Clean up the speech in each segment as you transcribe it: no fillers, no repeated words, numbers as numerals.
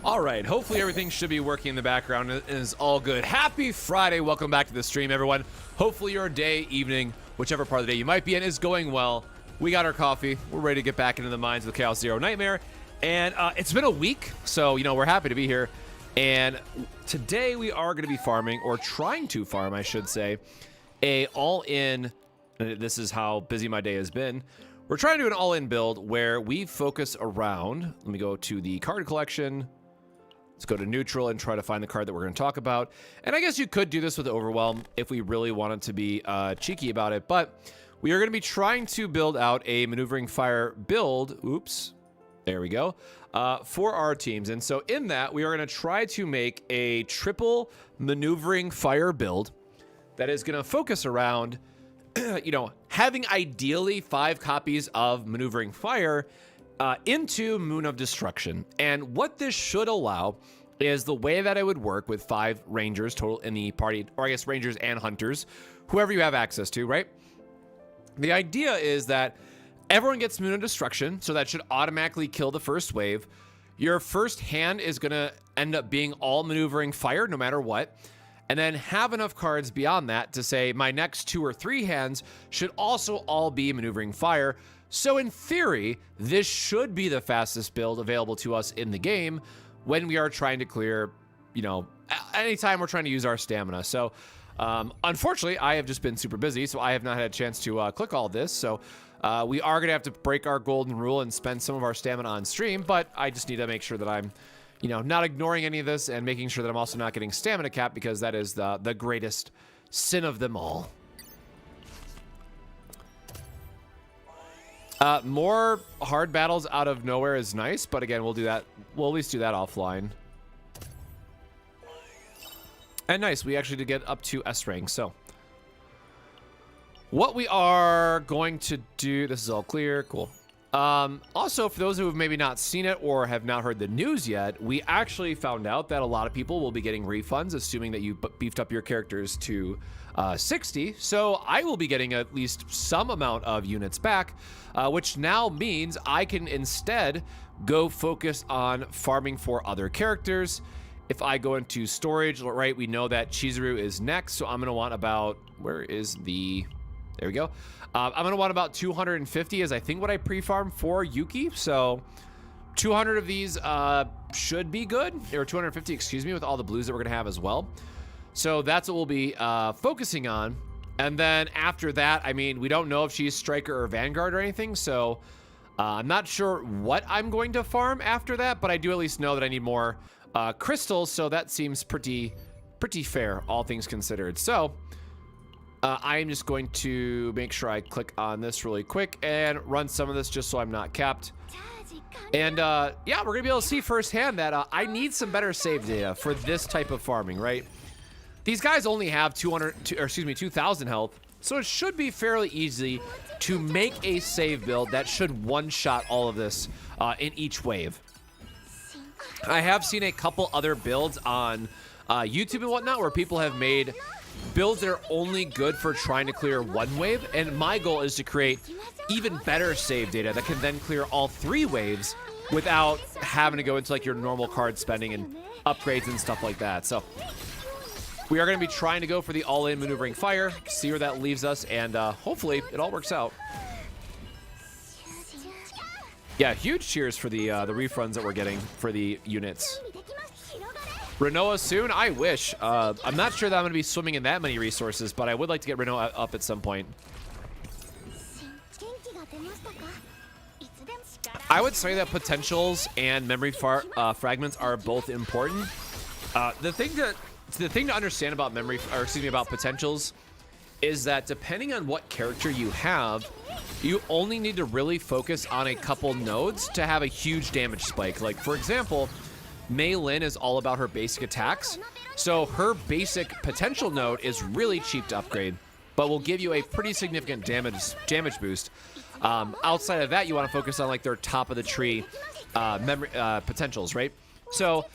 All right, hopefully everything should be working in the background and is all good. Happy Friday. Welcome back to the stream, everyone. Hopefully your day, evening, whichever part of the day you might be in is going well. We got our coffee. We're ready to get back into the mines of the Chaos Zero Nightmare. And it's been a week, so, we're happy to be here. And today we are going to be farming, or trying to farm, I should say, a all-in, this is how busy my day has been. We're trying to do an all-in build where we focus around, let me go to the card collection. Let's go to neutral and try to find the card that we're going to talk about. And I guess you could do this with Overwhelm if we really wanted to be cheeky about it. But we are going to be trying to build out a Maneuvering Fire build. Oops. There we go. For our teams. And so in that, we are going to try to make a triple Maneuvering Fire build that is going to focus around, having ideally 5 copies of Maneuvering Fire into Moon of Destruction. And what this should allow is the way that it would work with 5 Rangers total in the party, or I guess Rangers and Hunters, whoever you have access to, right? The idea is that everyone gets Moon of Destruction, so that should automatically kill the first wave. Your first hand is going to end up being all Maneuvering Fire, no matter what. And then have enough cards beyond that to say my next 2 or 3 hands should also all be Maneuvering Fire. So in theory, this should be the fastest build available to us in the game when we are trying to clear, anytime we're trying to use our stamina. So unfortunately, I have just been super busy, so I have not had a chance to click all this. So we are going to have to break our golden rule and spend some of our stamina on stream, but I just need to make sure that I'm, not ignoring any of this and making sure that I'm also not getting stamina cap, because that is the greatest sin of them all. More hard battles out of nowhere is nice, but again, we'll do that. We'll at least do that offline. And nice, we actually did get up to S rank. So what we are going to do, this is all clear, cool. Also, for those who have maybe not seen it or have not heard the news yet, we actually found out that a lot of people will be getting refunds, assuming that you beefed up your characters to 60. So I will be getting at least some amount of units back, which now means I can instead go focus on farming for other characters. If I go into storage, right, we know that Chizuru is next, so I'm going to want about, where is the, there we go. I'm going to want about 250 is I think what I pre-farmed for Yuki. So 200 of these should be good, or 250, excuse me, with all the blues that we're going to have as well. So that's what we'll be focusing on. And then after that, I mean, we don't know if she's Striker or Vanguard or anything. So I'm not sure what I'm going to farm after that, but I do at least know that I need more crystals. So that seems pretty fair, all things considered. So I am just going to make sure I click on this really quick and run some of this just so I'm not capped. And yeah, we're going to be able to see firsthand that I need some better save data for this type of farming, right? These guys only have 2,000 health, so it should be fairly easy to make a save build that should one-shot all of this in each wave. I have seen a couple other builds on YouTube and whatnot where people have made builds that are only good for trying to clear one wave, and my goal is to create even better save data that can then clear all 3 waves without having to go into like your normal card spending and upgrades and stuff like that. So we are going to be trying to go for the all-in Maneuvering Fire, see where that leaves us, and hopefully it all works out. Yeah, huge cheers for the refunds that we're getting for the units. Renoa soon? I wish. I'm not sure that I'm going to be swimming in that many resources, but I would like to get Renoa up at some point. I would say that potentials and memory fragments are both important. The thing to understand about about potentials is that depending on what character you have, you only need to really focus on a couple nodes to have a huge damage spike. Like, for example, Mei Lin is all about her basic attacks, so her basic potential node is really cheap to upgrade, but will give you a pretty significant damage boost. Outside of that, you want to focus on like their top of the tree potentials, right? So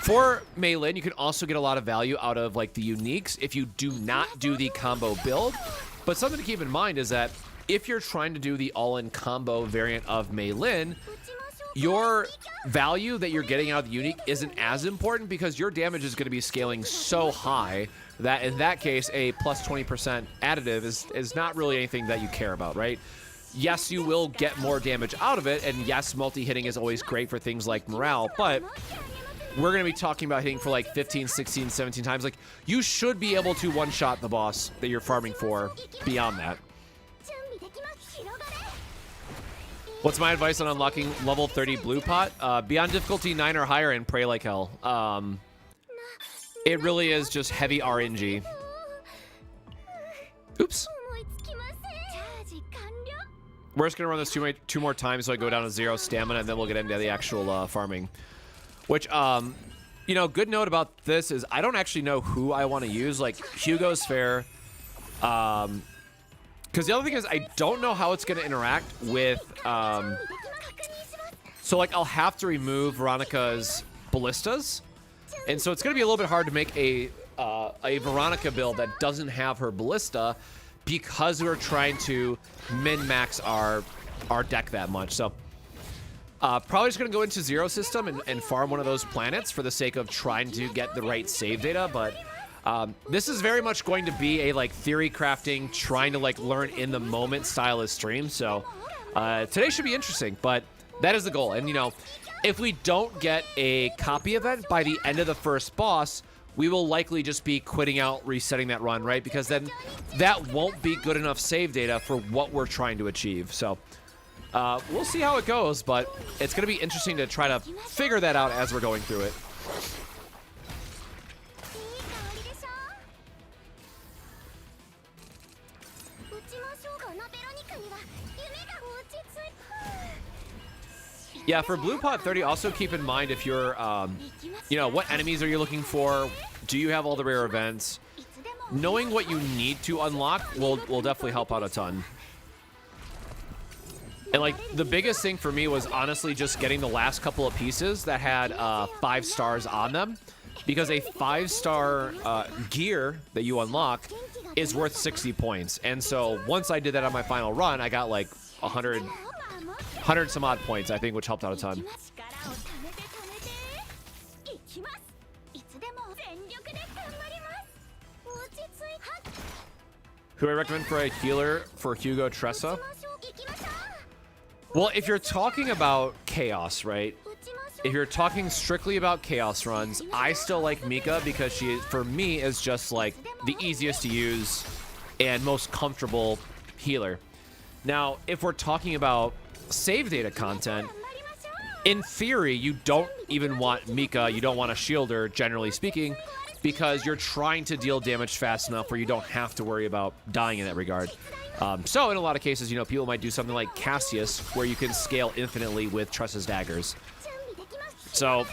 for Mei Lin, you can also get a lot of value out of like the uniques if you do not do the combo build. But something to keep in mind is that if you're trying to do the all-in combo variant of Mei Lin, your value that you're getting out of the unique isn't as important because your damage is going to be scaling so high that in that case, a plus 20% additive is not really anything that you care about, right? Yes, you will get more damage out of it, and yes, multi-hitting is always great for things like morale, but we're going to be talking about hitting for like 15, 16, 17 times. Like, you should be able to one-shot the boss that you're farming for beyond that. What's my advice on unlocking level 30 blue pot? Be on difficulty 9 or higher and pray like hell. It really is just heavy RNG. Oops. We're just going to run this two more times so I go down to 0 stamina, and then we'll get into the actual farming. Which, you know, good note about this is I don't actually know who I want to use. Like, Hugo's fair. Because the other thing is I don't know how it's going to interact with... so, like, I'll have to remove Veronica's ballistas. And so it's going to be a little bit hard to make a Veronica build that doesn't have her ballista because we're trying to min-max our deck that much. So, probably just going to go into 0 system and farm one of those planets for the sake of trying to get the right save data, but... this is very much going to be a like theory crafting, trying to like learn in the moment style of stream. So today should be interesting, but that is the goal. And you know, if we don't get a copy event by the end of the first boss, we will likely just be quitting out, resetting that run, right? Because then that won't be good enough save data for what we're trying to achieve. So we'll see how it goes, but it's going to be interesting to try to figure that out as we're going through it. Yeah, for Blue Pot 30, also keep in mind if you're, you know, what enemies are you looking for? Do you have all the rare events? Knowing what you need to unlock will definitely help out a ton. And, like, the biggest thing for me was honestly just getting the last couple of pieces that had 5 stars on them. Because a 5-star gear that you unlock is worth 60 points. And so once I did that on my final run, I got, like, 100 some odd points, I think, which helped out a ton. Who I recommend for a healer for Hugo Tressa? Well, if you're talking about chaos, right? If you're talking strictly about chaos runs, I still like Mika because she, for me, is just like the easiest to use and most comfortable healer. Now, if we're talking about save data content, in theory, you don't even want Mika, you don't want a shielder, generally speaking, because you're trying to deal damage fast enough where you don't have to worry about dying in that regard. So in a lot of cases, you know, people might do something like Cassius, where you can scale infinitely with Tressa's daggers. So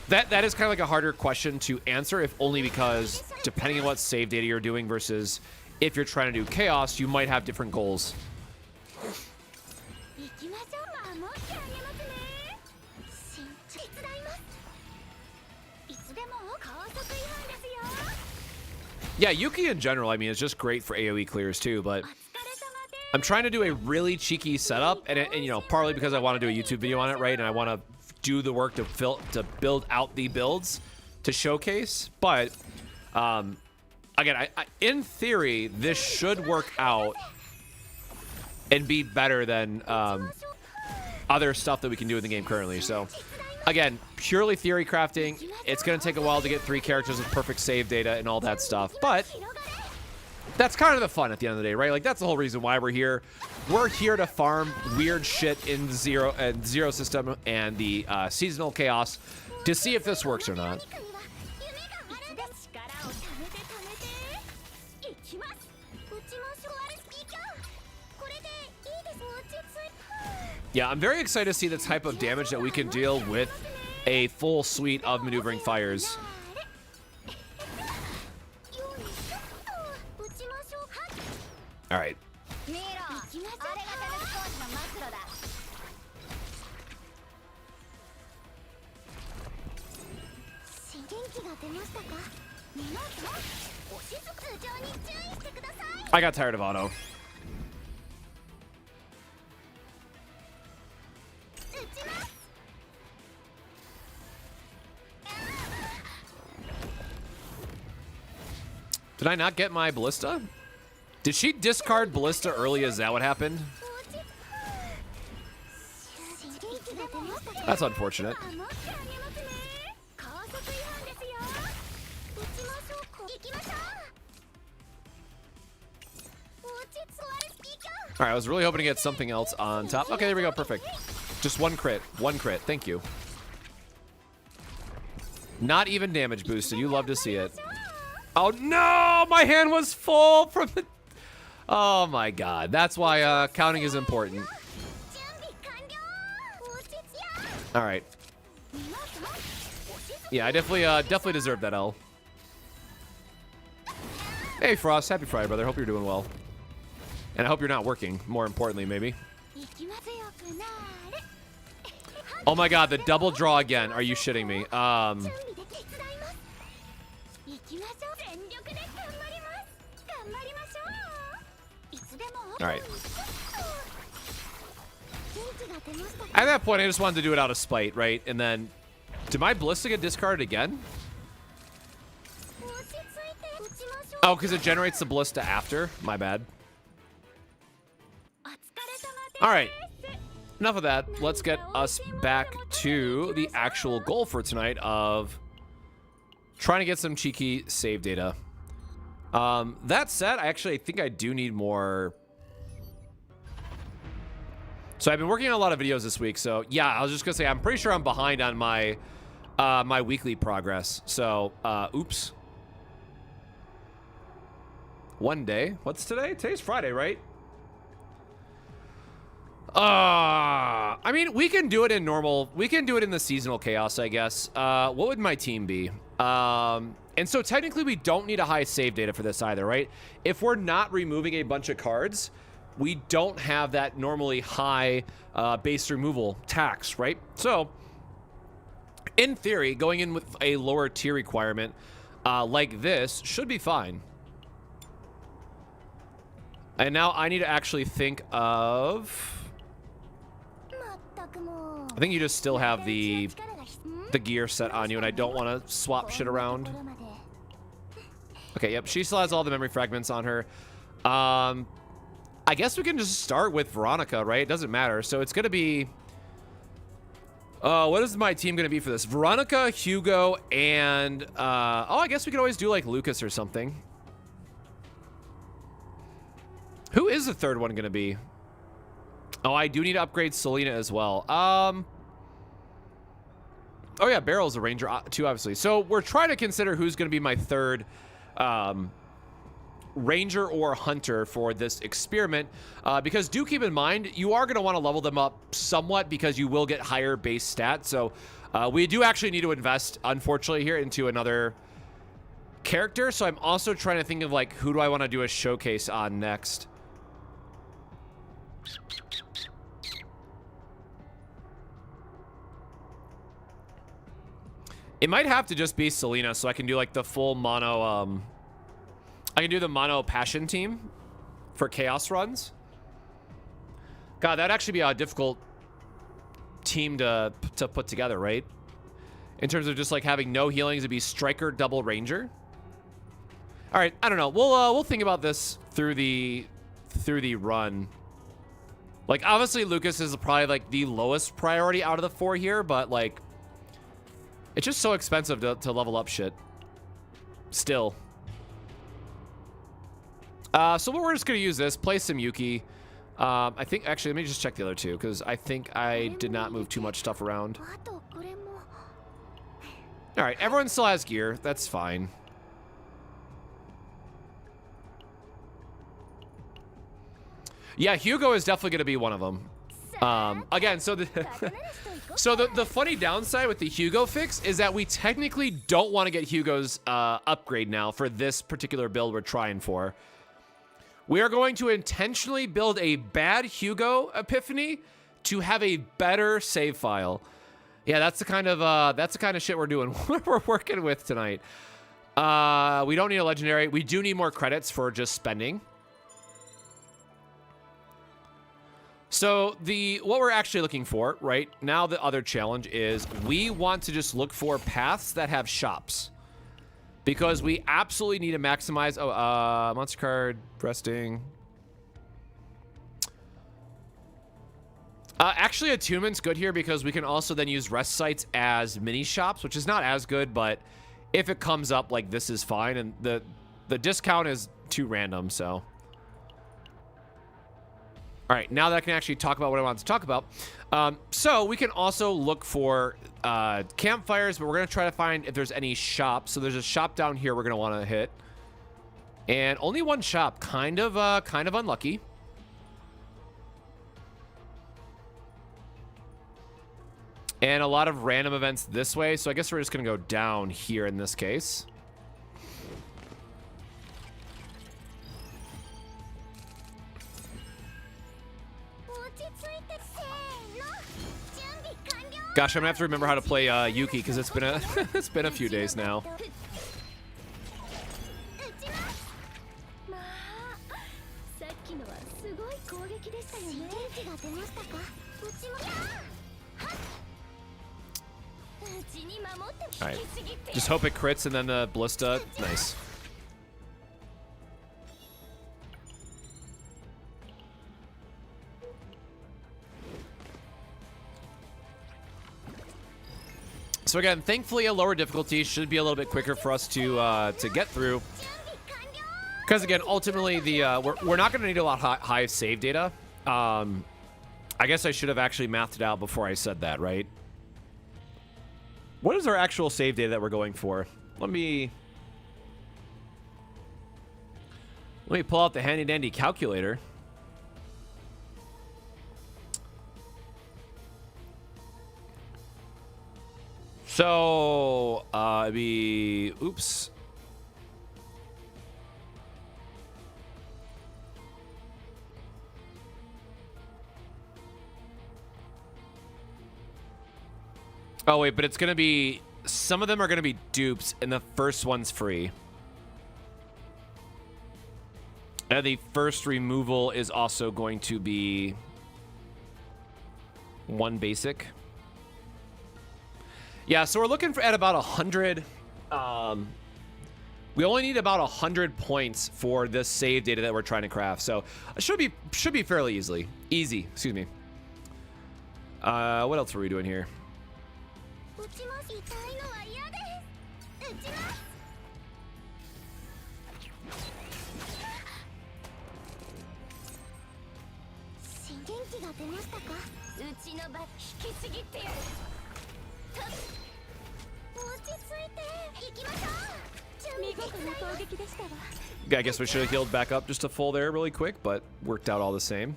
that is kind of like a harder question to answer, if only because depending on what save data you're doing versus if you're trying to do chaos, you might have different goals. Yeah, Yuki in general, I mean, is just great for AoE clears too, but I'm trying to do a really cheeky setup, and you know, partly because I want to do a YouTube video on it, right? And I want to do the work to build out the builds to showcase. But again, in theory, this should work out and be better than other stuff that we can do in the game currently. So again, purely theory crafting. It's going to take a while to get 3 characters with perfect save data and all that stuff, but that's kind of the fun at the end of the day, right? Like, that's the whole reason why we're here. We're here to farm weird shit in zero system and the seasonal chaos to see if this works or not. Yeah, I'm very excited to see the type of damage that we can deal with a full suite of maneuvering fires. All right. I got tired of auto. Did I not get my ballista? Did she discard ballista early? Is that what happened? That's unfortunate. All right, I was really hoping to get something else on top. Okay, there we go. Perfect. Just one crit. One crit. Thank you. Not even damage boosted. You love to see it. Oh, no! My hand was full from the... Oh, my God. That's why counting is important. All right. Yeah, I definitely deserve that L. Hey, Frost. Happy Friday, brother. Hope you're doing well. And I hope you're not working, more importantly, maybe. Oh my god, the double draw again. Are you shitting me? Alright. At that point, I just wanted to do it out of spite, right? And then... Did my Ballista get discarded again? Oh, because it generates the Ballista after? My bad. Alright. Enough of that. Let's get us back to the actual goal for tonight of trying to get some cheeky save data. That said, I think I do need more. So I've been working on a lot of videos this week. So yeah, I was just gonna say, I'm pretty sure I'm behind on my my weekly progress. So oops. One day. What's today? Today's Friday, right? I mean, we can do it in normal. We can do it in the seasonal chaos, I guess. What would my team be? And so technically we don't need a high save data for this either, right? If we're not removing a bunch of cards, we don't have that normally high base removal tax, right? So in theory, going in with a lower tier requirement like this should be fine. And now I need to actually think of... I think you just still have the gear set on you, and I don't want to swap shit around. Okay, yep, she still has all the memory fragments on her. I guess we can just start with Veronica, right? It doesn't matter. So it's going to be... what is my team going to be for this? Veronica, Hugo, and... oh, I guess we could always do, like, Lucas or something. Who is the third one going to be? Oh, I do need to upgrade Selena as well. Oh, yeah, Barrel's a ranger too, obviously. So we're trying to consider who's going to be my third ranger or hunter for this experiment. Because do keep in mind, you are going to want to level them up somewhat because you will get higher base stats. So we do actually need to invest, unfortunately, here into another character. So I'm also trying to think of, like, who do I want to do a showcase on next? It might have to just be Selena, so I can do like the full mono, I can do the mono passion team for chaos runs. God, that'd actually be a difficult team to put together, right? In terms of just like having no healings, it'd be striker, double ranger. All right, I don't know. We'll think about this through the run. Like, obviously, Lucas is probably like the lowest priority out of the four here, but like, it's just so expensive to level up shit. Still. So we're just going to use this. Play some Yuki. I think... Actually, let me just check the other two, because I think I did not move too much stuff around. Alright, everyone still has gear. That's fine. Yeah, Hugo is definitely going to be one of them. Again, so the funny downside with the Hugo fix is that we technically don't want to get Hugo's upgrade now for this particular build we're trying for. We are going to intentionally build a bad Hugo epiphany to have a better save file. Yeah, that's the kind of shit we're doing. We're working with tonight. We don't need a legendary. We do need more credits for just spending. So what we're actually looking for right now, the other challenge is we want to just look for paths that have shops. because we absolutely need to maximize. Oh, monster card resting. Actually, attunement's good here because we can also then use rest sites as mini shops, which is not as good, but if it comes up, like, this is fine, and the discount is too random, so. All right, now that I can actually talk about what I want to talk about. So we can also look for campfires, but we're going to try to find if there's any shops. So there's a shop down here we're going to want to hit. And only one shop, kind of unlucky. And a lot of random events this way, so I guess we're just going to go down here in this case. Gosh, I'm gonna have to remember how to play Yuki because it's been a it's been a few days now. All right, just hope it crits and then the ballista. Nice. So again, thankfully a lower difficulty should be a little bit quicker for us to get through. Because again, ultimately we're not going to need a lot of high save data. I guess I should have actually mathed it out before I said that, right? What is our actual save data that we're going for? Let me pull out the handy dandy calculator. So, oops. Oh, wait, but it's going to be, some of them are going to be dupes, and the first one's free. And the first removal is also going to be one basic. Yeah, so we're looking at about 100. We only need about 100 points for this save data that we're trying to craft. So it should be fairly easy. Excuse me. What else are we doing here? I guess we should have healed back up just to full there really quick, but worked out all the same.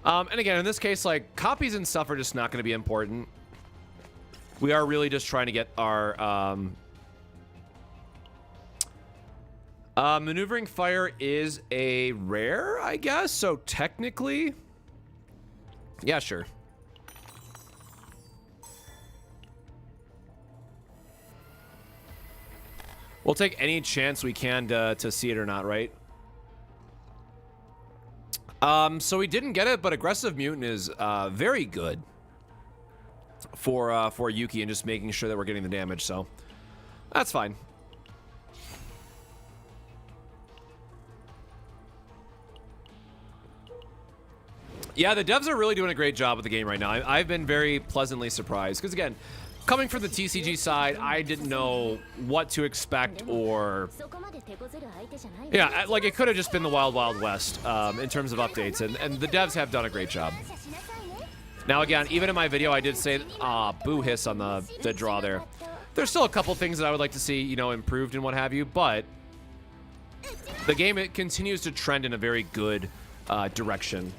And again, in this case, like, copies and stuff are just not going to be important. We are really just trying to get our maneuvering fire is a rare, I guess. So technically, yeah, sure. We'll take any chance we can to see it or not, right? So we didn't get it, but aggressive mutant is very good for Yuki and just making sure that we're getting the damage. So that's fine. Yeah, the devs are really doing a great job with the game right now. I've been very pleasantly surprised because, again, coming from the TCG side, I didn't know what to expect, or yeah, like it could have just been the Wild Wild West in terms of updates, and the devs have done a great job. Now again, even in my video, I did say boo hiss on the draw there. There's still a couple things that I would like to see, you know, improved and what have you, but the game, it continues to trend in a very good direction.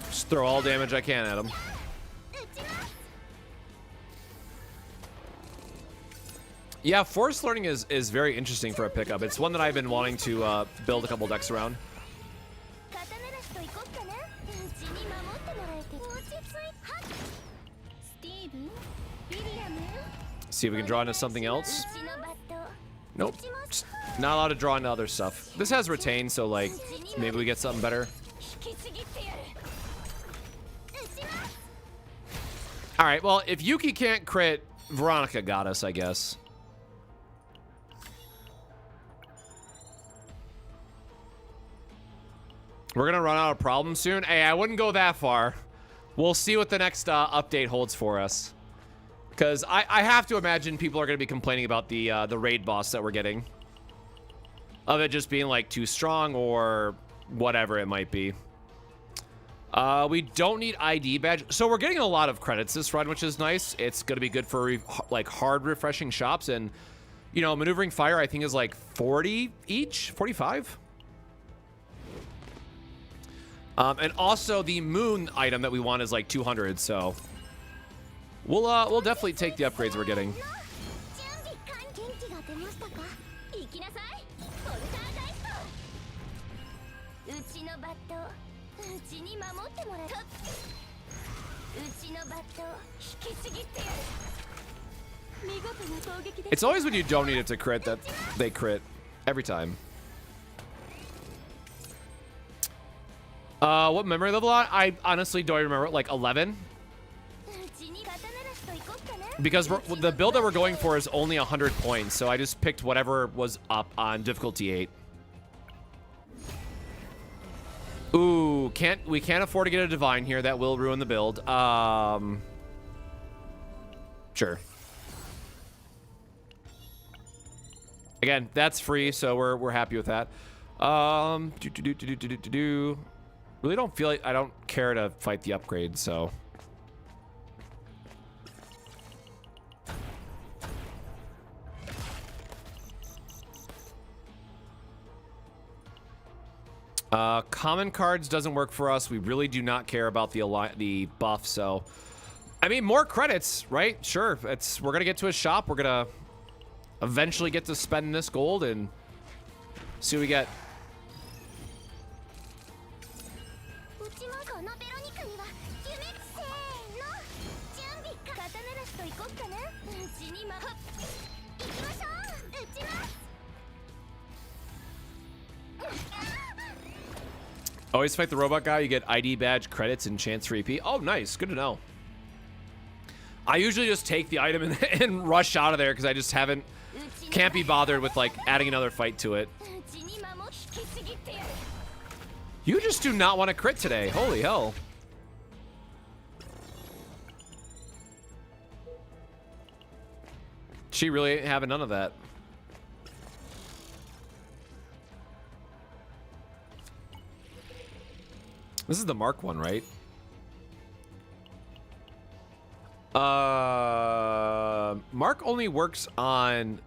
Just throw all damage I can at him. Yeah, forced learning is very interesting for a pickup. It's one that I've been wanting to build a couple decks around. See if we can draw into something else. Nope. Just not allowed to draw into other stuff. This has retain, so like maybe we get something better. All right, well, if Yuki can't crit, Veronica got us, I guess. We're gonna run out of problems soon. Hey, I wouldn't go that far. We'll see what the next update holds for us. Because I have to imagine people are gonna be complaining about the raid boss that we're getting. Of it just being like too strong or whatever it might be. We don't need ID badge. So we're getting a lot of credits this run, which is nice. It's gonna be good for like hard refreshing shops. And, you know, maneuvering fire I think is like 40 each, 45. And also the moon item that we want is like 200, so we'll definitely take the upgrades we're getting. It's always when you don't need it to crit that they crit every time. What memory level I honestly don't remember. Like 11? Because the build that we're going for is only 100 points, so I just picked whatever was up on difficulty 8. Ooh, we can't afford to get a divine here. That will ruin the build. Sure. Again, that's free, so we're happy with that. Really don't feel like I don't care to fight the upgrade, so. Common cards doesn't work for us. We really do not care about the buff, so. I mean, more credits, right? Sure, we're gonna get to a shop. We're gonna eventually get to spend this gold and see what we get. Always fight the robot guy. You get ID badge, credits, and chance for EP. Oh, nice. Good to know. I usually just take the item and rush out of there because I just can't be bothered with like adding another fight to it. You just do not want to crit today. Holy hell. She really ain't having none of that. This is the Mark one, right? Mark only works on...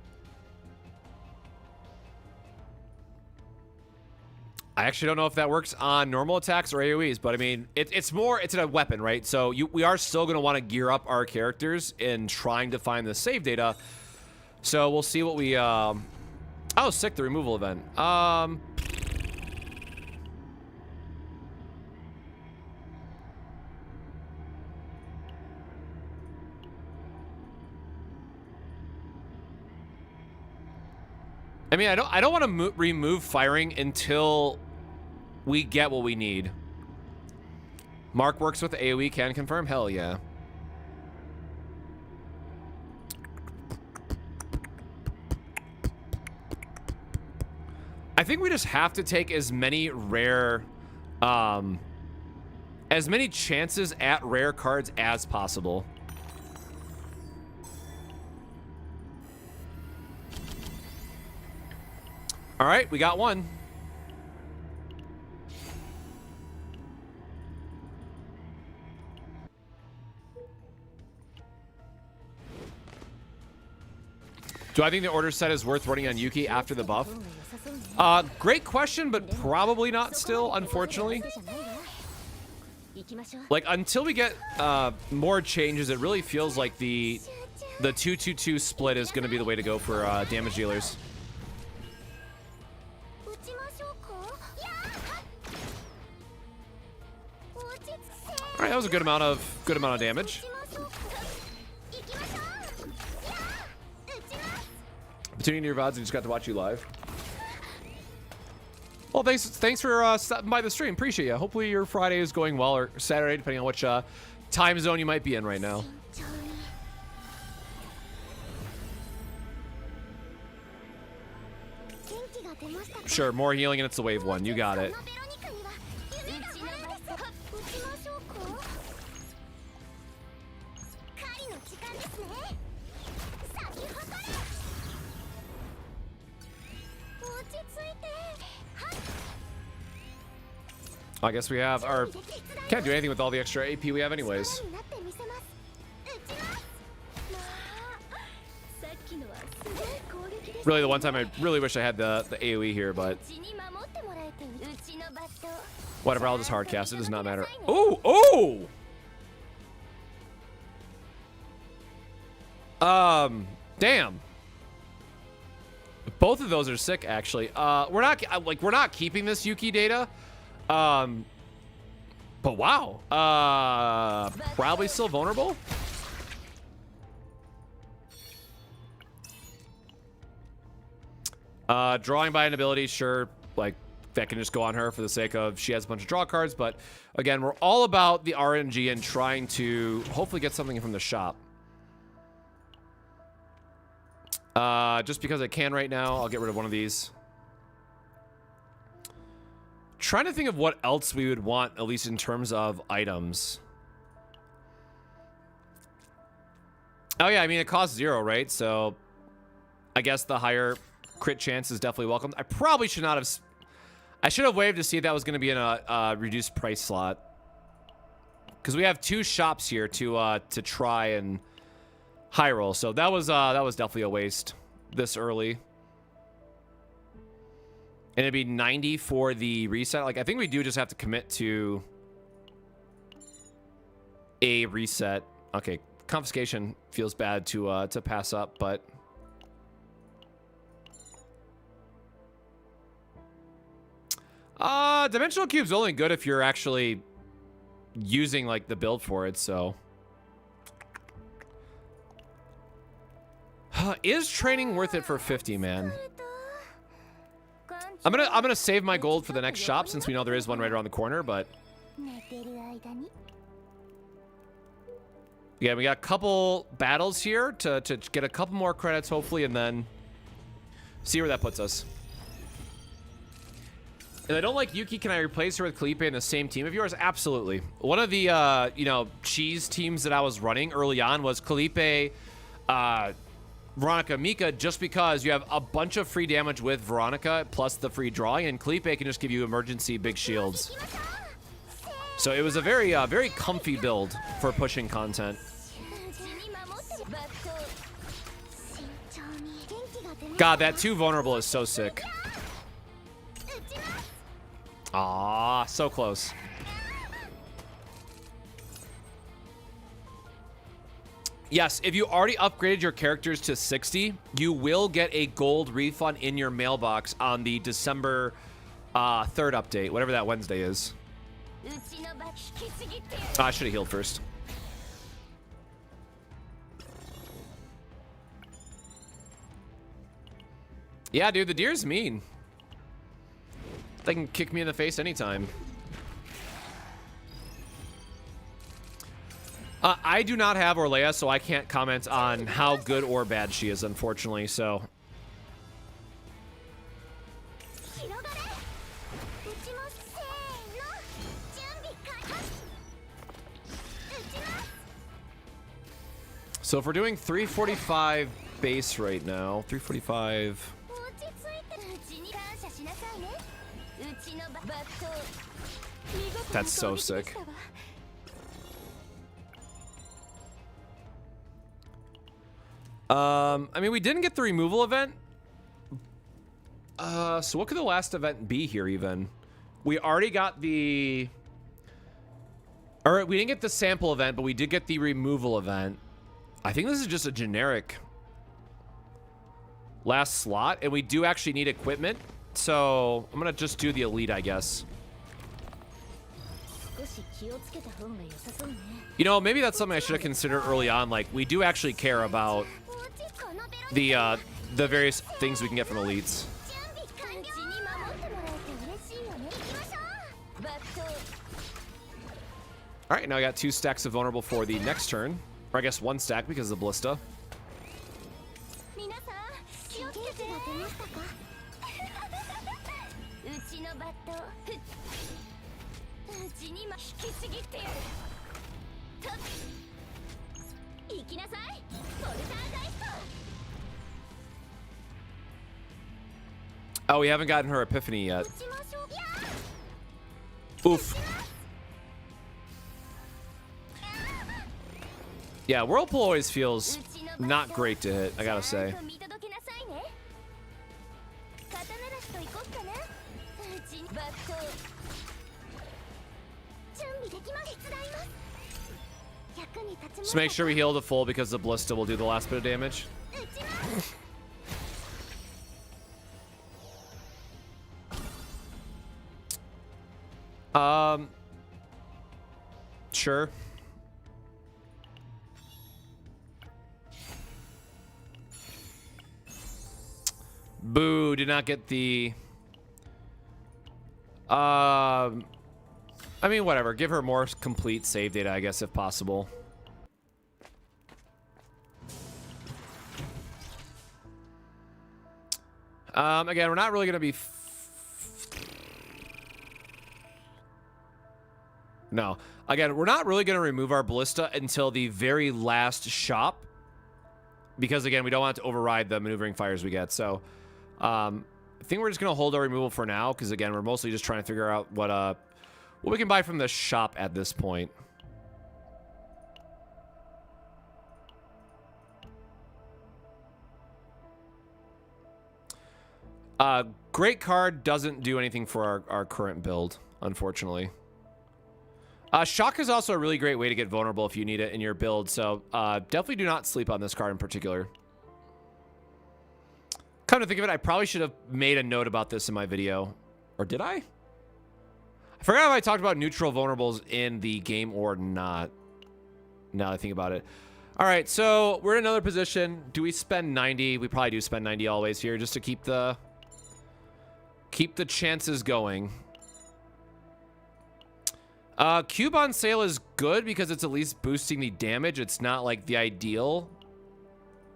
I actually don't know if that works on normal attacks or AoEs, but I mean, it's a weapon, right? So we are still going to want to gear up our characters in trying to find the save data. So we'll see what we... Oh, sick, the removal event. I mean, I don't want to remove firing until we get what we need. Mark works with AoE, can confirm? Hell yeah. I think we just have to take as many rare, as many chances at rare cards as possible. All right, we got one. Do I think the order set is worth running on Yuki after the buff? Great question, but probably not still, unfortunately. Like, until we get more changes, it really feels like the the 2-2-2 split is going to be the way to go for damage dealers. All right, that was a good amount of damage. Tuning to your VODs and just got to watch you live. Well, thanks for stopping by the stream. Appreciate you. Hopefully your Friday is going well, or Saturday, depending on which time zone you might be in right now. Sure, more healing and it's the wave one. You got it. I guess we have our... Can't do anything with all the extra AP we have anyways. Really, the one time I really wish I had the AoE here, but... Whatever, I'll just hardcast. It does not matter. Oh! Oh! Damn. Both of those are sick, actually. We're not keeping this Yuki data. But wow. Probably still vulnerable. Drawing by an ability, sure. Like, that can just go on her for the sake of she has a bunch of draw cards. But again, we're all about the RNG and trying to hopefully get something from the shop. Just because I can right now, I'll get rid of one of these. Trying to think of what else we would want, at least in terms of items. Oh yeah, I mean, it costs 0, right? So I guess the higher crit chance is definitely welcome. I probably should not have... I should have waited to see if that was going to be in a reduced price slot. Because we have 2 shops here to try and high roll. So that was definitely a waste this early. And it'd be 90 for the reset. Like, I think we do just have to commit to a reset. Okay, confiscation feels bad to pass up, but dimensional cube's only good if you're actually using like the build for it. So is training worth it for 50, man? I'm gonna save my gold for the next shop since we know there is one right around the corner, but yeah, we got a couple battles here to get a couple more credits hopefully, and then see where that puts us. And I don't like Yuki. Can I replace her with Felipe in the same team of yours? Absolutely. One of the you know, cheese teams that I was running early on was Felipe, Veronica, Mika, just because you have a bunch of free damage with Veronica plus the free drawing, and Felipe can just give you emergency big shields. So it was a very very comfy build for pushing content. God, that 2 vulnerable is so sick. Ah, so close. Yes, if you already upgraded your characters to 60, you will get a gold refund in your mailbox on the December 3rd update, whatever that Wednesday is. I should have healed first. Yeah, dude, the deer's mean. They can kick me in the face anytime. I do not have Orlea, so I can't comment on how good or bad she is, unfortunately, so. So if we're doing 345 base right now, 345. That's so sick. I mean, we didn't get the removal event. So what could the last event be here even? We already got the... Or we didn't get the sample event, but we did get the removal event. I think this is just a generic last slot, and we do actually need equipment. So I'm gonna just do the elite, I guess. You know, maybe that's something I should have considered early on. Like, we do actually care about the various things we can get from elites. All right, now I got 2 stacks of vulnerable for the next turn, or I guess 1 stack because of the ballista. Oh, we haven't gotten her epiphany yet. Oof. Yeah, Whirlpool always feels not great to hit, I gotta say. Just make sure we heal to full because the ballista will do the last bit of damage. Sure. Boo, did not get the... I mean, whatever. Give her more complete save data, I guess, if possible. Again, we're not really going to be... No. Again, we're not really going to remove our ballista until the very last shop. Because, again, we don't want to override the maneuvering fires we get. So, I think we're just going to hold our removal for now. Because, again, we're mostly just trying to figure out what we can buy from the shop at this point. Great card doesn't do anything for our current build, unfortunately. Shock is also a really great way to get vulnerable if you need it in your build, so definitely do not sleep on this card in particular. Come to think of it, I probably should have made a note about this in my video. Or did I? I forgot if I talked about neutral vulnerables in the game or not. Now that I think about it. All right, so we're in another position. Do we spend 90? We probably do spend 90 always here just to keep the chances going. Cube on sale is good because it's at least boosting the damage. It's not like the ideal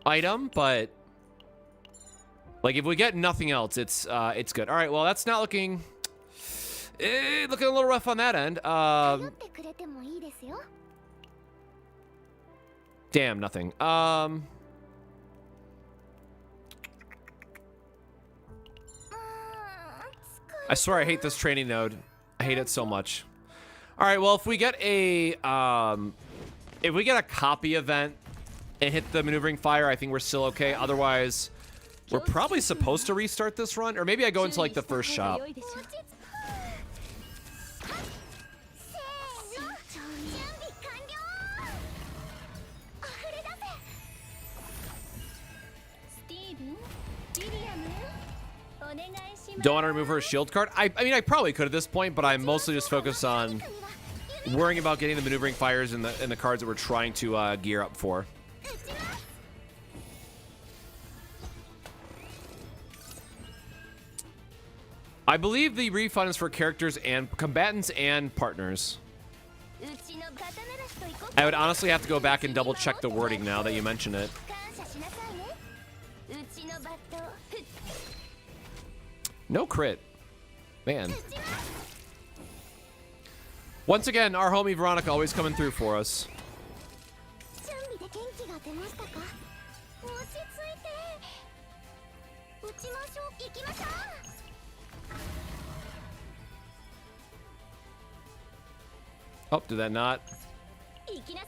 item, but like if we get nothing else, it's good. All right, well that's not looking looking a little rough on that end. Damn, nothing. I swear I hate this training node. I hate it so much. All right, well, if we get a copy event and hit the maneuvering fire, I think we're still okay. Otherwise, we're probably supposed to restart this run, or maybe I go into like the first shop. Don't want to remove her shield card. I mean, I probably could at this point, but I'm mostly just focused on worrying about getting the maneuvering fires and the cards that we're trying to gear up for. I believe the refund is for characters and combatants and partners. I would honestly have to go back and double check the wording now that you mention it. No crit. Man. Once again, our homie Veronica always coming through for us. Oh, did that not?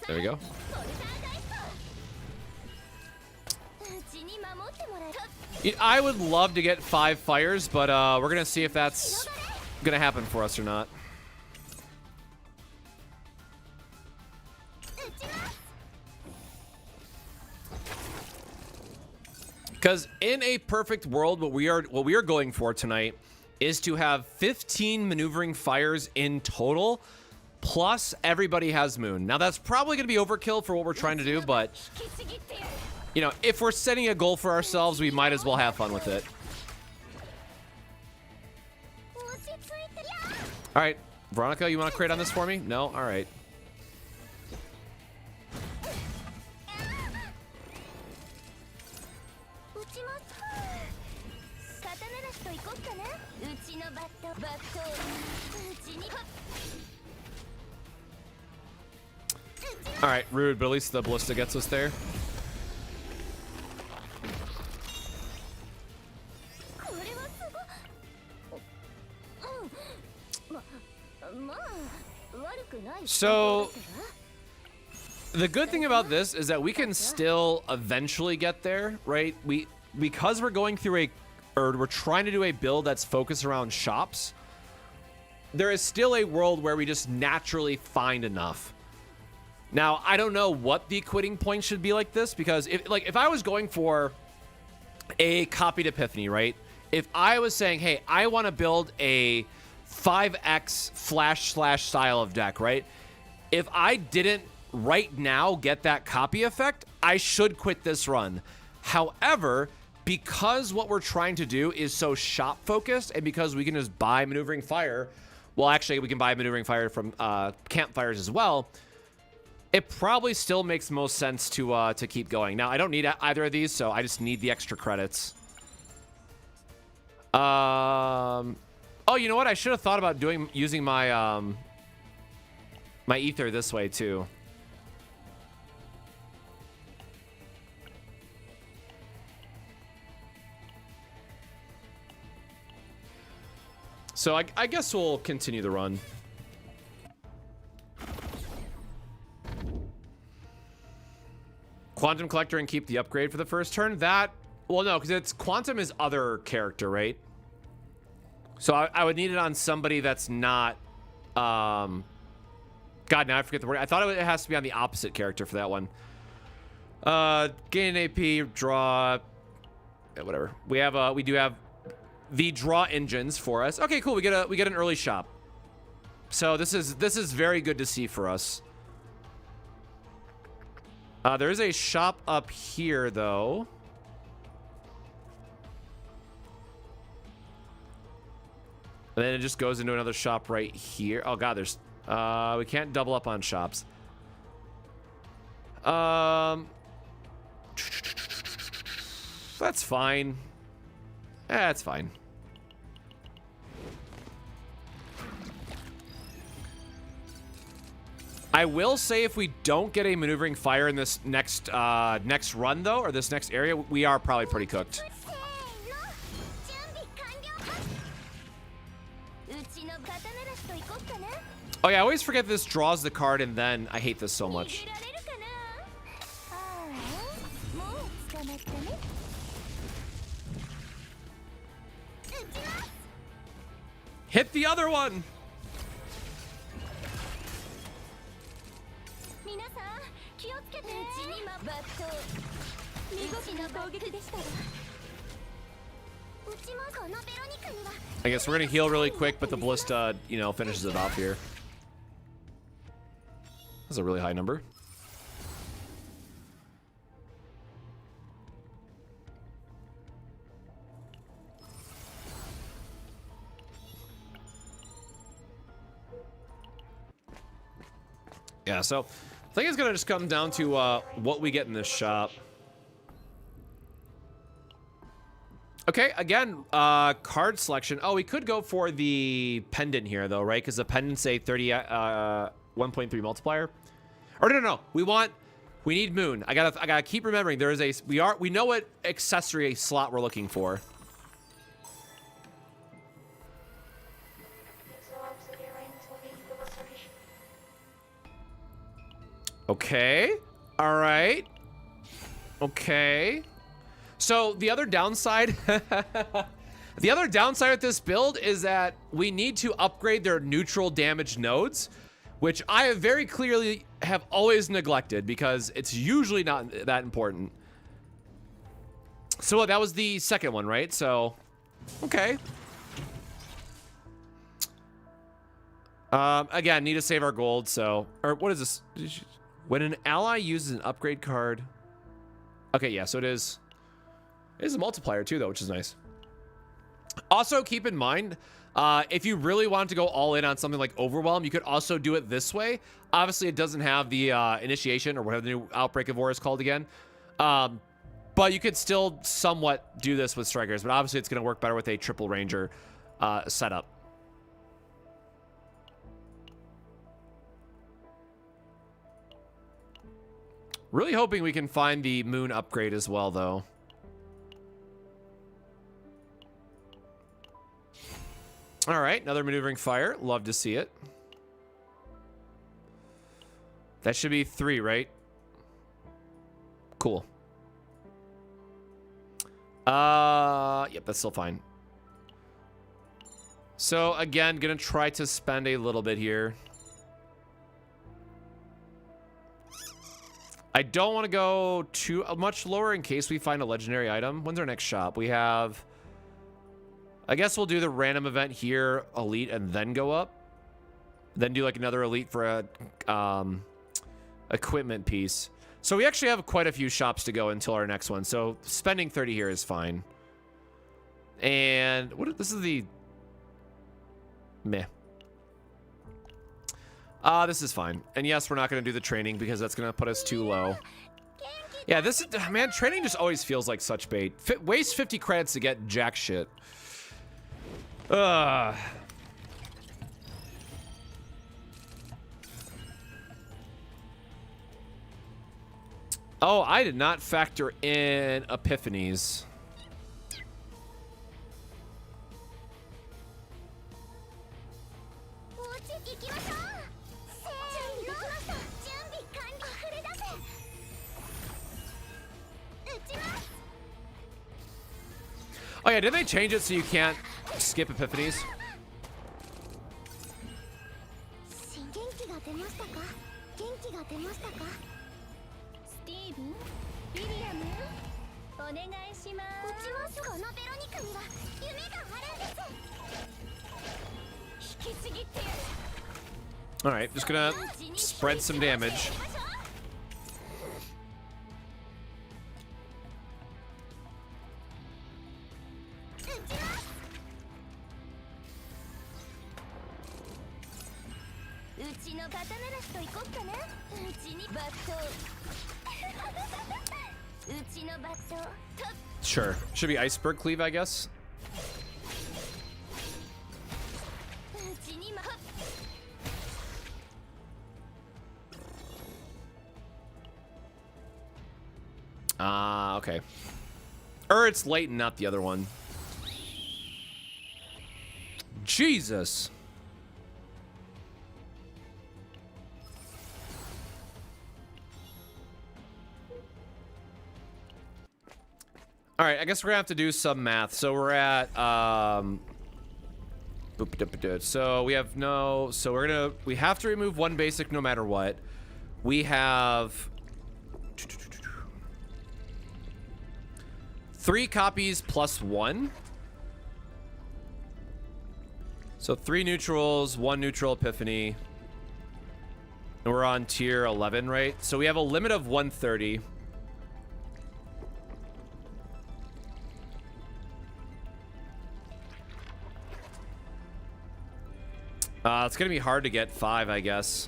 There we go. I would love to get 5 fires, but we're going to see if that's going to happen for us or not. Because in a perfect world, what we are going for tonight is to have 15 maneuvering fires in total, plus everybody has moon. Now that's probably going to be overkill for what we're trying to do, but you know, if we're setting a goal for ourselves, we might as well have fun with it. All right, Veronica, you want to crate on this for me? No? All right. All right, rude, but at least the ballista gets us there. So the good thing about this is that we can still eventually get there, right? Because we're going through we're trying to do a build that's focused around shops. There is still a world where we just naturally find enough. Now, I don't know what the quitting point should be like this, because if I was going for a copied epiphany, right? If I was saying, hey, I want to build a 5x flash slash style of deck, right? If I didn't right now get that copy effect, I should quit this run. However, because what we're trying to do is so shop focused, and because we can just buy maneuvering fire, well, actually we can buy maneuvering fire from campfires as well, it probably still makes most sense to keep going. Now, I don't need either of these, so I just need the extra credits. Oh, you know what? I should have thought about using my my ether this way too. So I guess we'll continue the run. Quantum Collector and keep the upgrade for the first turn. That, well, no, because it's Quantum is other character, right? So I would need it on somebody that's not, God, now I forget the word. I thought it has to be on the opposite character for that one. Gain AP, draw, whatever. We do have the draw engines for us. Okay, cool. We get an early shop. So this is very good to see for us. There is a shop up here, though. And then it just goes into another shop right here. Oh, God, there's... we can't double up on shops. That's fine. That's fine. I will say if we don't get a maneuvering fire in this next run, though, or this next area, we are probably pretty cooked. Oh, yeah, I always forget this draws the card, and then I hate this so much. Hit the other one! I guess we're gonna heal really quick, but the ballista, you know, finishes it off here. That's a really high number. Yeah, so I think it's gonna just come down to what we get in this shop. Okay, again, card selection. Oh, we could go for the pendant here, though, right? Because the pendant's a 1.3 multiplier. Or no. We need moon. I gotta keep remembering there is we know what accessory slot we're looking for. Okay. All right. Okay. So the other downside, the other downside with this build is that we need to upgrade their neutral damage nodes, which I have very clearly have always neglected because it's usually not that important. So that was the second one, right? So, okay. Again, need to save our gold, so... Or what is this? When an ally uses an upgrade card... Okay, yeah, so it is... It is a multiplier too, though, which is nice. Also, keep in mind, if you really wanted to go all in on something like Overwhelm, you could also do it this way. Obviously, it doesn't have the initiation or whatever the new Outbreak of War is called again. But you could still somewhat do this with Strikers, but obviously it's going to work better with a triple Ranger setup. Really hoping we can find the Moon upgrade as well, though. All right, another maneuvering fire. Love to see it. That should be 3, right? Cool. Yep, that's still fine. So, again, gonna try to spend a little bit here. I don't want to go too much lower in case we find a legendary item. When's our next shop? We have... I guess we'll do the random event here, elite, and then go up. Then do like another elite for a equipment piece. So we actually have quite a few shops to go until our next one. So spending 30 here is fine. And what? This is the meh. This is fine. And yes, we're not going to do the training because that's going to put us too low. Yeah, this is, man, training just always feels like such bait. Waste 50 credits to get jack shit. Oh, I did not factor in epiphanies. Oh yeah, did they change it so you can't skip epiphanies? All right, just gonna spread some damage. Sure. Should be iceberg cleave, I guess. Okay. Or it's Leighton, not the other one. Jesus. All right, I guess we're gonna have to do some math. So we're at so we have no, so we have to remove one basic no matter what. We have 3 copies plus 1. So 3 neutrals, 1 neutral epiphany. And we're on tier 11, right? So we have a limit of 130. It's gonna be hard to get 5, I guess.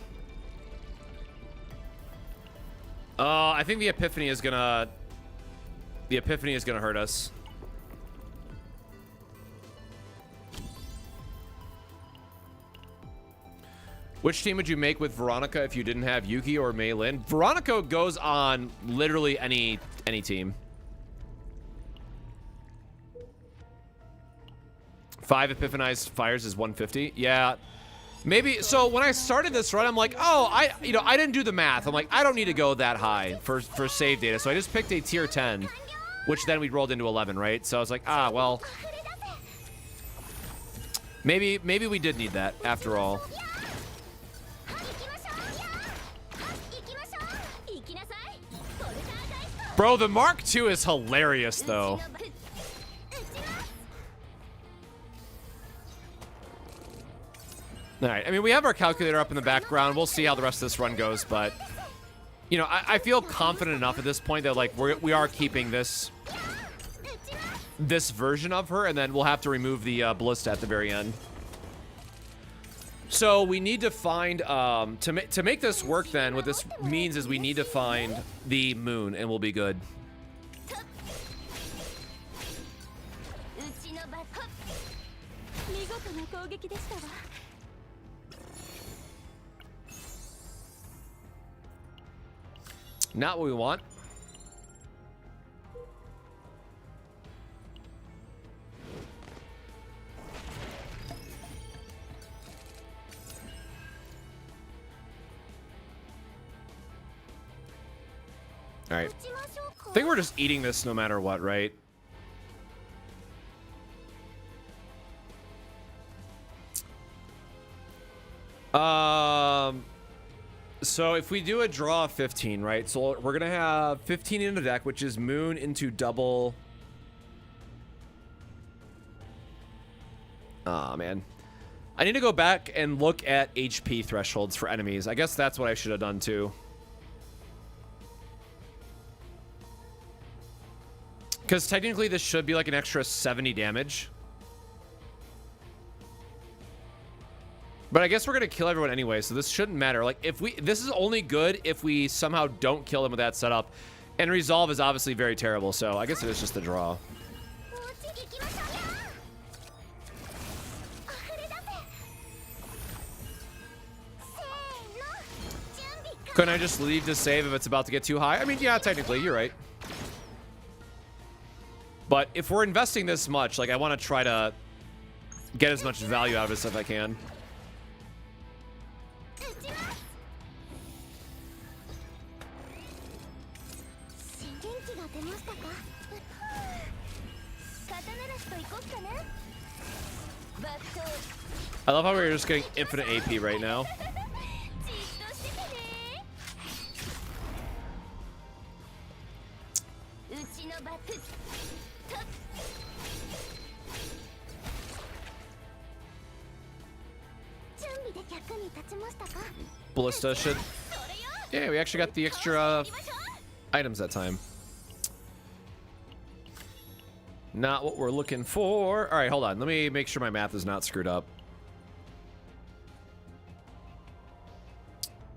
I think the epiphany is gonna hurt us. Which team would you make with Veronica if you didn't have Yuki or Mei Lin? Veronica goes on literally any team. 5 epiphanized fires is 150. Yeah. Maybe, so when I started this run, I'm like, oh, I didn't do the math. I'm like, I don't need to go that high for save data. So I just picked a tier 10, which then we rolled into 11, right? So I was like, well, maybe we did need that after all. Bro, the Mark II is hilarious, though. All right, I mean, we have our calculator up in the background. We'll see how the rest of this run goes, but, you know, I feel confident enough at this point that, like, we are keeping this version of her, and then we'll have to remove the ballista at the very end. So we need to find, to make this work then, what this means is we need to find the moon, and we'll be good. Not what we want. All right. I think we're just eating this no matter what, right? So if we do a draw of 15, right? So we're gonna have 15 in the deck, which is moon into double. Ah, man. I need to go back and look at HP thresholds for enemies. I guess that's what I should have done too. Because technically this should be like an extra 70 damage. But I guess we're gonna kill everyone anyway, so this shouldn't matter. Like, this is only good if we somehow don't kill them with that setup. And resolve is obviously very terrible, so I guess it is just a draw. Couldn't I just leave to save if it's about to get too high? I mean, yeah, technically, you're right. But if we're investing this much, like, I want to try to get as much value out of this if I can. I love how we're just getting infinite AP right now. Ballista should... Yeah, we actually got the extra items that time. Not what we're looking for. All right, hold on. Let me make sure my math is not screwed up.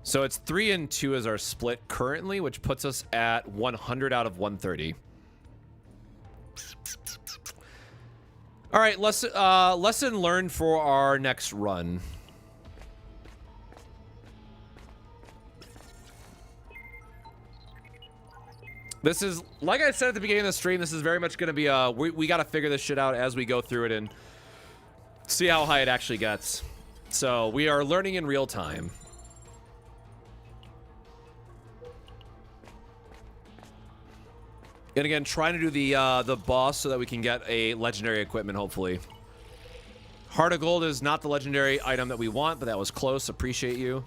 So it's 3 and 2 as our split currently, which puts us at 100 out of 130. All right, lesson learned for our next run. This is, like I said at the beginning of the stream, this is very much going to be we got to figure this shit out as we go through it and see how high it actually gets. So we are learning in real time. And again, trying to do the boss so that we can get a legendary equipment, hopefully. Heart of Gold is not the legendary item that we want, but that was close. Appreciate you.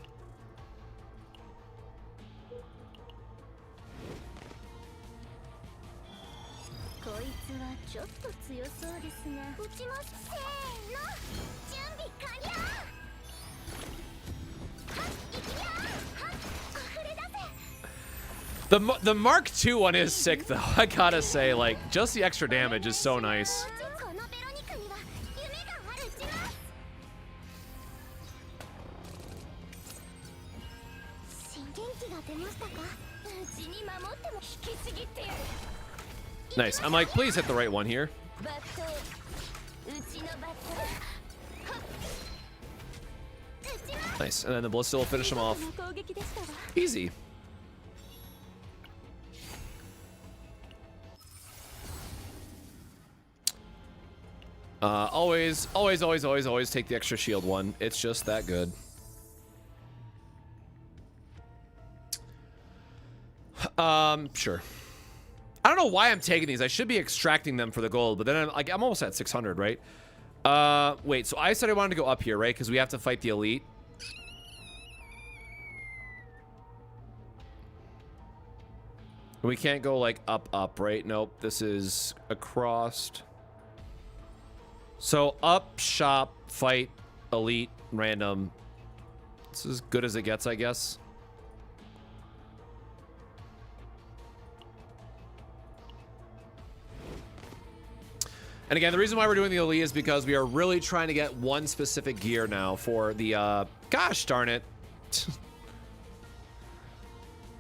The Mark II one is sick, though. I gotta say, like, just the extra damage is so nice. Nice. I'm like, please hit the right one here. Nice. And then the ballista will finish him off. Easy. Always take the extra shield one. It's just that good. Sure. I don't know why I'm taking these. I should be extracting them for the gold, but then I'm almost at 600, right? Wait, so I said I wanted to go up here, right? Because we have to fight the elite. We can't go like up, right? Nope. This is across. So up, shop, fight, elite, random. This is as good as it gets, I guess. And again, the reason why we're doing the elite is because we are really trying to get one specific gear now for the, gosh darn it.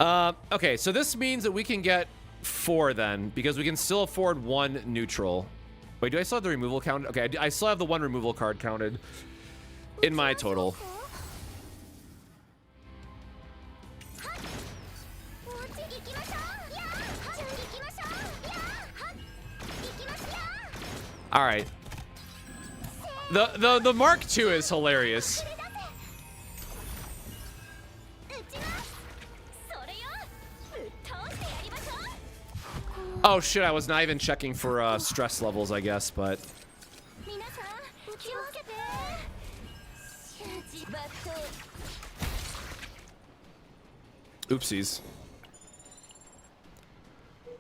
Okay, so this means that we can get 4 then, because we can still afford 1 neutral. Wait, do I still have the removal count? Okay, I still have the 1 removal card counted in my total. All right. The Mark II is hilarious. Oh shit, I was not even checking for stress levels, I guess, but oopsies.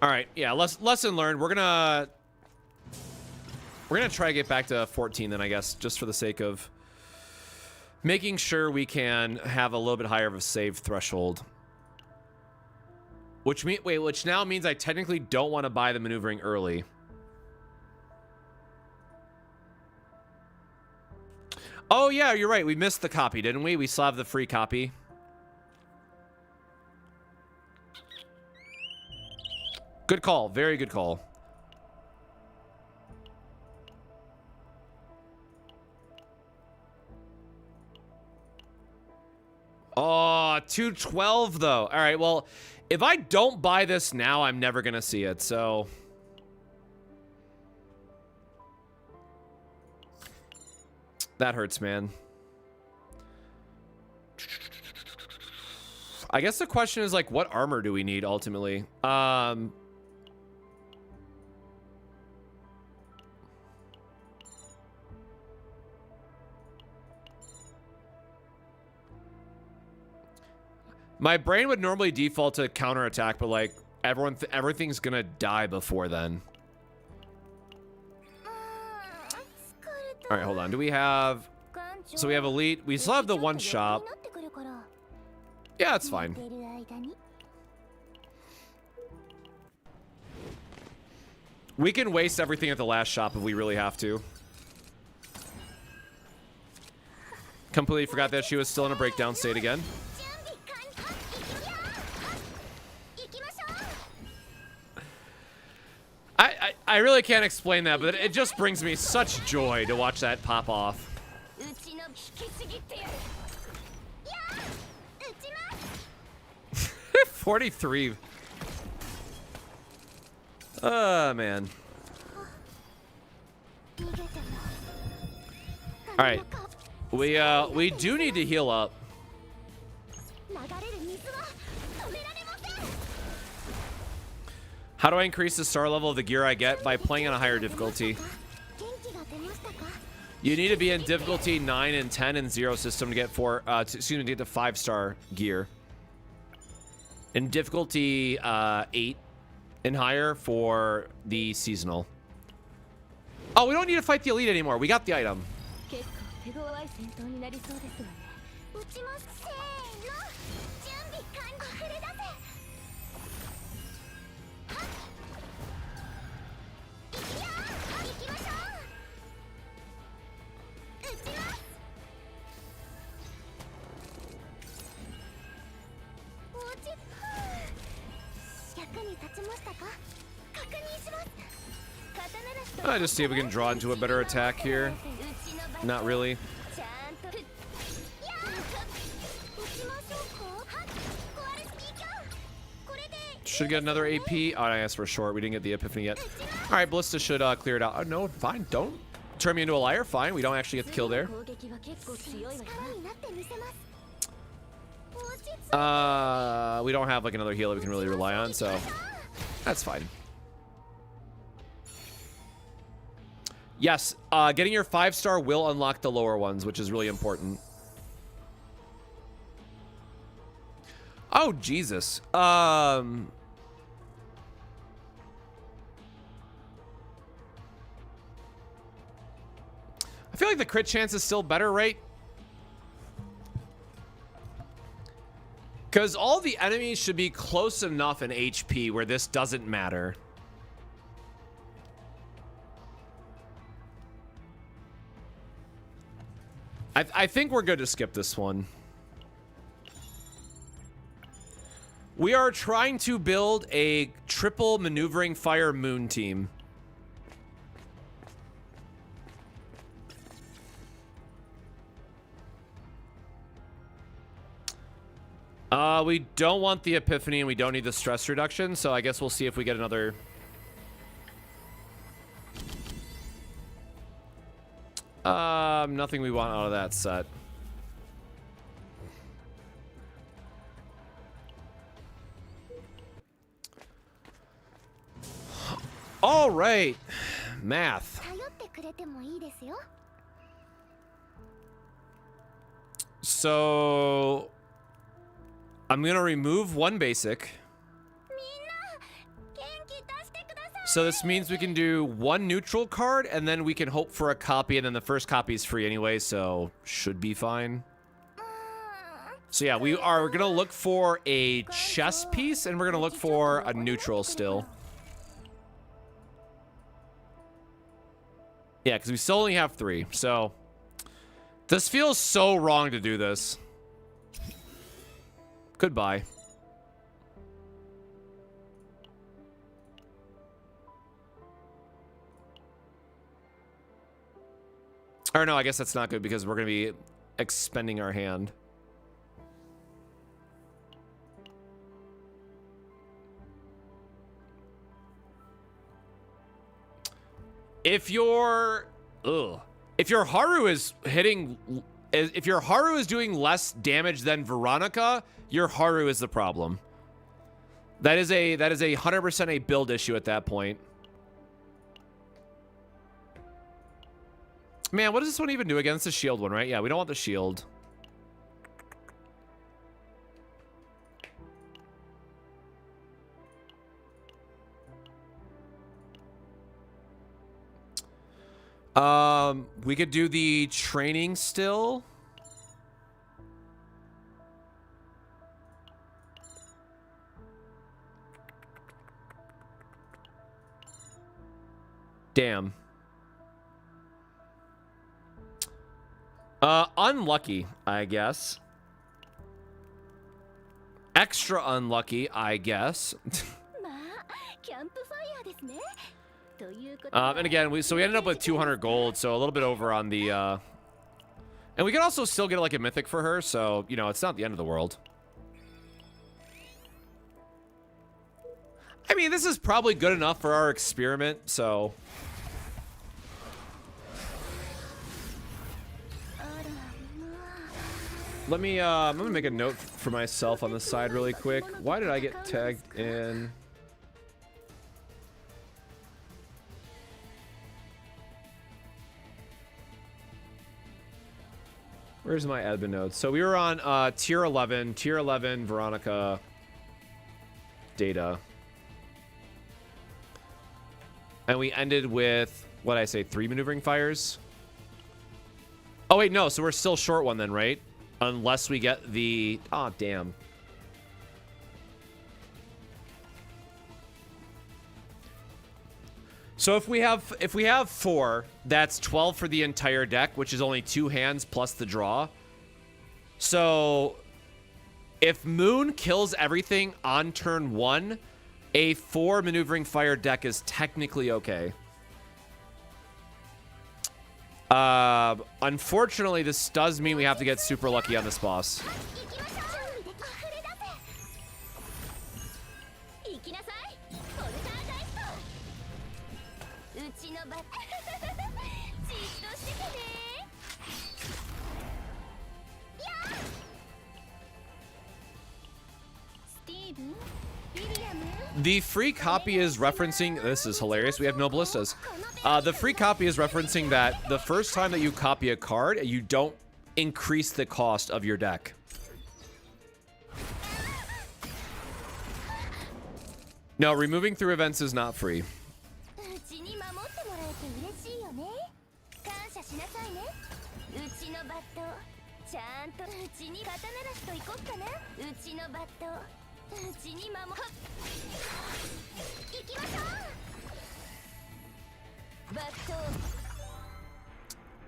All right, yeah, lesson learned. We're gonna try to get back to 14 then, I guess, just for the sake of making sure we can have a little bit higher of a save threshold. Which now means I technically don't want to buy the maneuvering early. Oh yeah, you're right. We missed the copy, didn't we? We still have the free copy. Good call. Very good call. Oh, 212 though. All right, well, if I don't buy this now, I'm never gonna see it, so that hurts, man. I guess the question is like, what armor do we need ultimately? My brain would normally default to counterattack, but like everything's gonna die before then. All right, hold on. Do we have? So we have elite. We still have the 1 shop. Yeah, it's fine. We can waste everything at the last shop if we really have to. Completely forgot that she was still in a breakdown state again. I really can't explain that, but it just brings me such joy to watch that pop off. 43. Oh, man. All right. We do need to heal up. How do I increase the star level of the gear I get? By playing on a higher difficulty. You need to be in difficulty 9 and 10 and 0 system to get to get the 5-star gear. In difficulty 8 and higher for the seasonal. Oh, we don't need to fight the elite anymore. We got the item. Just see if we can draw into a better attack here. Not really. Should get another AP. Oh, I guess we're short. We didn't get the epiphany yet. All right, Ballista should clear it out. Oh, no, fine. Don't turn me into a liar. Fine. We don't actually get the kill there. We don't have like another healer we can really rely on, so that's fine. Yes, getting your 5-star will unlock the lower ones, which is really important. Oh, Jesus. feel like the crit chance is still better, right? Because all the enemies should be close enough in HP where this doesn't matter. I think we're good to skip this one. We are trying to build a triple maneuvering fire moon team. We don't want the epiphany and we don't need the stress reduction, so I guess we'll see if we get another... nothing we want out of that set. All right, math. So I'm gonna remove one basic. So this means we can do one neutral card, and then we can hope for a copy, and then the first copy is free anyway, so should be fine. So yeah, we are gonna look for a chess piece, and we're gonna look for a neutral still. Yeah, because we still only have 3, so this feels so wrong to do this. Goodbye. Or no, I guess that's not good because we're going to be expending our hand. If your Haru is hitting, if your Haru is doing less damage than Veronica, your Haru is the problem. That is a 100% a build issue at that point. Man, what does this one even do against the shield one, right? Yeah, we don't want the shield. We could do the training still. Damn. Unlucky, I guess. Extra unlucky, I guess. And again, we ended up with 200 gold, so a little bit over on the, and we can also still get like a mythic for her, so, you know, it's not the end of the world. I mean, this is probably good enough for our experiment, so... Let me, I'm gonna make a note for myself on the side really quick. Why did I get tagged in? Where's my admin notes? So we were on tier 11 Veronica data. And we ended with, what did I say, 3 maneuvering fires? Oh wait, no, so we're still short one then, right? Unless we get the... Oh, damn. So if we have 4, that's 12 for the entire deck, which is only 2 hands plus the draw. So if Moon kills everything on turn 1, a 4 maneuvering fire deck is technically okay. Unfortunately, this does mean we have to get super lucky on this boss. The free copy is referencing... This is hilarious. We have no ballistas. The free copy is referencing that the first time that you copy a card, you don't increase the cost of your deck. No, removing through events is not free.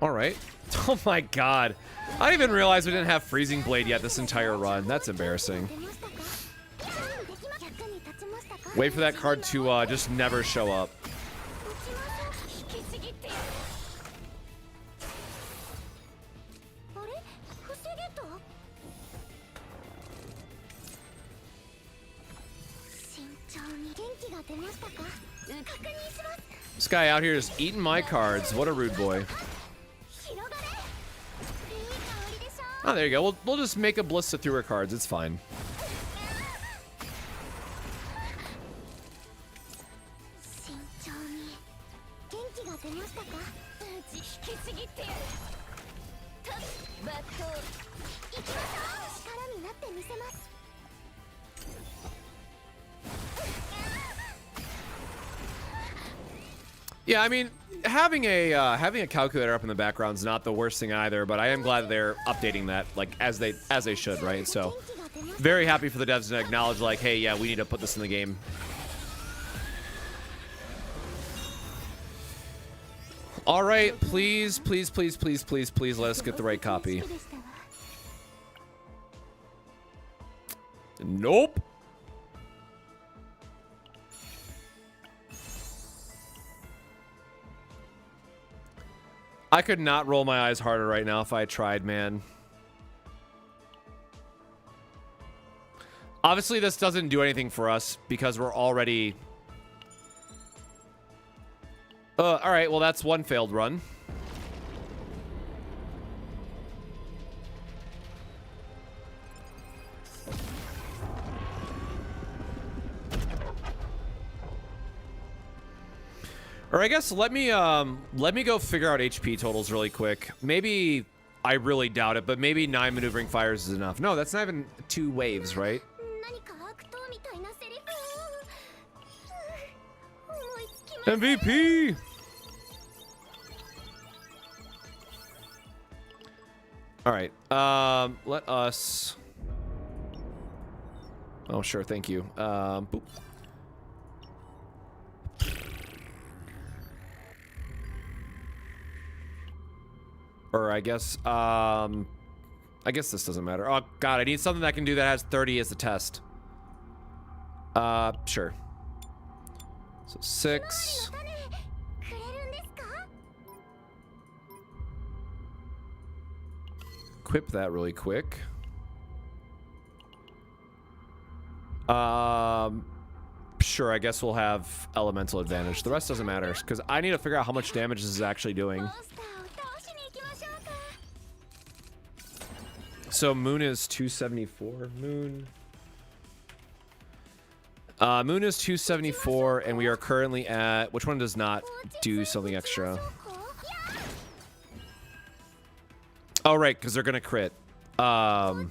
All right. Oh my god. I didn't even realize we didn't have Freezing Blade yet this entire run. That's embarrassing. Wait for that card to just never show up. This guy out here is eating my cards. What a rude boy. Oh, there you go. We'll just make a Blissa through her cards. It's fine. Yeah, I mean, having a calculator up in the background is not the worst thing either, but I am glad they're updating that, like, as they should, right? So, very happy for the devs to acknowledge, like, hey, yeah, we need to put this in the game. All right, please, please, please, please, please, please, let us get the right copy. Nope. I could not roll my eyes harder right now if I tried, man. Obviously, this doesn't do anything for us because we're already... all right, well, that's one failed run. Or I guess let me go figure out HP totals really quick. Maybe, I really doubt it, but maybe 9 maneuvering fires is enough. No, that's not even 2 waves, right? MVP! All right, let us... Oh, sure, thank you. Boop. Or I guess this doesn't matter. Oh god, I need something that can do that has 30 as the test. Sure. So 6. Equip that really quick. Sure, I guess we'll have elemental advantage. The rest doesn't matter because I need to figure out how much damage this is actually doing. So Moon is 274. Moon is 274, and we are currently at... Which one does not do something extra? Oh, right, because they're going to crit. Damn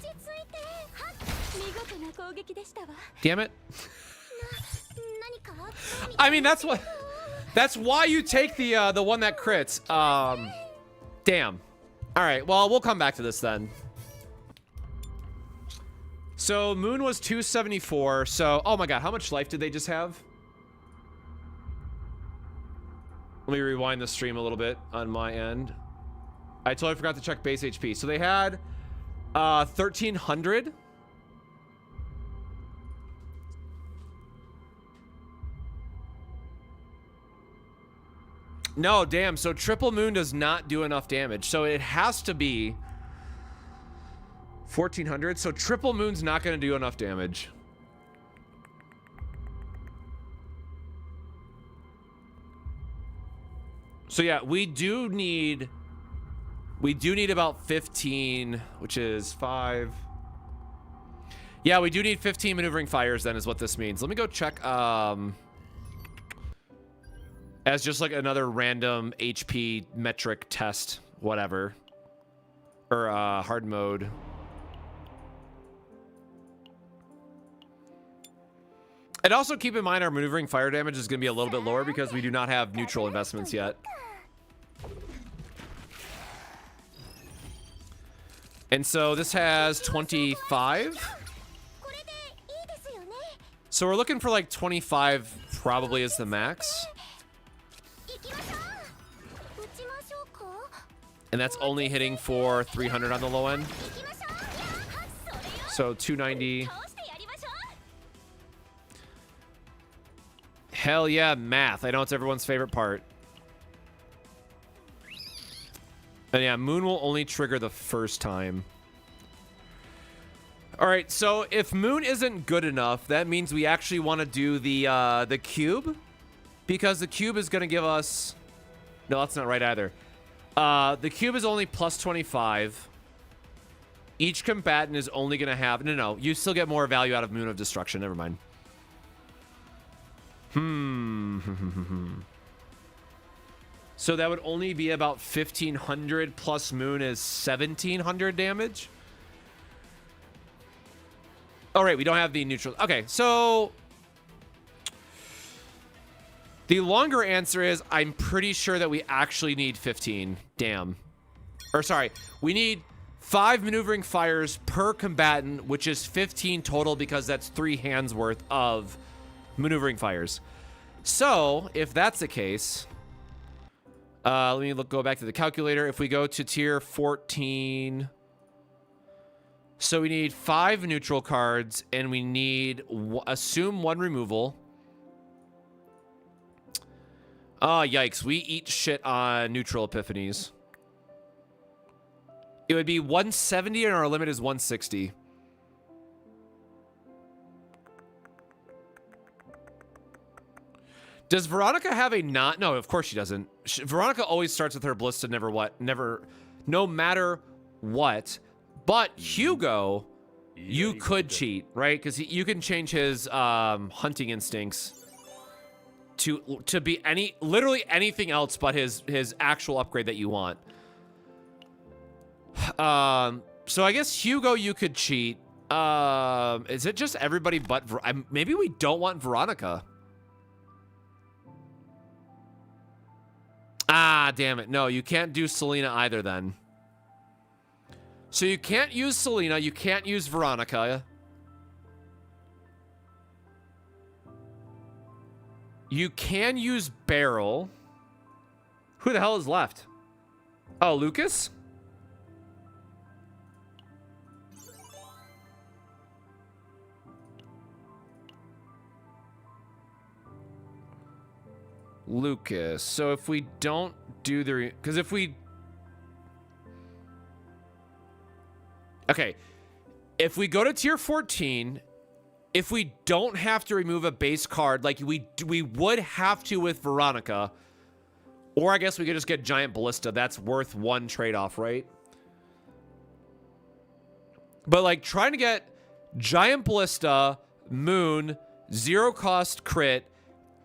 it. I mean, that's why you take the one that crits. Damn. All right, well, we'll come back to this then. So Moon was 274. So, oh my god, how much life did they just have? Let me rewind the stream a little bit on my end. I totally forgot to check base HP. So they had 1,300. No, damn. So Triple Moon does not do enough damage. So it has to be 1,400. So Triple Moon's not going to do enough damage. So yeah, we do need about 15, which is 5. Yeah, we do need 15 maneuvering fires then is what this means. Let me go check as just like another random HP metric test, whatever. Or hard mode. And also keep in mind our maneuvering fire damage is going to be a little bit lower because we do not have neutral investments yet. And so this has 25. So we're looking for like 25 probably is the max. And that's only hitting for 300 on the low end. So 290. Hell yeah, math. I know it's everyone's favorite part. And yeah, Moon will only trigger the first time. All right, so if Moon isn't good enough, that means we actually want to do the cube, because the cube is going to give us... No, that's not right either. The cube is only plus 25. Each combatant is only going to have... No, you still get more value out of Moon of Destruction. Never mind. So that would only be about 1,500 plus Moon is 1,700 damage. All right, we don't have the neutral. Okay, so the longer answer is I'm pretty sure that we actually need 15. Damn. Or sorry, we need 5 maneuvering fires per combatant, which is 15 total because that's 3 hands worth of maneuvering fires. So if that's the case, let me go back to the calculator. If we go to tier 14, so we need 5 neutral cards, and we need assume 1 removal. Oh, yikes. We eat shit on neutral epiphanies. It would be 170, and our limit is 160. Does Veronica have a not? No, of course she doesn't. Veronica always starts with her Ballista, no matter what. But Hugo, you could cheat, right? Because you can change his hunting instincts to be literally anything else but his actual upgrade that you want. So I guess Hugo, you could cheat. Is it just everybody but maybe we don't want Veronica? Ah, damn it. No, you can't do Selena either then. So you can't use Selena, you can't use Veronica. You can use Beryl. Who the hell is left? Oh, Lucas? Lucas. So if we don't do the... Because if we... Okay. If we go to tier 14, if we don't have to remove a base card, like we would have to with Veronica, or I guess we could just get Giant Ballista. That's worth 1 trade-off, right? But like trying to get Giant Ballista, Moon, 0 cost crit,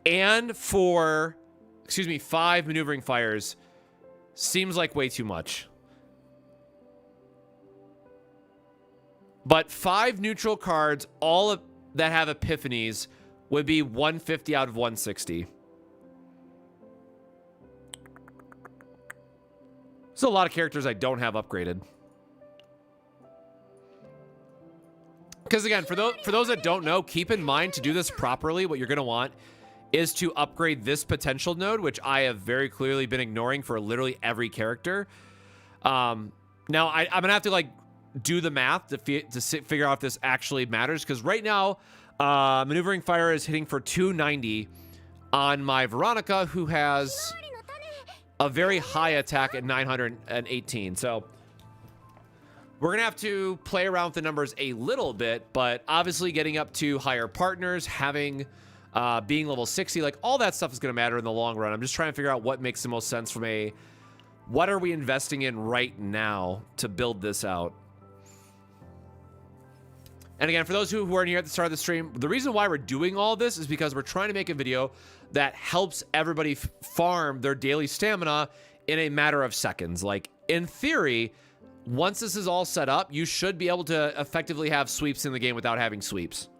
and 5 maneuvering fires seems like way too much. But 5 neutral cards, that have epiphanies, would be 150 out of 160. There's a lot of characters I don't have upgraded. Because again, for those that don't know, keep in mind to do this properly, what you're going to want is to upgrade this potential node, which I have very clearly been ignoring for literally every character. Now, I'm going to have to like do the math to figure out if this actually matters, because right now, maneuvering fire is hitting for 290 on my Veronica, who has a very high attack at 918. So we're going to have to play around with the numbers a little bit, but obviously getting up to higher partners, having being level 60, like all that stuff is going to matter in the long run. I'm just trying to figure out what makes the most sense from what are we investing in right now to build this out. And again, for those who weren't here at the start of the stream, the reason why we're doing all this is because we're trying to make a video that helps everybody farm their daily stamina in a matter of seconds. Like, in theory, once this is all set up, you should be able to effectively have sweeps in the game without having sweeps.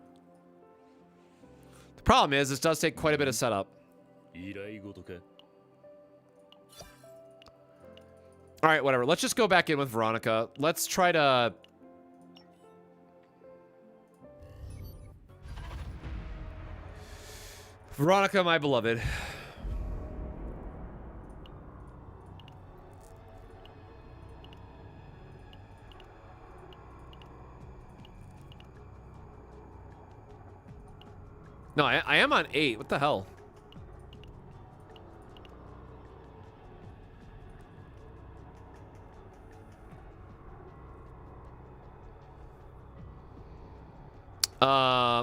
The problem is, this does take quite a bit of setup. All right, whatever. Let's just go back in with Veronica. Let's try to... Veronica, my beloved. No, I am on 8. What the hell?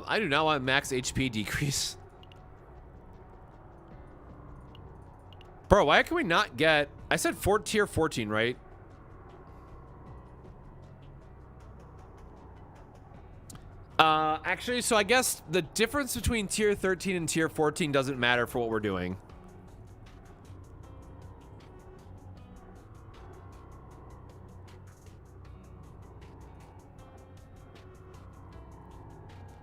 I do not want max HP decrease. Bro, why can we not get... I said tier 14, right? Actually, so I guess the difference between tier 13 and tier 14 doesn't matter for what we're doing.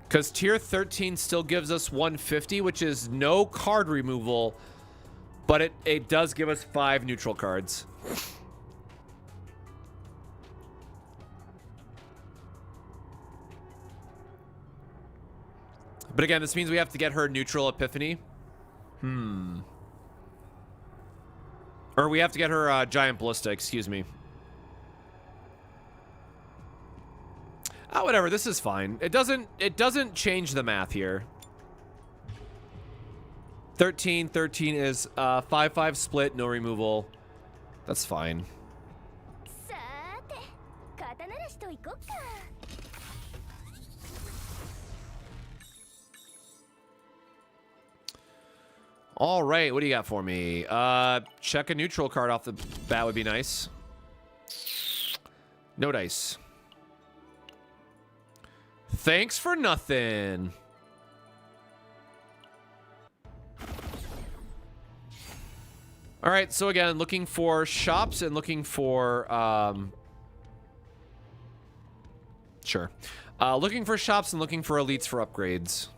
Because tier 13 still gives us 150, which is no card removal, but it does give us 5 neutral cards. But again, this means we have to get her neutral epiphany. Or we have to get her giant ballista, excuse me. Oh, whatever, this is fine. It doesn't change the math here. 13 is 5-5 split, no removal. That's fine. All right, what do you got for me? Check a neutral card off the bat would be nice. No dice. Thanks for nothing. All right, so again, looking for shops and looking for sure. Looking for shops and looking for elites for upgrades.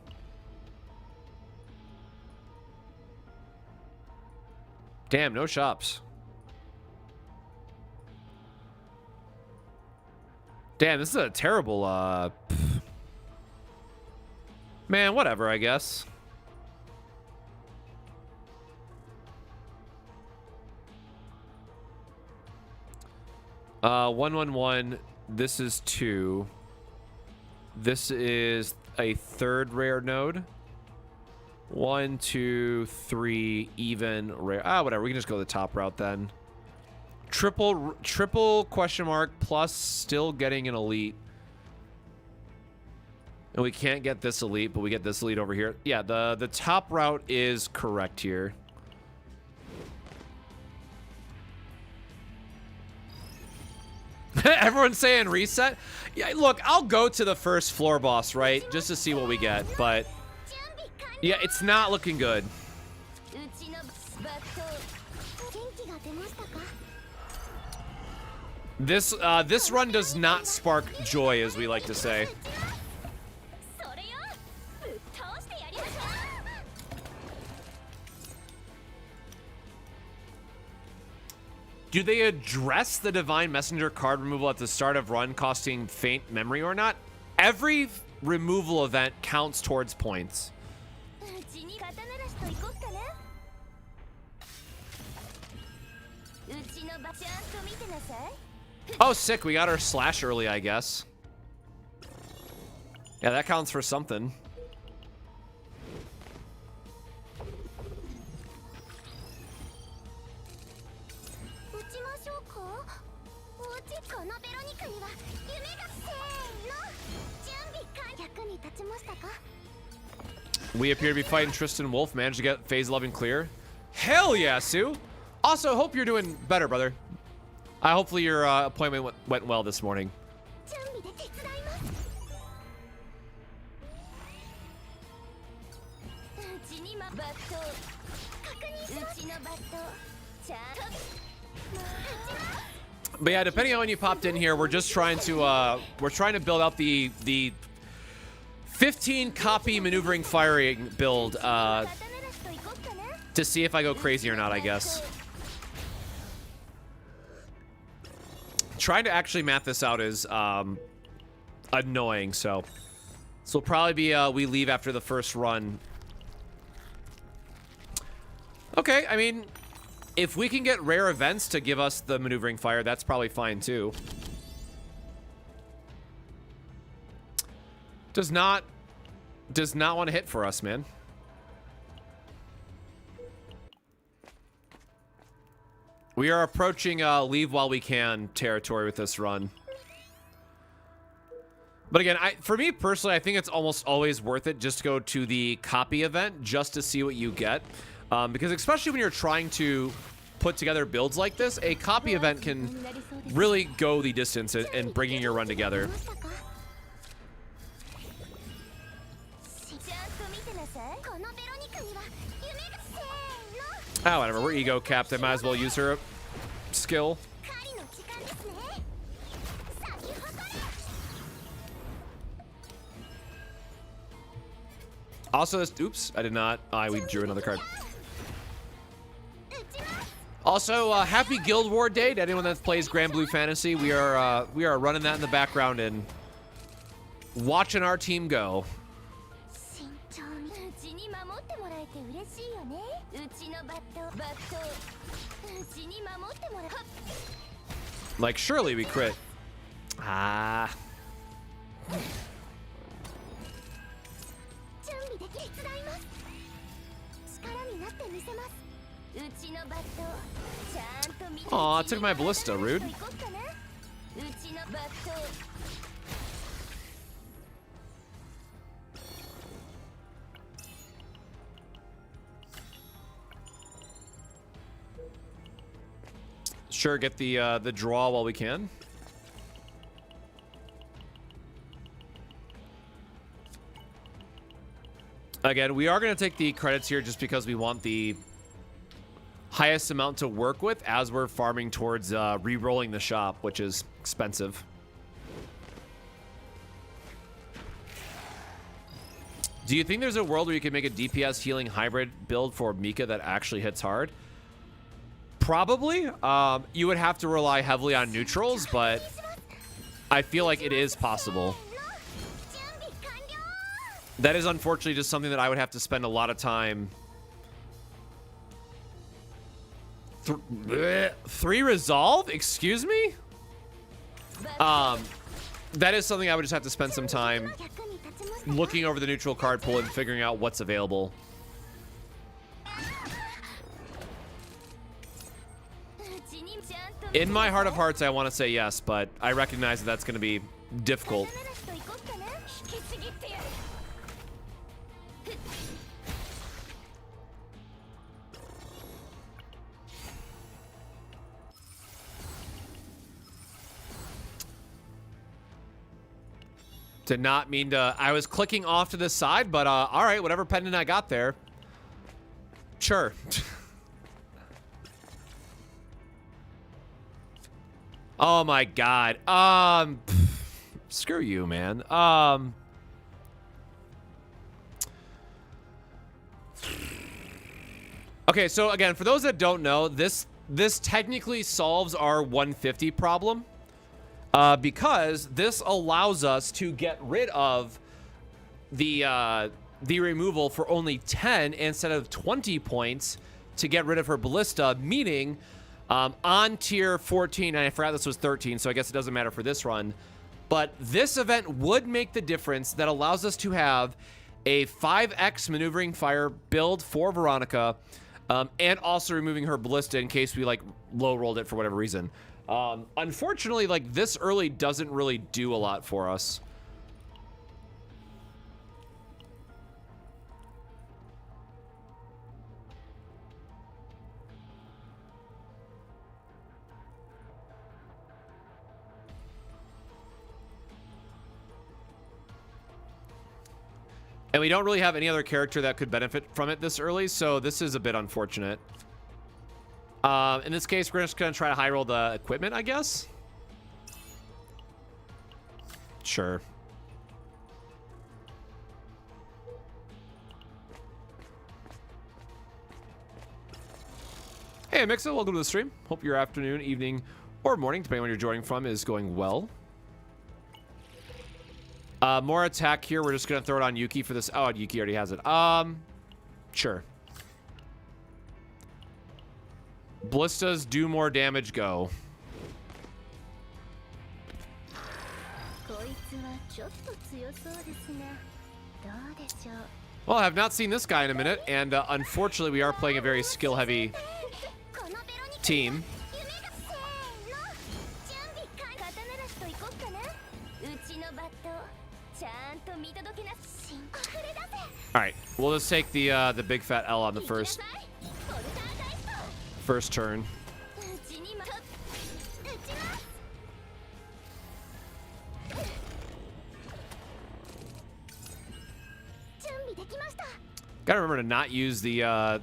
Damn, no shops. Damn, this is a terrible man, whatever, I guess. One, 1, 1. This is 2. This is a 3rd rare node. 1, 2, 3, even rare. Ah, whatever. We can just go the top route then. Triple question mark plus still getting an elite. And we can't get this elite, but we get this elite over here. Yeah, the top route is correct here. Everyone's saying reset. Yeah, look, I'll go to the first floor boss, right? Just to see what we get, but yeah, it's not looking good. This run does not spark joy, as we like to say. Do they address the Divine Messenger card removal at the start of run costing faint memory or not? Every removal event counts towards points. Oh, sick. We got our slash early, I guess. Yeah, that counts for something. We appear to be fighting Tristan Wolf. Managed to get phase 11 clear. Hell yeah, Sue. Also, hope you're doing better, brother. Hopefully your appointment went well this morning. But yeah, depending on when you popped in here, we're just trying to build out the 15 copy maneuvering firing build to see if I go crazy or not, I guess. trying to actually math this out is annoying. So this will probably be we leave after the first run. Okay, I mean, if we can get rare events to give us the maneuvering fire, that's probably fine too. Does not want to hit for us, man. We are approaching leave while we can territory with this run. But again, for me personally, I think it's almost always worth it just to go to the copy event just to see what you get. Because especially when you're trying to put together builds like this, a copy event can really go the distance in bringing your run together. Oh, whatever. We're ego capped. I might as well use her skill. Also, this. Oops, I did not. We drew another card. Also, happy Guild War Day to anyone that plays Grand Blue Fantasy. We are running that in the background and watching our team go. Like, surely we crit. Ah. Aw, I took my ballista, rude. Sure, get the draw while we can. Again, we are going to take the credits here just because we want the highest amount to work with as we're farming towards re-rolling the shop, which is expensive. Do you think there's a world where you can make a DPS healing hybrid build for Mika that actually hits hard? Probably. You would have to rely heavily on neutrals, but I feel like it is possible. That is unfortunately just something that I would have to spend a lot of time. 3 resolve? Excuse me? That is something I would just have to spend some time looking over the neutral card pool and figuring out what's available. In my heart of hearts, I want to say yes, but I recognize that that's going to be difficult. Did not mean to. I was clicking off to the side, but all right, whatever pendant I got there. Sure. Oh my god. Screw you, man. Okay, so again, for those that don't know, this technically solves our 150 problem. Because this allows us to get rid of the removal for only 10 instead of 20 points to get rid of her ballista, meaning on tier 14, and I forgot this was 13, so I guess it doesn't matter for this run, but this event would make the difference that allows us to have a 5x maneuvering fire build for Veronica, and also removing her ballista in case we like low rolled it for whatever reason. Unfortunately, like, this early doesn't really do a lot for us. And we don't really have any other character that could benefit from it this early, so this is a bit unfortunate. In this case, we're just going to try to high roll the equipment, I guess. Sure. Hey, Mixa, welcome to the stream. Hope your afternoon, evening, or morning, depending on where you're joining from, is going well. More attack here. We're just going to throw it on Yuki for this. Oh, Yuki already has it. Sure. Ballistas do more damage, go. Well, I have not seen this guy in a minute, and unfortunately, we are playing a very skill-heavy team. All right, we'll just take the big fat L on the first turn. Gotta remember to not use the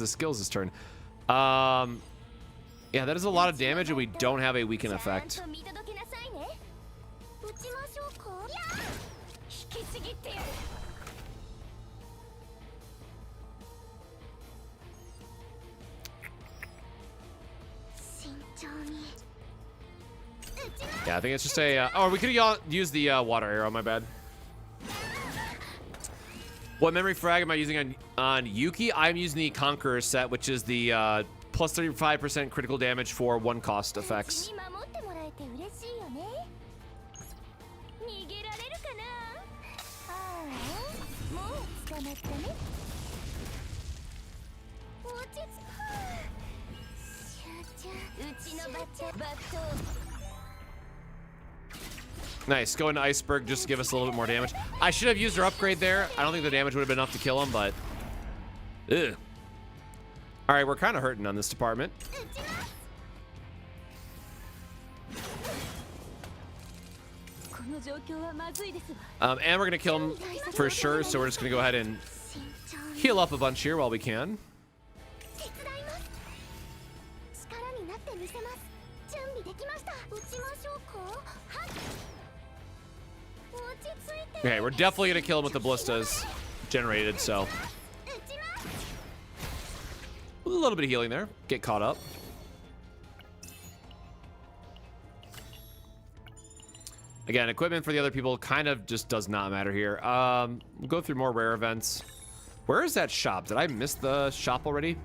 skills this turn. Yeah, that is a lot of damage, and we don't have a weaken effect. Yeah, I think it's just a... oh, we could have used the water arrow, my bad. What memory frag am I using on Yuki? I'm using the Conqueror set, which is the plus 35% critical damage for one cost effects. Nice. Go into Iceberg just to give us a little bit more damage. I should have used her upgrade there. I don't think the damage would have been enough to kill him, but... ugh. All right, we're kind of hurting on this department. And we're going to kill him for sure, so we're just going to go ahead and heal up a bunch here while we can. Okay, we're definitely going to kill him with the ballistas generated, so. A little bit of healing there. Get caught up. Again, equipment for the other people kind of just does not matter here. We'll go through more rare events. Where is that shop? Did I miss the shop already?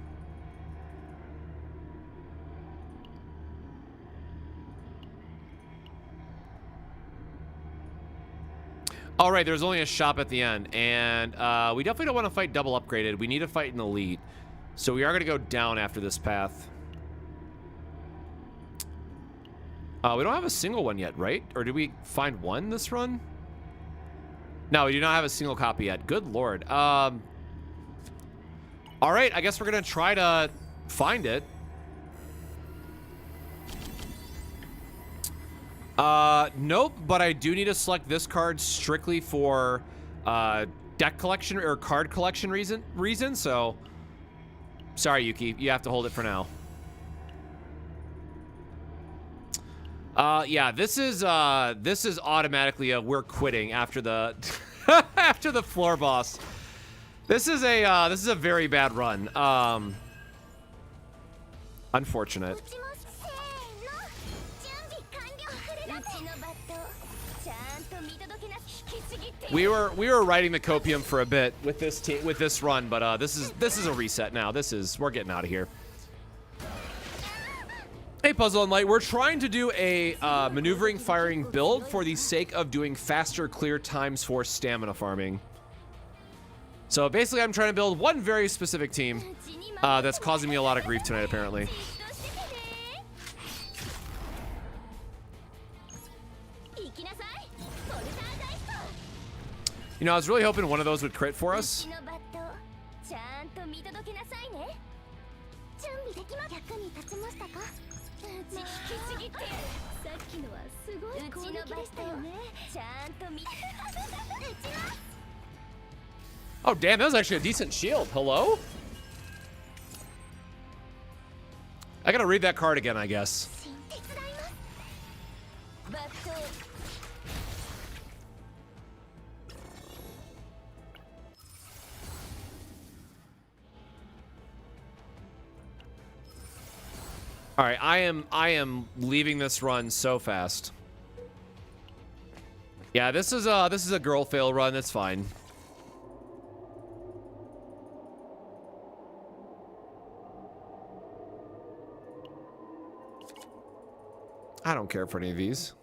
All right, there's only a shop at the end, and we definitely don't want to fight double upgraded. We need to fight an elite, so we are going to go down after this path. We don't have a single one yet, right? Or did we find one this run? No, we do not have a single copy yet. Good lord. All right, I guess we're going to try to find it. Nope, but I do need to select this card strictly for deck collection or card collection reason, so sorry, Yuki, you have to hold it for now. Yeah, this is automatically a we're quitting after the after the floor boss. This is a very bad run. Unfortunate. We were riding the copium for a bit with this run, but this is a reset now. We're getting out of here. Hey, Puzzle and Light, we're trying to do a maneuvering firing build for the sake of doing faster clear times for stamina farming. So basically, I'm trying to build one very specific team that's causing me a lot of grief tonight, apparently. You know, I was really hoping one of those would crit for us. Oh, damn, that was actually a decent shield. Hello? I gotta read that card again, I guess. All right, I am leaving this run so fast. Yeah, this is a girl fail run. That's fine. I don't care for any of these.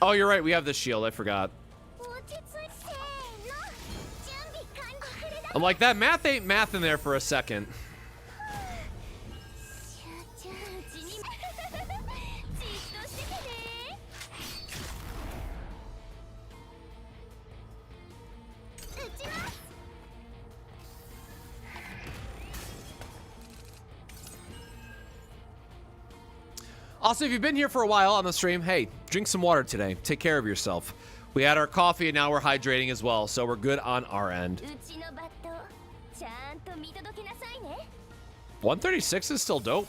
Oh, you're right. We have the shield. I forgot. I'm like, that math ain't math in there for a second. Also, if you've been here for a while on the stream, hey, drink some water today. Take care of yourself. We had our coffee and now we're hydrating as well, so we're good on our end. 136 is still dope.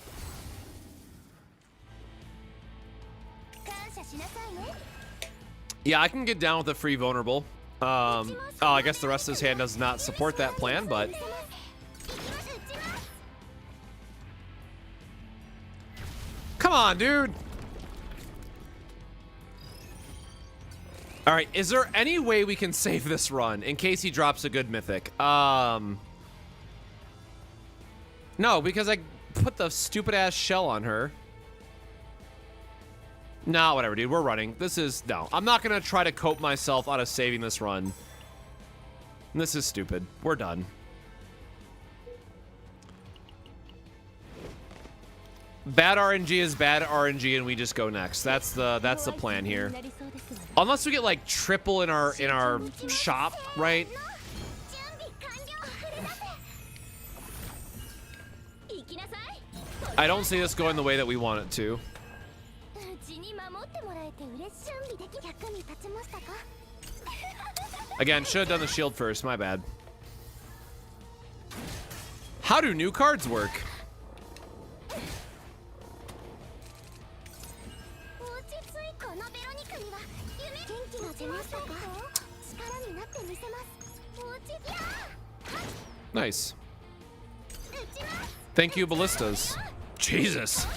Yeah, I can get down with a free vulnerable. Oh, I guess the rest of his hand does not support that plan, but... Come on, dude. All right, is there any way we can save this run in case he drops a good mythic? No, because I put the stupid ass shell on her. Nah, whatever, dude. We're running. This is... No, I'm not going to try to cope myself out of saving this run. This is stupid. We're done. Bad RNG is bad RNG, and we just go next. That's the plan here. Unless we get like triple in our shop, right? I don't see this going the way that we want it to. Again, should have done the shield first. My bad. How do new cards work? Nice. Thank you, ballistas. Jesus.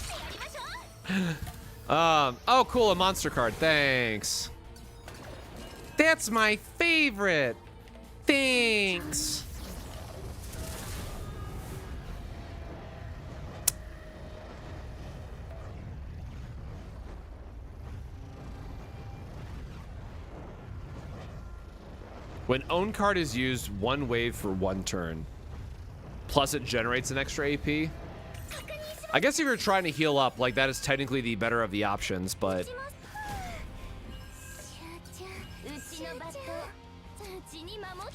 Oh, cool, a monster card. Thanks. That's my favorite. Thanks. When own card is used, one wave for one turn. Plus it generates an extra AP. I guess if you're trying to heal up, like that is technically the better of the options, but...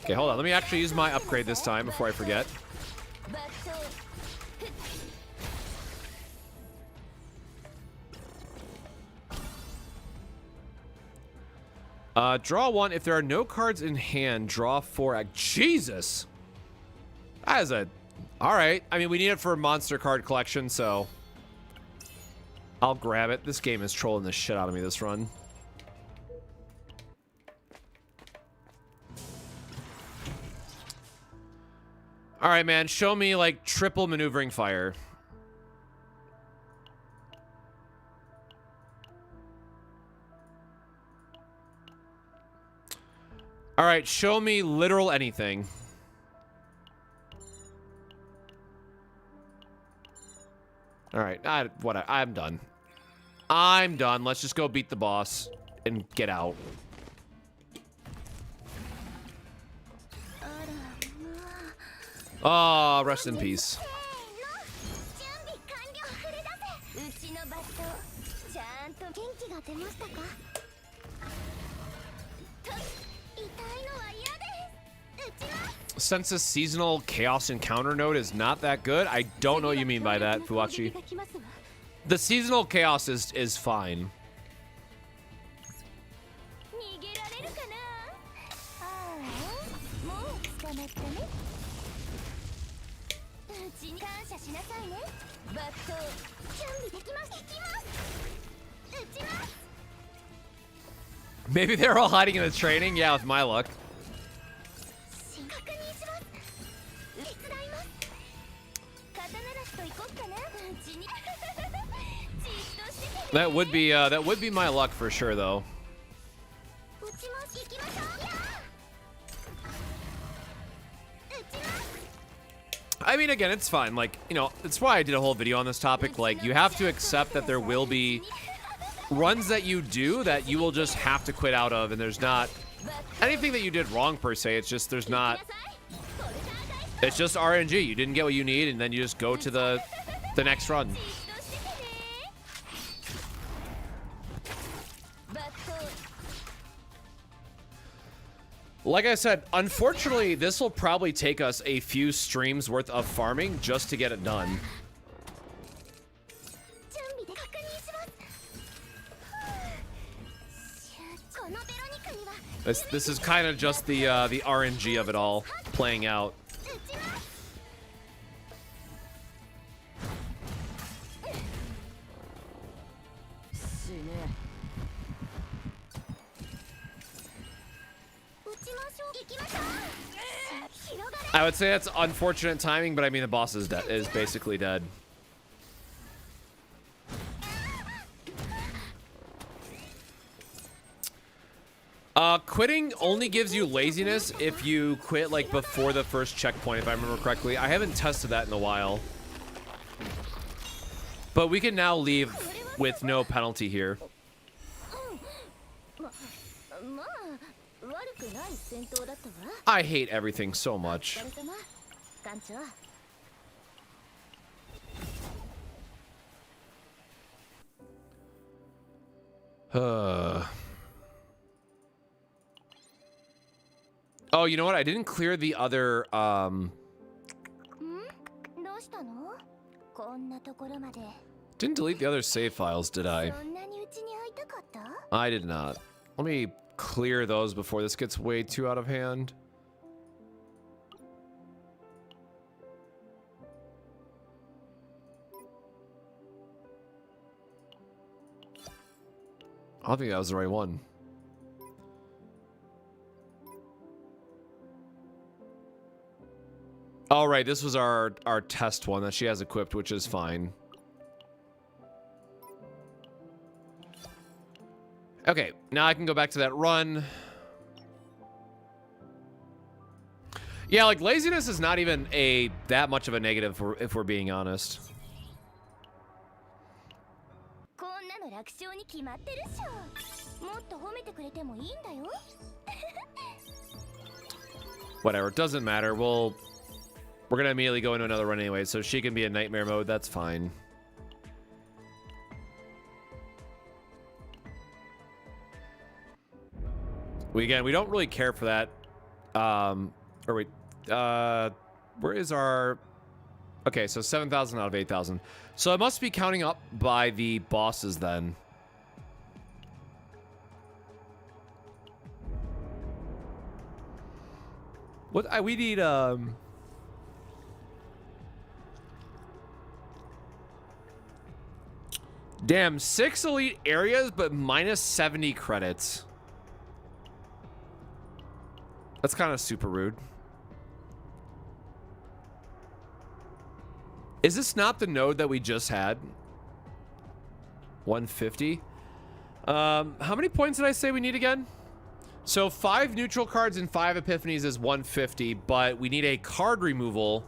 Okay, hold on. Let me actually use my upgrade this time before I forget. Draw one. If there are no cards in hand, draw four. Jesus! That is a... Alright. I mean, we need it for a monster card collection, so... I'll grab it. This game is trolling the shit out of me this run. Alright, man. Show me, like, triple maneuvering fire. All right, show me literal anything. All right, I'm done. I'm done. Let's just go beat the boss and get out. Oh, rest in peace. Since the seasonal chaos encounter node is not that good, I don't know what you mean by that, Fuwachi. The seasonal chaos is fine. Maybe they're all hiding in the training. Yeah, with my luck. That would be my luck for sure, though. I mean, again, it's fine. Like, you know, that's why I did a whole video on this topic. Like, you have to accept that there will be runs that you do that you will just have to quit out of, and there's not anything that you did wrong per se. It's just it's just RNG. You didn't get what you need, and then you just go to the next run. Like I said, unfortunately, this will probably take us a few streams worth of farming just to get it done. This is kind of just the RNG of it all playing out. I would say that's unfortunate timing, but I mean the boss is dead, is basically dead. Quitting only gives you laziness if you quit like before the first checkpoint, if I remember correctly. I haven't tested that in a while. But we can now leave with no penalty here. I hate everything so much. Oh, you know what? I didn't clear the other, didn't delete the other save files, did I? I did not. Let me clear those before this gets way too out of hand. I don't think that was the right one. All right, this was our test one that she has equipped, which is fine. Okay, now I can go back to that run. Yeah, like laziness is not even that much of a negative if we're being honest. Whatever, it doesn't matter. We're gonna immediately go into another run anyway, so she can be in nightmare mode. That's fine. We don't really care for that. Or wait, where is our? Okay, so 7,000 out of 8,000. So it must be counting up by the bosses then. What we need damn, 6 elite areas, but minus 70 credits. That's kind of super rude. Is this not the node that we just had? 150. How many points did I say we need again? So 5 neutral cards and 5 epiphanies is 150, but we need a card removal,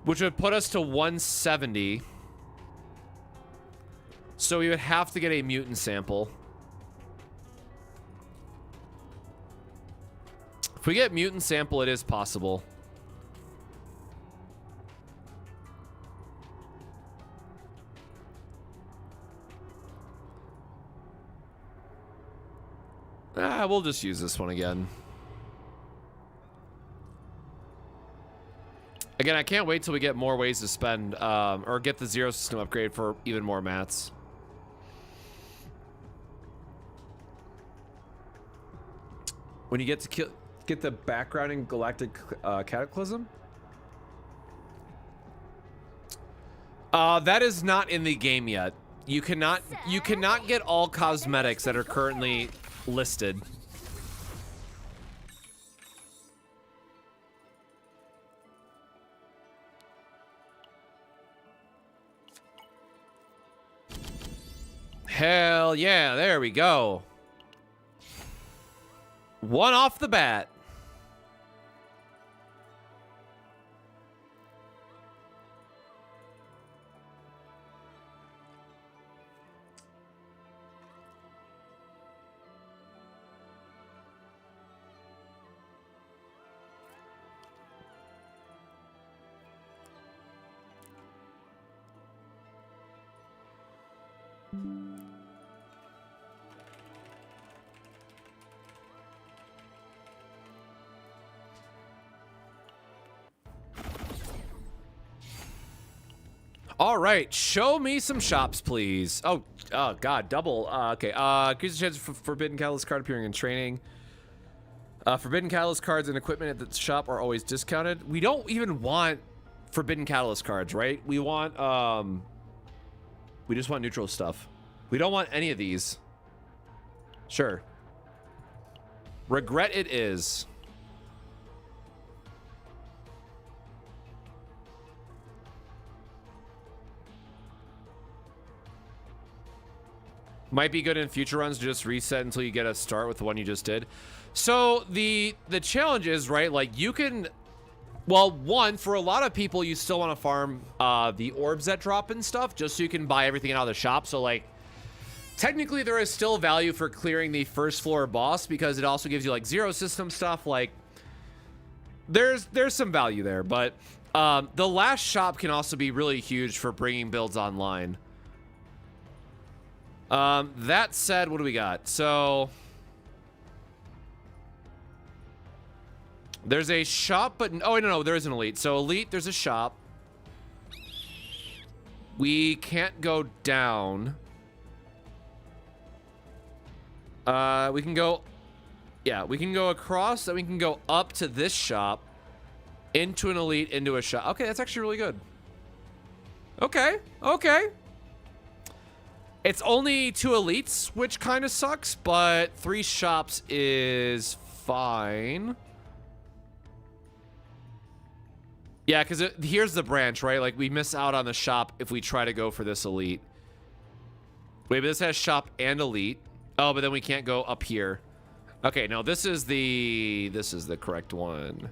which would put us to 170. So we would have to get a mutant sample. If we get mutant sample, it is possible. We'll just use this one again. Again, I can't wait till we get more ways to spend, or get the zero system upgrade for even more mats. When you get to get the background in Galactic Cataclysm? That is not in the game yet. You cannot get all cosmetics that are currently listed. Hell yeah, there we go. One off the bat. All right, show me some shops, please. Oh God, double. Okay. Increase the chance for Forbidden Catalyst card appearing in training. Forbidden Catalyst cards and equipment at the shop are always discounted. We don't even want Forbidden Catalyst cards, right? We want we just want neutral stuff. We don't want any of these. Sure. Regret it is. Might be good in future runs to just reset until you get a start with the one you just did. So the challenge is, right, like you can, well, one, for a lot of people, you still want to farm the orbs that drop and stuff just so you can buy everything out of the shop. So like technically there is still value for clearing the first floor boss because it also gives you like zero system stuff. Like there's some value there, but the last shop can also be really huge for bringing builds online. That said, what do we got? So there's a shop, but oh no, there is an elite. So elite, there's a shop. We can't go down. We can go, yeah, we can go across, then we can go up to this shop, into an elite, into a shop. Okay, that's actually really good. Okay, okay. It's only 2 elites, which kind of sucks, but 3 shops is fine. Yeah, because here's the branch, right? Like, we miss out on the shop if we try to go for this elite. Wait, but this has shop and elite. Oh, but then we can't go up here. Okay, no, this is the correct one.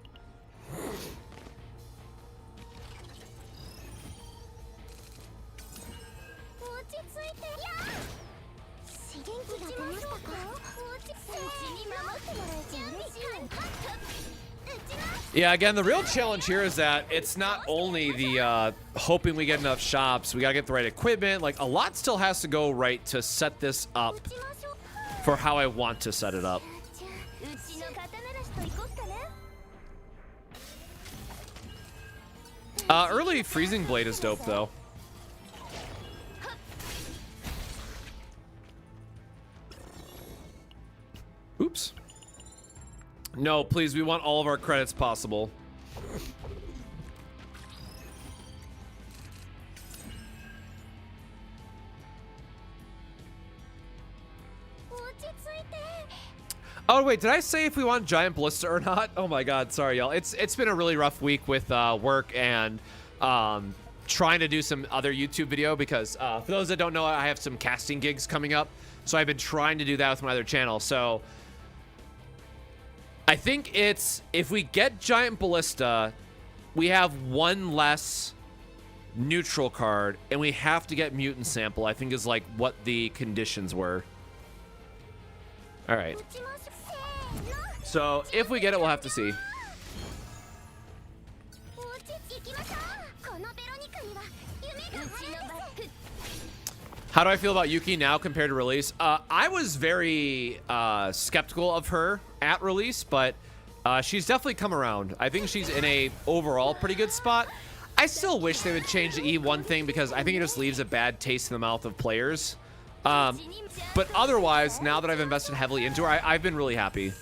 Yeah, again, the real challenge here is that it's not only the hoping we get enough shops, we gotta get the right equipment. Like, a lot still has to go right to set this up for how I want to set it up. Early Freezing Blade is dope, though. Oops. No, please, we want all of our credits possible. Oh, wait, did I say if we want Giant Ballista or not? Oh my god, sorry, y'all. It's been a really rough week with work and trying to do some other YouTube video because for those that don't know, I have some casting gigs coming up. So I've been trying to do that with my other channel. So I think it's, if we get Giant Ballista, we have 1 less neutral card, and we have to get Mutant Sample, I think is like what the conditions were. All right. So if we get it, we'll have to see. How do I feel about Yuki now compared to release? I was very skeptical of her at release, but she's definitely come around. I think she's in a overall pretty good spot. I still wish they would change the E1 thing because I think it just leaves a bad taste in the mouth of players. But otherwise, now that I've invested heavily into her, I've been really happy.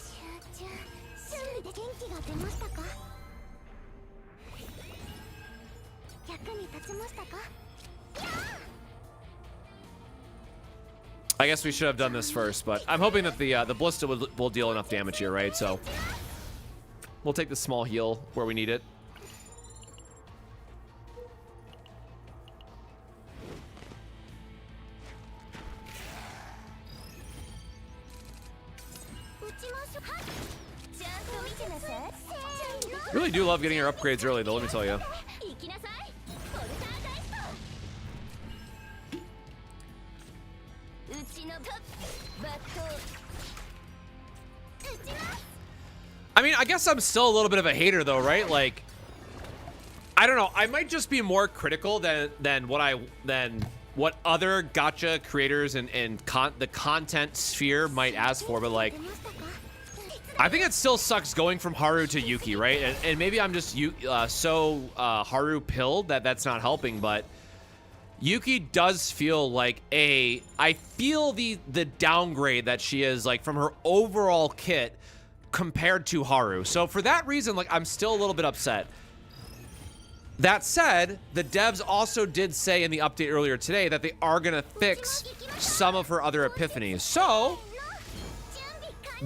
I guess we should have done this first, but I'm hoping that the ballista will deal enough damage here, right? So we'll take the small heal where we need it. Really do love getting your upgrades early, though, let me tell you. I mean, I guess I'm still a little bit of a hater, though, right? Like, I don't know. I might just be more critical than what other gacha creators and the content sphere might ask for, but like, I think it still sucks going from Haru to Yuki, right? And maybe I'm just so Haru pilled that that's not helping, but Yuki does feel like I feel the downgrade that she is like from her overall kit compared to Haru. So for that reason, like, I'm still a little bit upset. That said, the devs also did say in the update earlier today that they are gonna fix some of her other epiphanies. So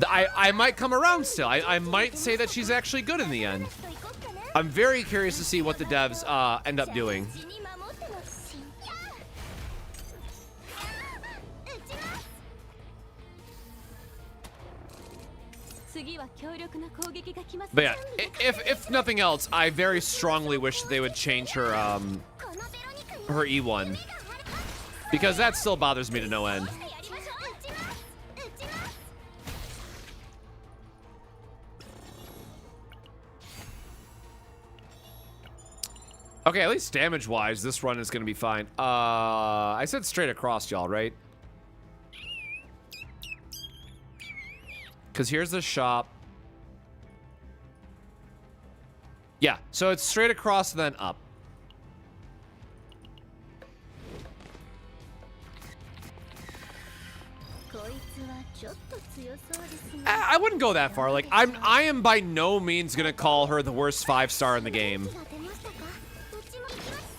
I might come around still. I might say that she's actually good in the end. I'm very curious to see what the devs end up doing. But yeah, if nothing else, I very strongly wish they would change her her E1, because that still bothers me to no end. Okay, at least damage-wise, this run is going to be fine. I said straight across, y'all, right? Because here's the shop. Yeah, so it's straight across and then up. I wouldn't go that far. Like, I am by no means gonna call her the worst 5-star in the game.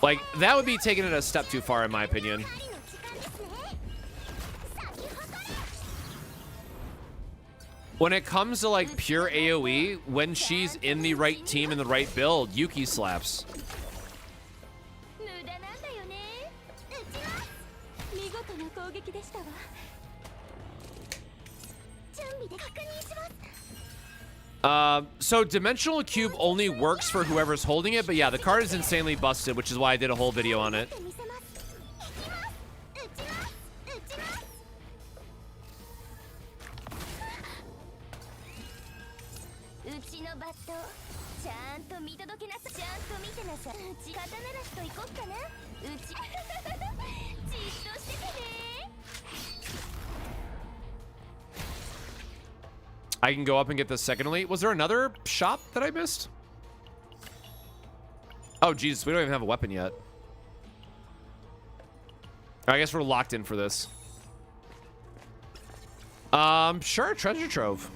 Like, that would be taking it a step too far, in my opinion. When it comes to, like, pure AoE, when she's in the right team and the right build, Yuki slaps. So Dimensional Cube only works for whoever's holding it, but yeah, the card is insanely busted, which is why I did a whole video on it. I can go up and get the second elite. Was there another shop that I missed? Oh, Jesus, we don't even have a weapon yet. I guess we're locked in for this. Sure, treasure trove.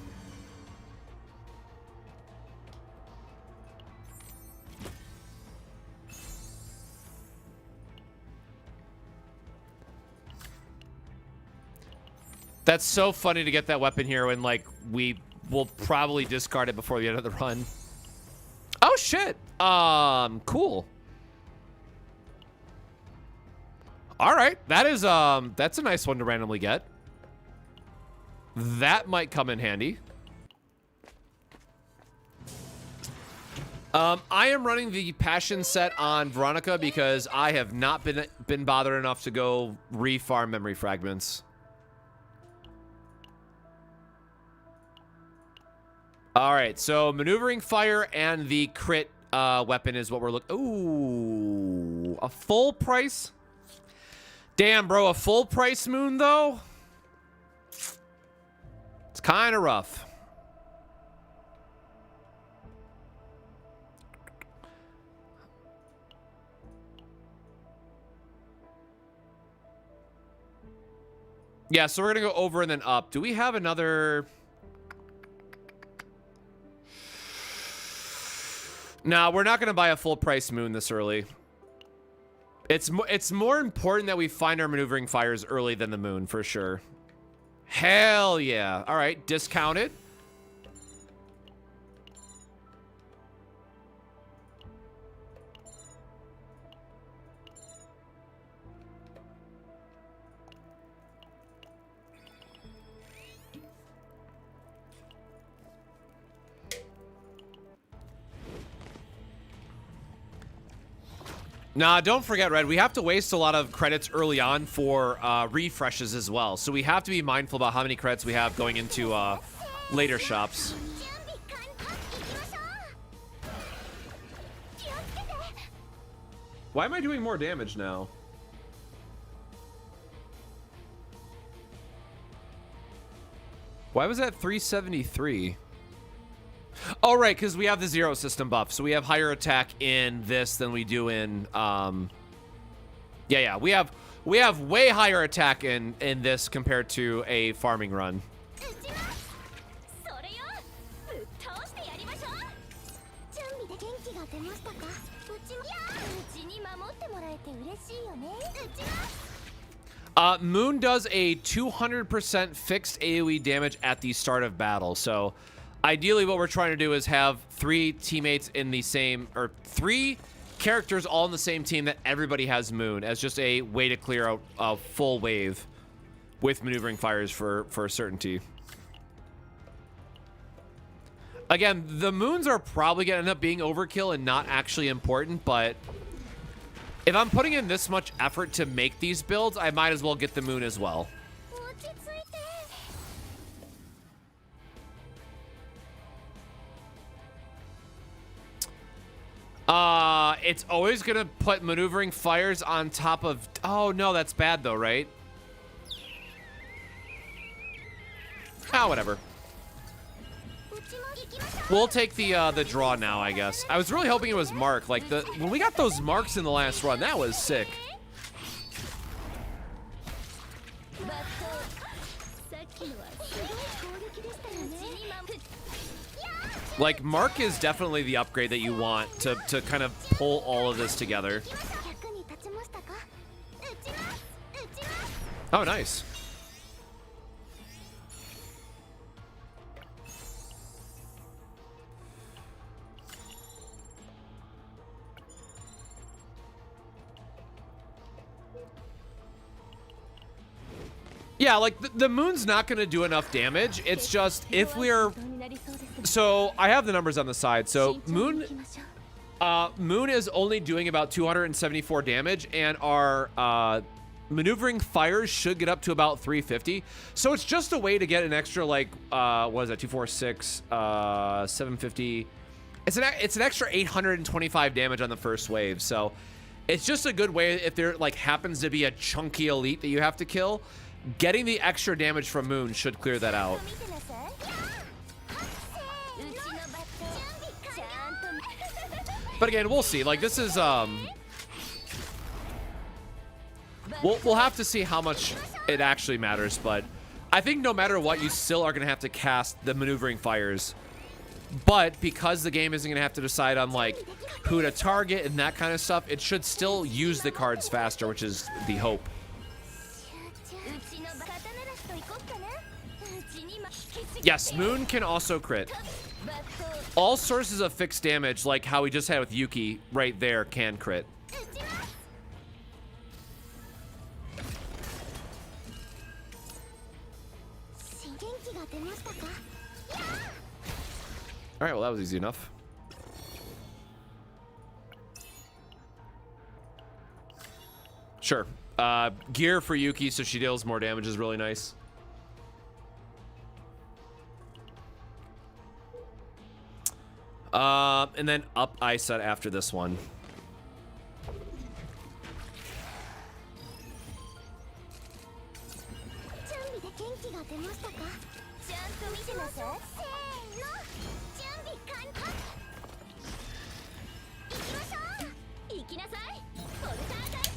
That's so funny to get that weapon here when, like, we will probably discard it before the end of the run. Oh, shit. Cool. All right. That is, that's a nice one to randomly get. That might come in handy. I am running the Passion set on Veronica because I have not been bothered enough to go re-farm memory fragments. All right, so maneuvering fire and the crit weapon is what we're looking. Ooh, a full price. Damn, bro, a full price moon though. It's kind of rough. Yeah, so we're gonna go over and then up. Do we have another? No, we're not going to buy a full price moon this early. It's more important that we find our maneuvering fires early than the moon, for sure. Hell yeah. All right, discounted. Nah, don't forget, Red, we have to waste a lot of credits early on for refreshes as well. So we have to be mindful about how many credits we have going into later shops. Why am I doing more damage now? Why was that 373? Oh, right, because we have the zero system buff, so we have higher attack in this than we do in, yeah, we have way higher attack in this compared to a farming run. Moon does a 200% fixed AoE damage at the start of battle, so ideally what we're trying to do is have 3 teammates in the same, or 3 characters all in the same team that everybody has Moon as just a way to clear out a full wave with maneuvering fires for certainty. Again, the Moons are probably going to end up being overkill and not actually important, but if I'm putting in this much effort to make these builds, I might as well get the Moon as well. It's always gonna put maneuvering fires on top of... Oh, no, that's bad, though, right? Ah, whatever. We'll take the draw now, I guess. I was really hoping it was Mark. Like, when we got those marks in the last run, that was sick. Like, Mark is definitely the upgrade that you want to kind of pull all of this together. Oh, nice. Yeah, like, the Moon's not going to do enough damage. It's just, if we're... So, I have the numbers on the side. So, Moon is only doing about 274 damage, and our maneuvering fires should get up to about 350. So, it's just a way to get an extra, like, what is that, 246, 750... It's an extra 825 damage on the first wave, so... It's just a good way if there, like, happens to be a chunky elite that you have to kill. Getting the extra damage from Moon should clear that out. But again, we'll see. Like, this is, we'll have to see how much it actually matters, but I think no matter what, you still are going to have to cast the maneuvering fires. But because the game isn't going to have to decide on, like, who to target and that kind of stuff, it should still use the cards faster, which is the hope. Yes, Moon can also crit. All sources of fixed damage, like how we just had with Yuki right there, can crit. All right, well, that was easy enough. Sure. Gear for Yuki so she deals more damage is really nice. And then up I set after this one.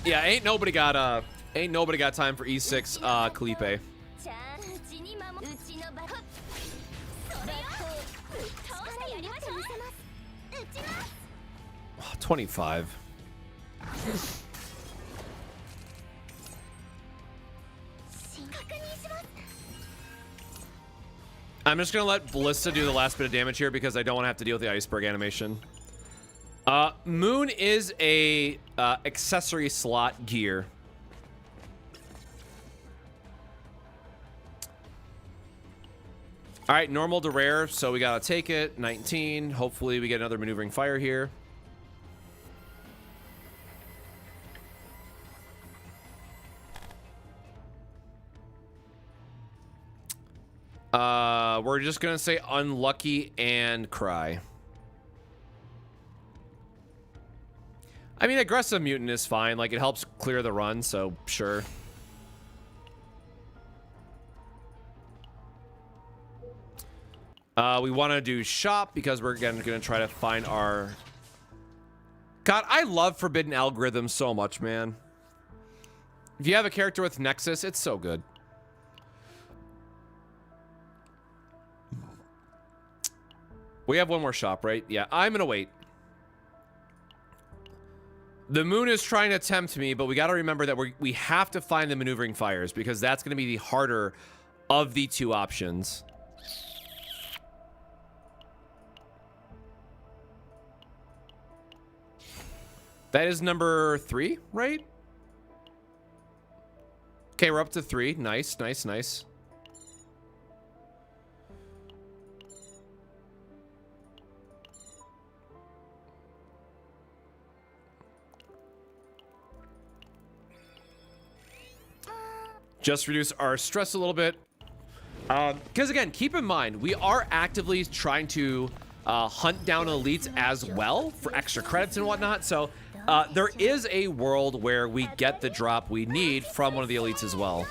Yeah, ain't nobody got time for E6 Kalipe. 25. I'm just gonna let Ballista do the last bit of damage here because I don't want to have to deal with the iceberg animation. Moon is a accessory slot gear. All right, normal to rare, so we gotta take it. 19. Hopefully we get another maneuvering fire here. We're just gonna say unlucky and cry. I mean, aggressive mutant is fine. Like, it helps clear the run, so sure. We want to do shop because we're again gonna try to find our... God, I love Forbidden Algorithm so much, man. If you have a character with Nexus, it's so good. We have one more shop, right? Yeah, I'm gonna wait. The moon is trying to tempt me, but we got to remember that we have to find the maneuvering fires because that's going to be the harder of the two options. That is number 3, right? Okay, we're up to 3. Nice, nice, nice. Just reduce our stress a little bit. Because again, keep in mind, we are actively trying to hunt down elites as well for extra credits and whatnot. So there is a world where we get the drop we need from one of the elites as well.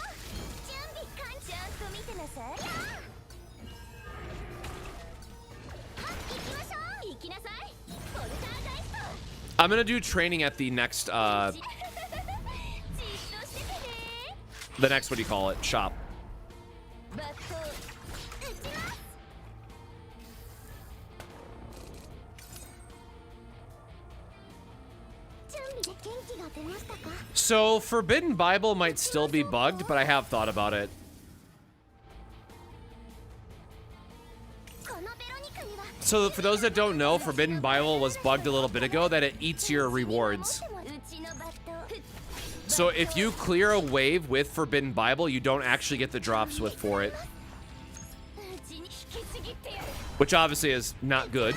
I'm going to do training at the next... the next, what do you call it? Shop. So, Forbidden Bible might still be bugged, but I have thought about it. So, for those that don't know, Forbidden Bible was bugged a little bit ago that it eats your rewards. So if you clear a wave with Forbidden Bible, you don't actually get the drops for it. Which obviously is not good.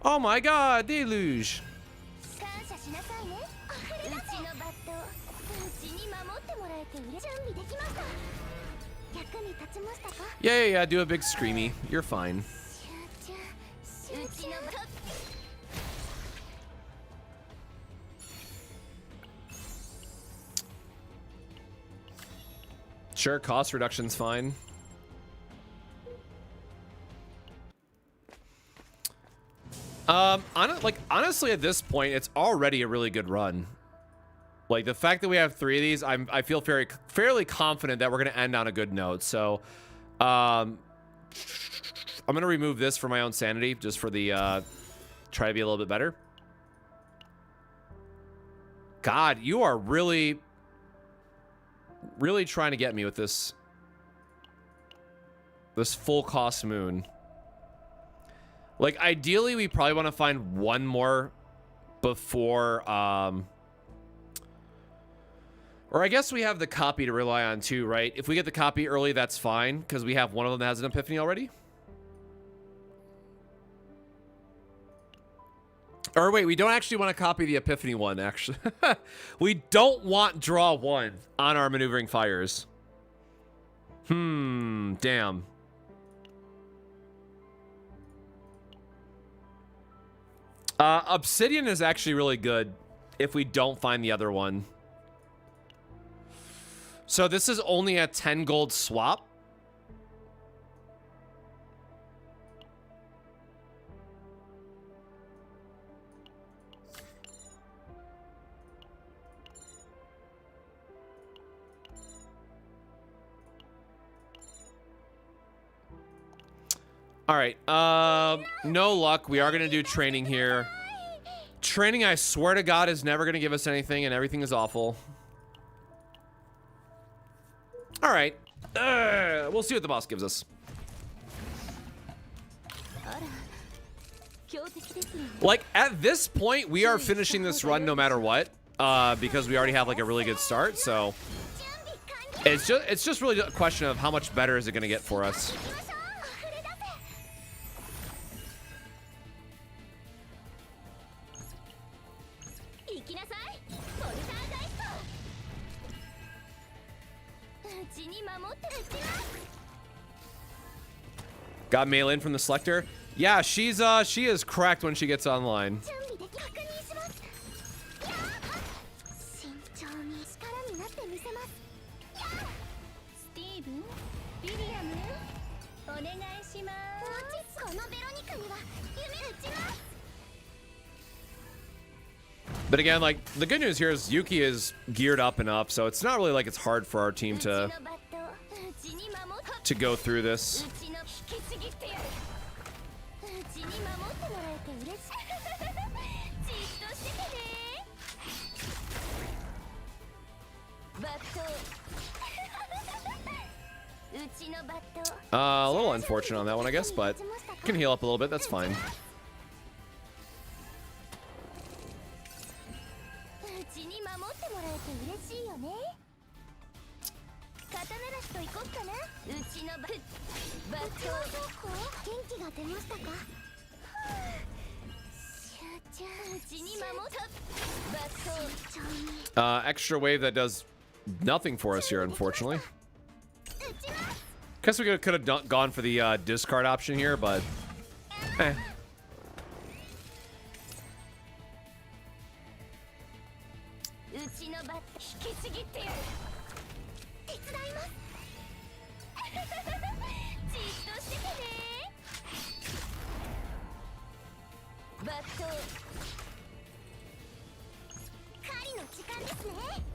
Oh my god, deluge. Yeah, do a big screamy. You're fine. Sure, cost reduction's fine. Honestly, at this point, it's already a really good run. Like, the fact that we have 3 of these, I feel fairly confident that we're gonna end on a good note. So, I'm gonna remove this for my own sanity, just for the try to be a little bit better. God, you are really trying to get me with this full cost moon. Like, ideally, we probably want to find one more before, or I guess we have the copy to rely on too, right? If we get the copy early, that's fine, because we have one of them that has an epiphany already. Or wait, we don't actually want to copy the epiphany one, actually. We don't want draw 1 on our maneuvering fires. Damn. Obsidian is actually really good if we don't find the other one. So this is only a 10 gold swap. All right, no luck. We are gonna do training here. training, I swear to God, is never going to give us anything, and everything is awful. All right. We'll see what the boss gives us. Like, at this point, we are finishing this run no matter what, because we already have, like, a really good start, so... It's just really a question of how much better is it going to get for us. Got mail in from the selector. Yeah, she is cracked when she gets online. But again, like, the good news here is Yuki is geared up enough, so it's not really like it's hard for our team to go through this. A little unfortunate on that one, I guess, but can heal up a little bit. That's fine. Extra wave that does nothing for us here, unfortunately. Guess we could have gone for the discard option here, but eh.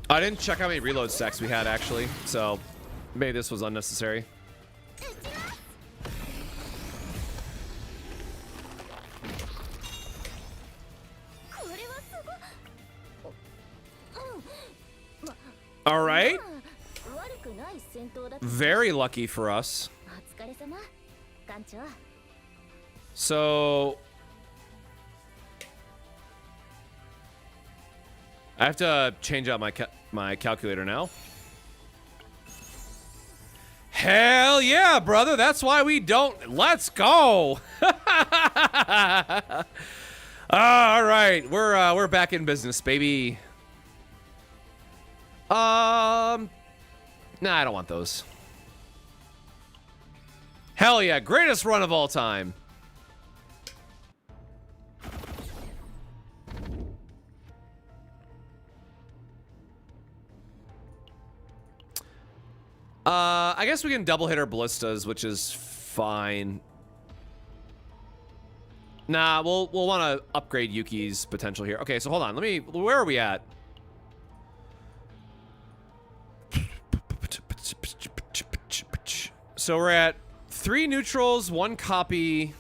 I didn't check how many reload stacks we had, actually, so maybe this was unnecessary. All right. Very lucky for us. So I have to change out my calculator now. Hell yeah, brother. That's why we don't. Let's go. All right. We're back in business, baby. Nah, I don't want those. Hell yeah, greatest run of all time. I guess we can double hit our ballistas, which is fine. Nah, we'll want to upgrade Yuki's potential here. Okay, so hold on. Where are we at? So we're at 3 neutrals, 1 copy.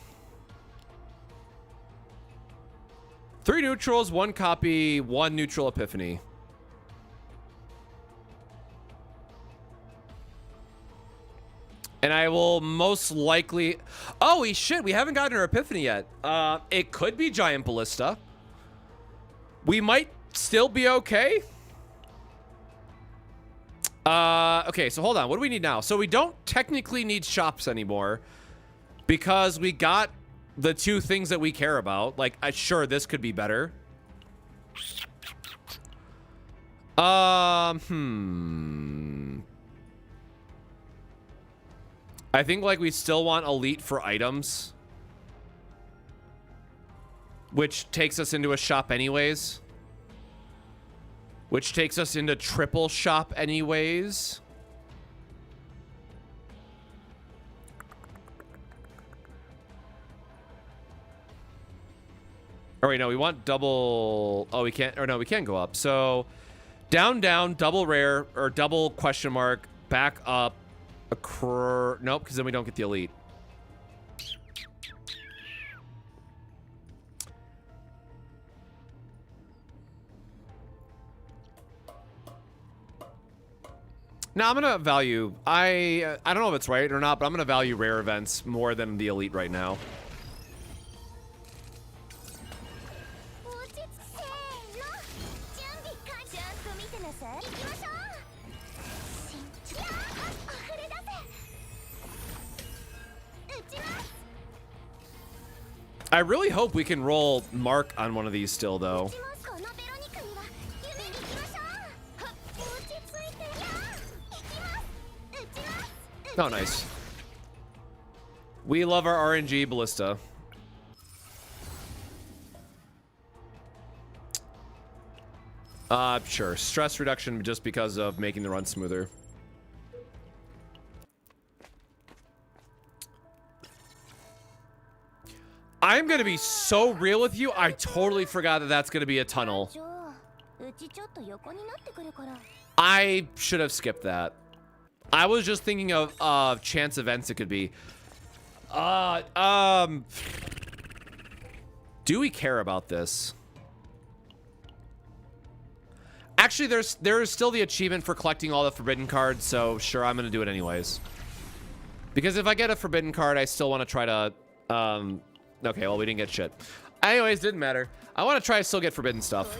3 neutrals, 1 copy, 1 neutral epiphany. And I will most likely... Oh, shit, we haven't gotten our epiphany yet. It could be giant ballista. We might still be okay. Okay, so hold on. What do we need now? So we don't technically need shops anymore because we got the 2 things that we care about. Like, sure, this could be better. I think, like, we still want elite for items, which takes us into a shop anyways. Which takes us into triple shop anyways. Oh, wait, no, we want double... Oh, we can't... Or no, we can go up. So, down, down, double rare, or double question mark, back up, nope, because then we don't get the elite. Now I'm gonna value. I don't know if it's right or not, but I'm gonna value rare events more than the elite right now. I really hope we can roll Mark on one of these still, though. Oh, nice. We love our RNG ballista. Sure. Stress reduction just because of making the run smoother. I'm gonna be so real with you. I totally forgot that that's gonna be a tunnel. I should have skipped that. I was just thinking of chance events it could be. Do we care about this? Actually, there is still the achievement for collecting all the forbidden cards, so sure, I'm gonna do it anyways. Because if I get a forbidden card, I still want to try to okay, well, we didn't get shit. Anyways, didn't matter. I want to try to still get forbidden stuff.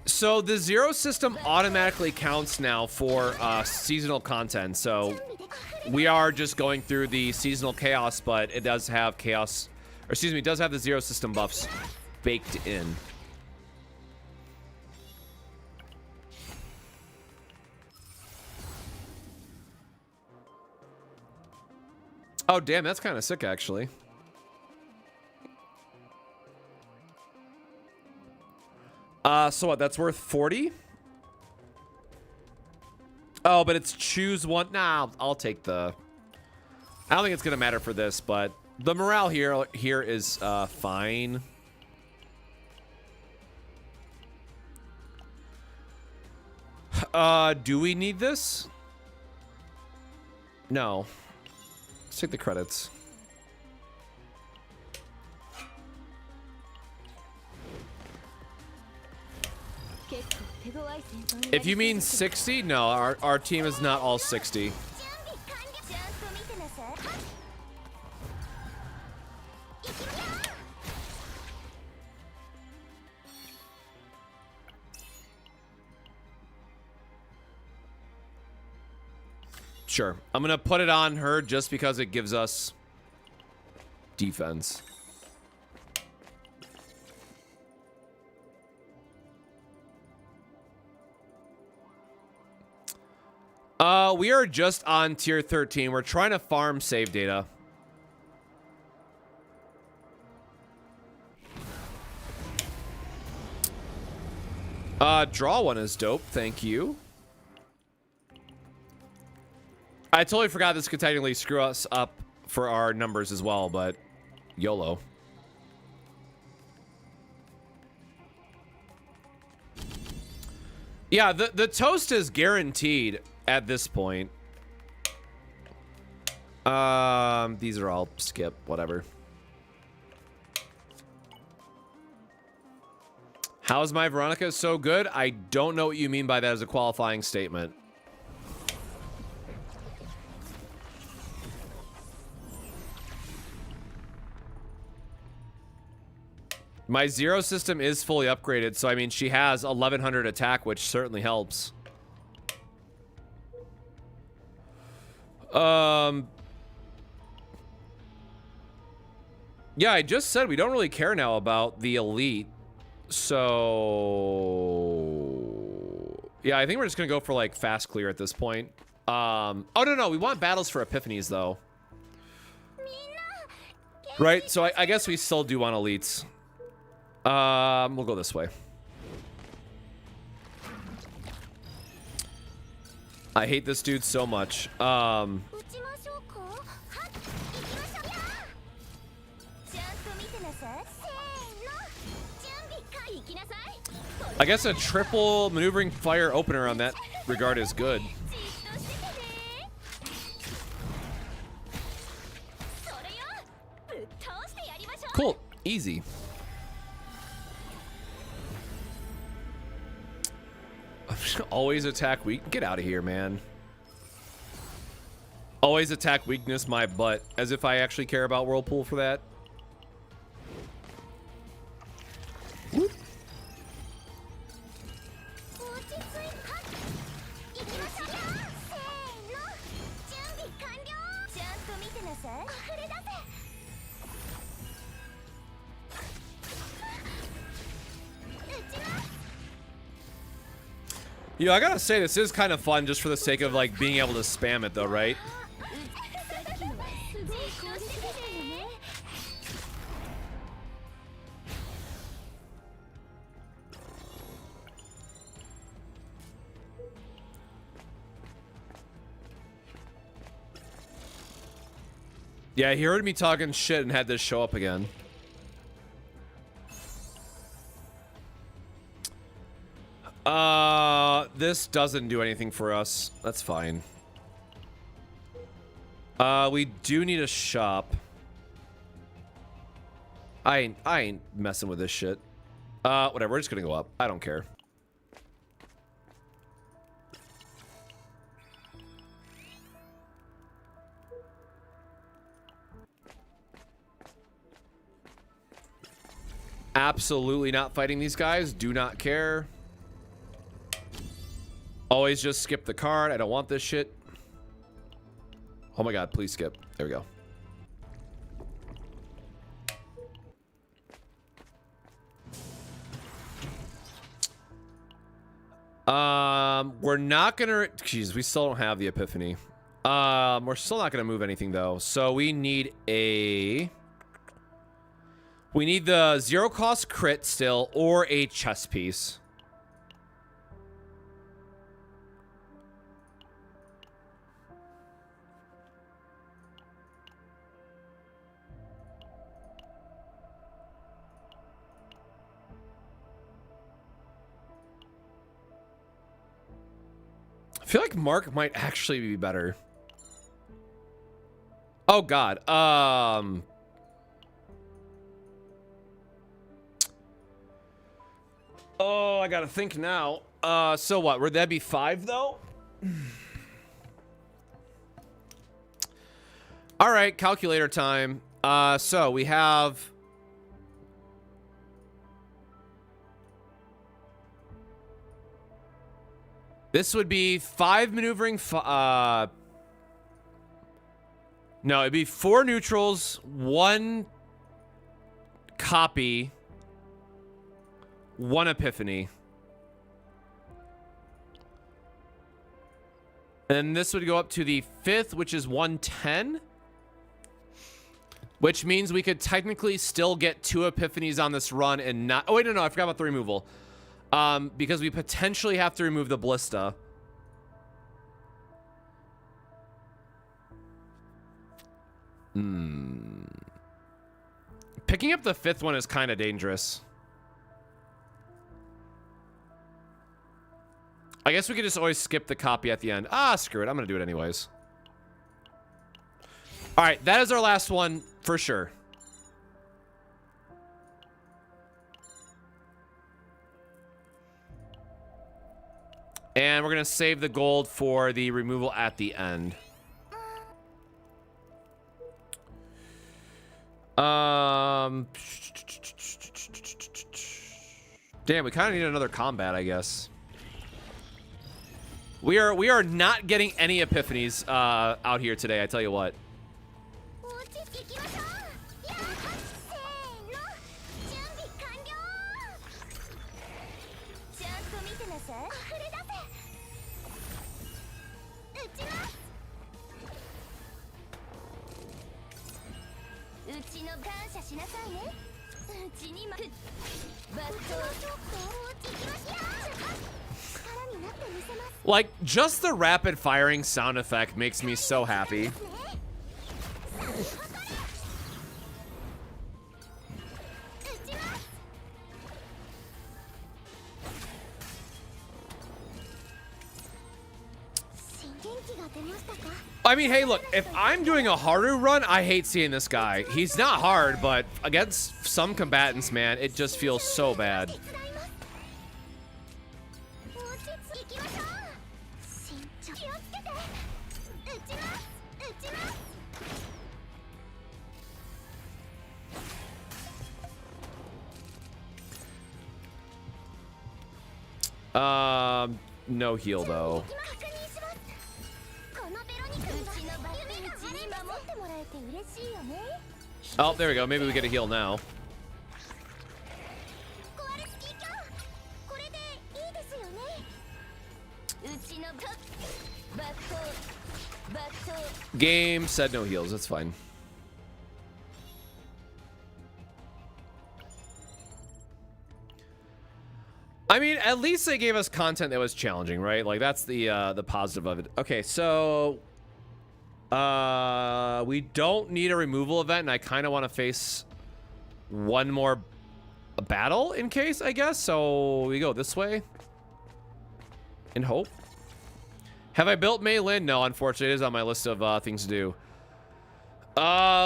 So the zero system automatically counts now for seasonal content. So we are just going through the seasonal chaos, but it does have chaos, or excuse me, it does have the zero system buffs baked in. Oh, damn, that's kind of sick, actually. So what, that's worth 40? Oh, but it's choose one. Nah, I'll take the... I don't think it's going to matter for this, but the morale here is fine. Do we need this? No. Let's take the credits. If you mean 60, no, our team is not all 60. Sure. I'm gonna put it on her just because it gives us defense. We are just on tier 13. We're trying to farm save data. Draw one is dope. Thank you. I totally forgot this could technically screw us up for our numbers as well, but YOLO. Yeah, the toast is guaranteed at this point. These are all skip, whatever. How's my Veronica so good? I don't know what you mean by that as a qualifying statement. My zero system is fully upgraded, so I mean, she has 1100 attack, which certainly helps. Yeah, I just said we don't really care now about the elite. So yeah, I think we're just gonna go for like fast clear at this point. Oh no, we want battles for epiphanies though. Right, so I guess we still do want elites. We'll go this way. I hate this dude so much. I guess a triple maneuvering fire opener on that regard is good. Cool. Easy. Always attack weak. Get out of here, man. Always attack weakness my butt. As if I actually care about Whirlpool for that. Whoop. You know, I gotta say, this is kind of fun just for the sake of, like, being able to spam it, though, right? Yeah, he heard me talking shit and had this show up again. This doesn't do anything for us. That's fine. We do need a shop. I ain't messing with this shit. Whatever, we're just gonna go up. I don't care. Absolutely not fighting these guys. Do not care. Always just skip the card. I don't want this shit. Oh my god, please skip. There we go. We're not gonna... Jeez, we still don't have the Epiphany. We're still not gonna move anything, though. So we need a... We need the zero cost crit still, or a chess piece. I feel like Mark might actually be better. Oh god. Oh, I gotta think now. So what? Would that be 5 though? All right, calculator time. So we have. This would be 5 maneuvering. No, it'd be 4 neutrals, 1 copy, 1 epiphany. And this would go up to the 5th, which is 110. Which means we could technically still get 2 epiphanies on this run and not... Oh, wait, no, I forgot about the removal. Because we potentially have to remove the Ballista. Picking up the 5th one is kind of dangerous. I guess we could just always skip the copy at the end. Ah, screw it. I'm going to do it anyways. All right, that is our last one for sure. And we're going to save the gold for the removal at the end. Damn, we kind of need another combat, I guess. We are not getting any epiphanies out here today, I tell you what. Like, just the rapid firing sound effect makes me so happy. I mean, hey, look, if I'm doing a Haru run, I hate seeing this guy. He's not hard, but against some combatants, man, it just feels so bad. No heal though. Oh, there we go. Maybe we get a heal now. Game said no heals. That's fine. I mean, at least they gave us content that was challenging, right? Like that's the positive of it. Okay, so we don't need a removal event, and I kind of want to face one more battle in case, I guess. So we go this way in hope. Have I built Mei Lin? No, unfortunately, it is on my list of things to do.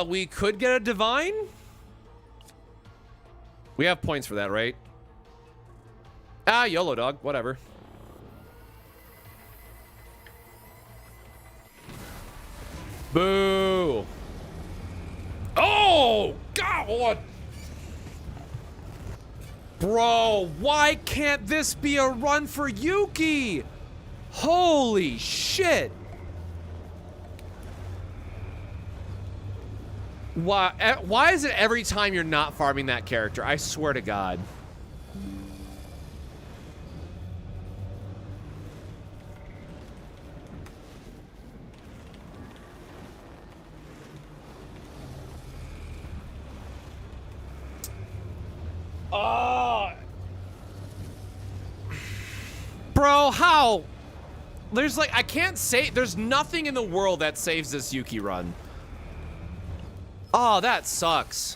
We could get a divine. We have points for that, right? Ah, YOLO, dog. Whatever. Boo. Oh, God. Bro, why can't this be a run for Yuki? Holy shit. Why is it every time you're not farming that character? I swear to God. Bro, how? There's like, I can't say, there's nothing in the world that saves this Yuki run. Oh, that sucks.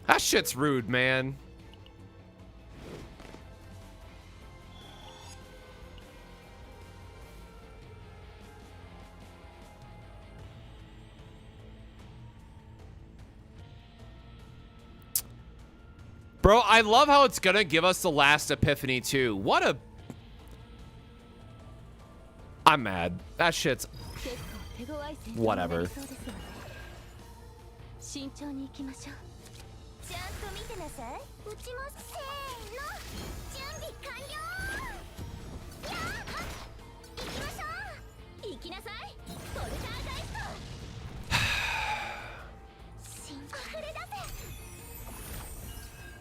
That shit's rude, man. Bro, I love how it's gonna give us the last epiphany too. What a... I'm mad. That shit's... Whatever.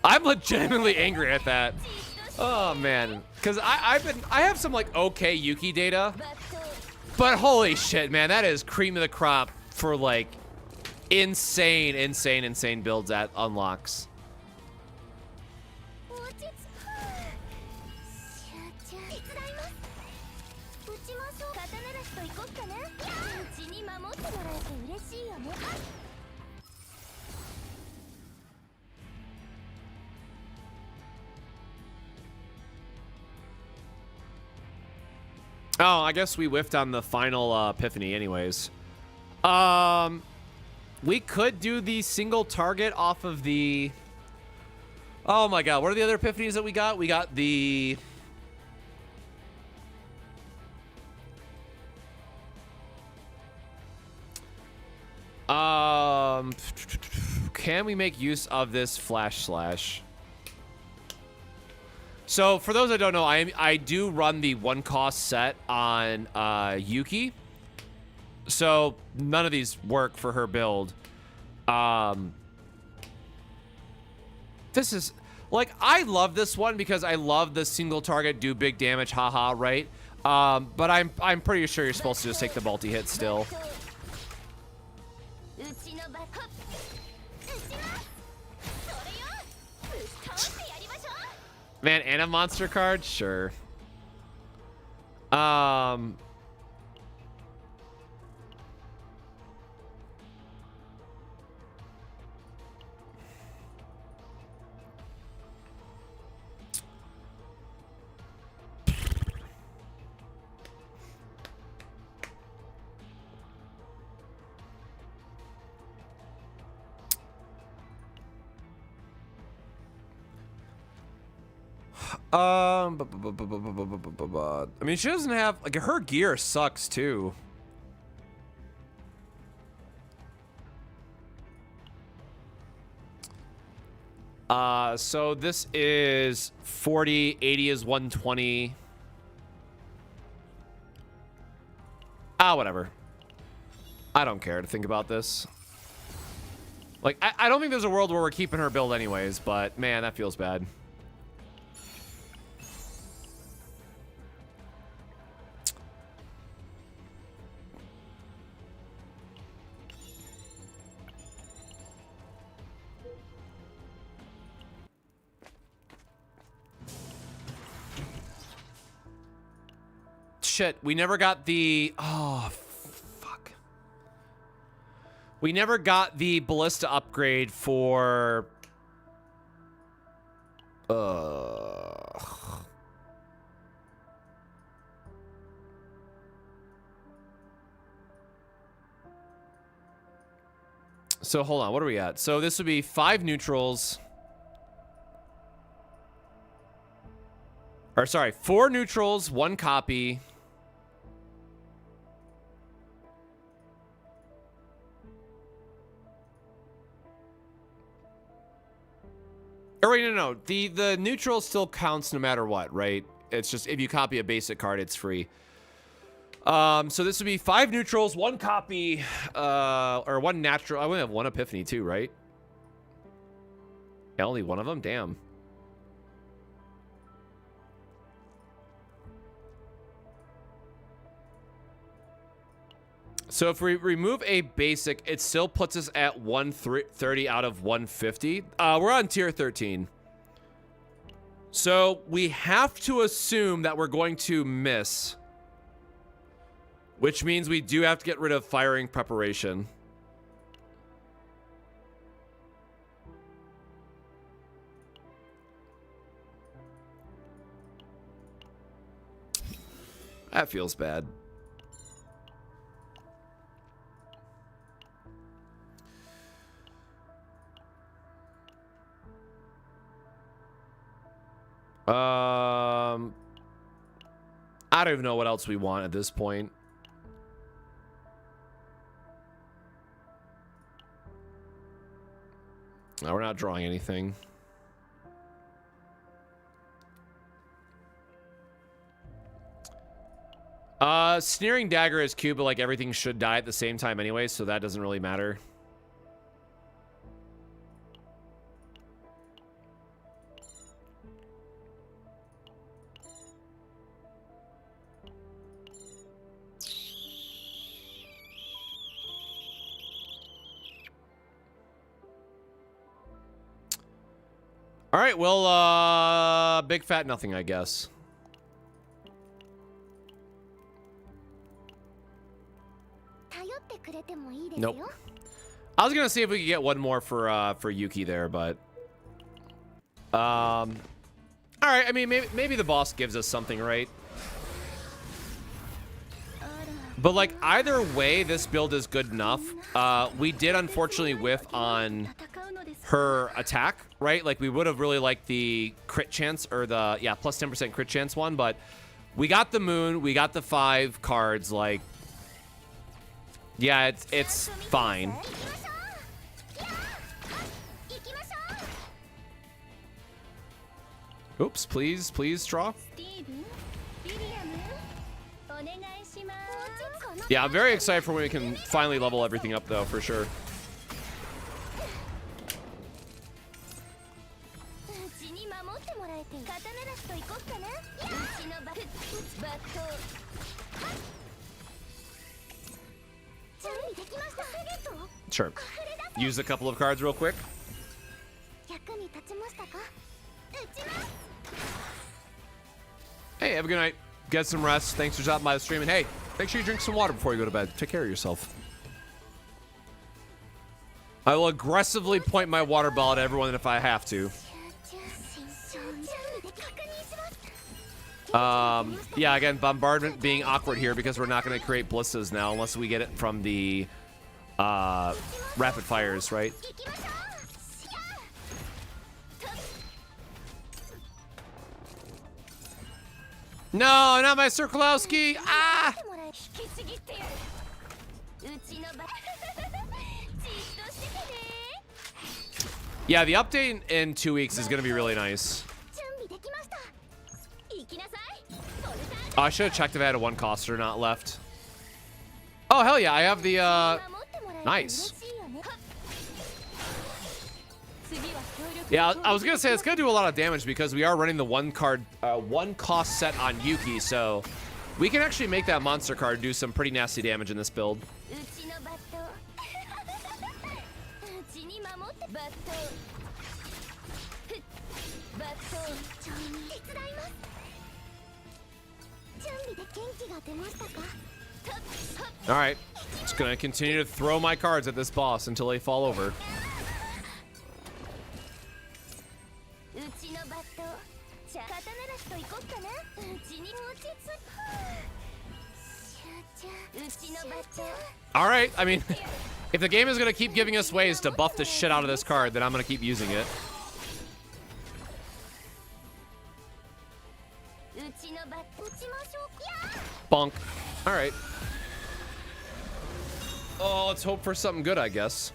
I'm legitimately angry at that. Oh man, because I have some like okay Yuki data, but holy shit, man, that is cream of the crop for like insane builds that unlocks. Oh, I guess we whiffed on the final epiphany anyways. We could do the single target off of the... Oh my god, what are the other epiphanies that we got? We got the... Can we make use of this flash slash? So for those that don't know, I do run the one cost set on Yuki. So none of these work for her build. This is like, I love this one because I love the single target do big damage, haha, right? But I'm pretty sure you're supposed to just take the multi hit still. Man, and a monster card? Sure. I mean, she doesn't have like her gear sucks too. So this is 40, 80 is 120. Whatever. I don't care to think about this. Like, I don't think there's a world where we're keeping her build anyways, but man, that feels bad. Shit, we never got the... Oh, fuck. We never got the ballista upgrade for... So, hold on, what are we at? So, this would be 5 neutrals... Or, sorry, 4 neutrals, 1 copy... Or wait, no. The neutral still counts no matter what, right? It's just if you copy a basic card, it's free. So this would be 5 neutrals, 1 copy, or 1 natural. I would have 1 epiphany too, right? Yeah, only 1 of them? Damn. So if we remove a basic, it still puts us at 130 out of 150. We're on tier 13. So we have to assume that we're going to miss. Which means we do have to get rid of firing preparation. That feels bad. I don't even know what else we want at this point. No, we're not drawing anything. Sneering Dagger is cute, but like everything should die at the same time anyway, so that doesn't really matter. All right, well, big fat nothing, I guess. Nope. I was gonna see if we could get 1 more for Yuki there, but all right. I mean, maybe the boss gives us something, right? But like either way, this build is good enough. We did unfortunately whiff on her attack, right? Like we would have really liked the crit chance or the plus 10% crit chance one, but we got the moon, we got the 5 cards. Like, yeah, it's fine. Oops, please draw. Yeah, I'm very excited for when we can finally level everything up, though, for sure. Sure. Use a couple of cards real quick. Hey, have a good night. Get some rest. Thanks for stopping by the stream. And hey, make sure you drink some water before you go to bed. Take care of yourself. I will aggressively point my water bottle at everyone if I have to. Yeah, again, bombardment being awkward here because we're not going to create blisters now unless we get it from the rapid fires, right? No, not my Cirklowski. Ah! Yeah, the update in 2 weeks is gonna be really nice. Oh, I should have checked if I had a one coster not left. Oh, hell yeah, I have the, nice. Yeah, I was gonna say it's gonna do a lot of damage because we are running the one cost set on Yuki, so we can actually make that monster card do some pretty nasty damage in this build. All right, just gonna continue to throw my cards at this boss until they fall over. All right, I mean, if the game is gonna keep giving us ways to buff the shit out of this card, then I'm gonna keep using it. Bonk. All right. Oh, let's hope for something good, I guess.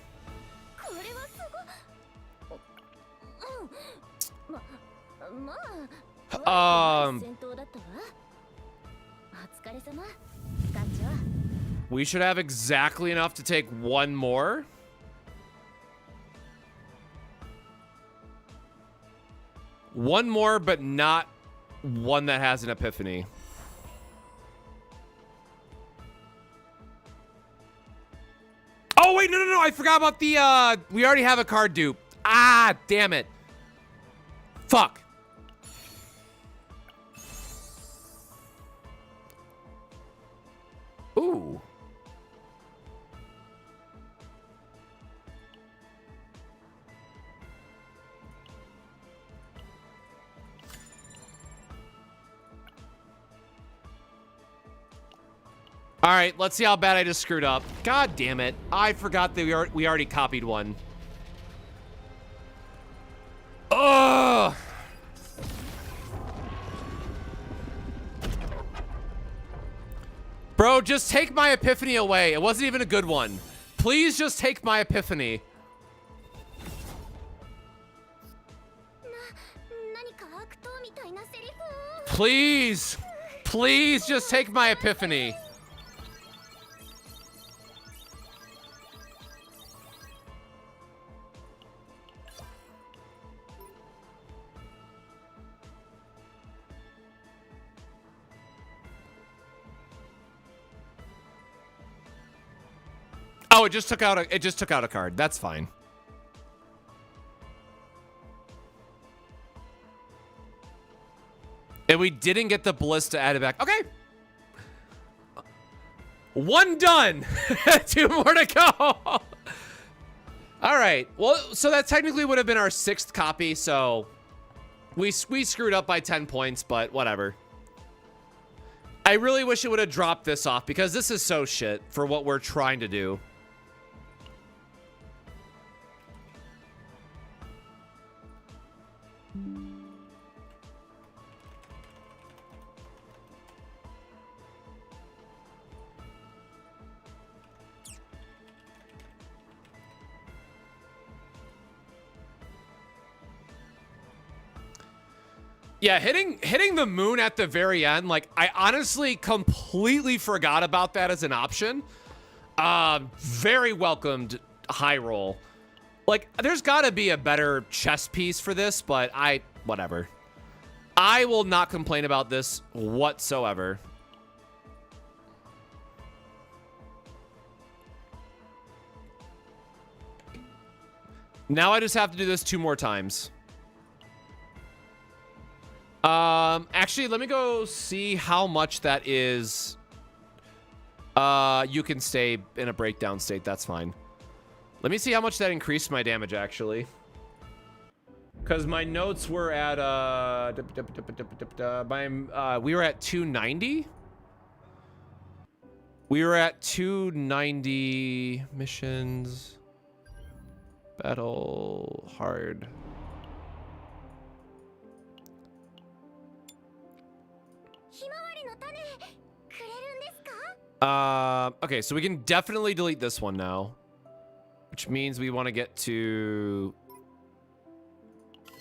We should have exactly enough to take one more. One more, but not one that has an epiphany. Oh, wait, no, I forgot about the, we already have a card dupe. Ah, damn it. Fuck. Ooh. All right, let's see how bad I just screwed up. God damn it. I forgot that we already copied one. Ugh. Bro, just take my epiphany away. It wasn't even a good one. Please just take my epiphany. Please. Please just take my epiphany. Oh, it just took out a card. That's fine. And we didn't get the bliss to add it back. Okay. One done. 2 more to go. All right. Well, so that technically would have been our 6th copy, so we screwed up by 10 points, but whatever. I really wish it would have dropped this off because this is so shit for what we're trying to do. Yeah, hitting the moon at the very end, like, I honestly completely forgot about that as an option. Very welcomed high roll. Like, there's got to be a better chess piece for this, but whatever. I will not complain about this whatsoever. Now I just have to do this 2 more times. Actually, let me go see how much that is. You can stay in a breakdown state. That's fine. Let me see how much that increased my damage, actually. Because my notes were at, we were at 290. We were at 290 missions. Battle hard. Okay, so we can definitely delete this one now, which means we want to get to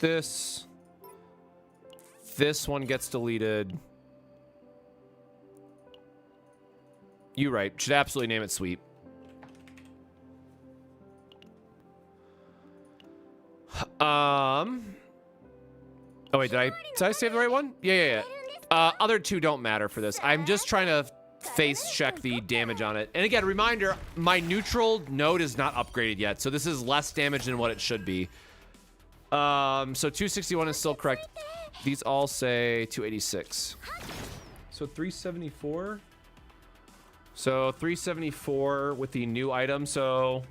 this. This one gets deleted. You right. Should absolutely name it Sweep. Oh wait, did I save the right one? Yeah. Other two don't matter for this. I'm just trying to face check the damage on it. And again, reminder, my neutral node is not upgraded yet, so this is less damage than what it should be. So 261 is still correct. These all say 286. So 374. So 374 with the new item, so...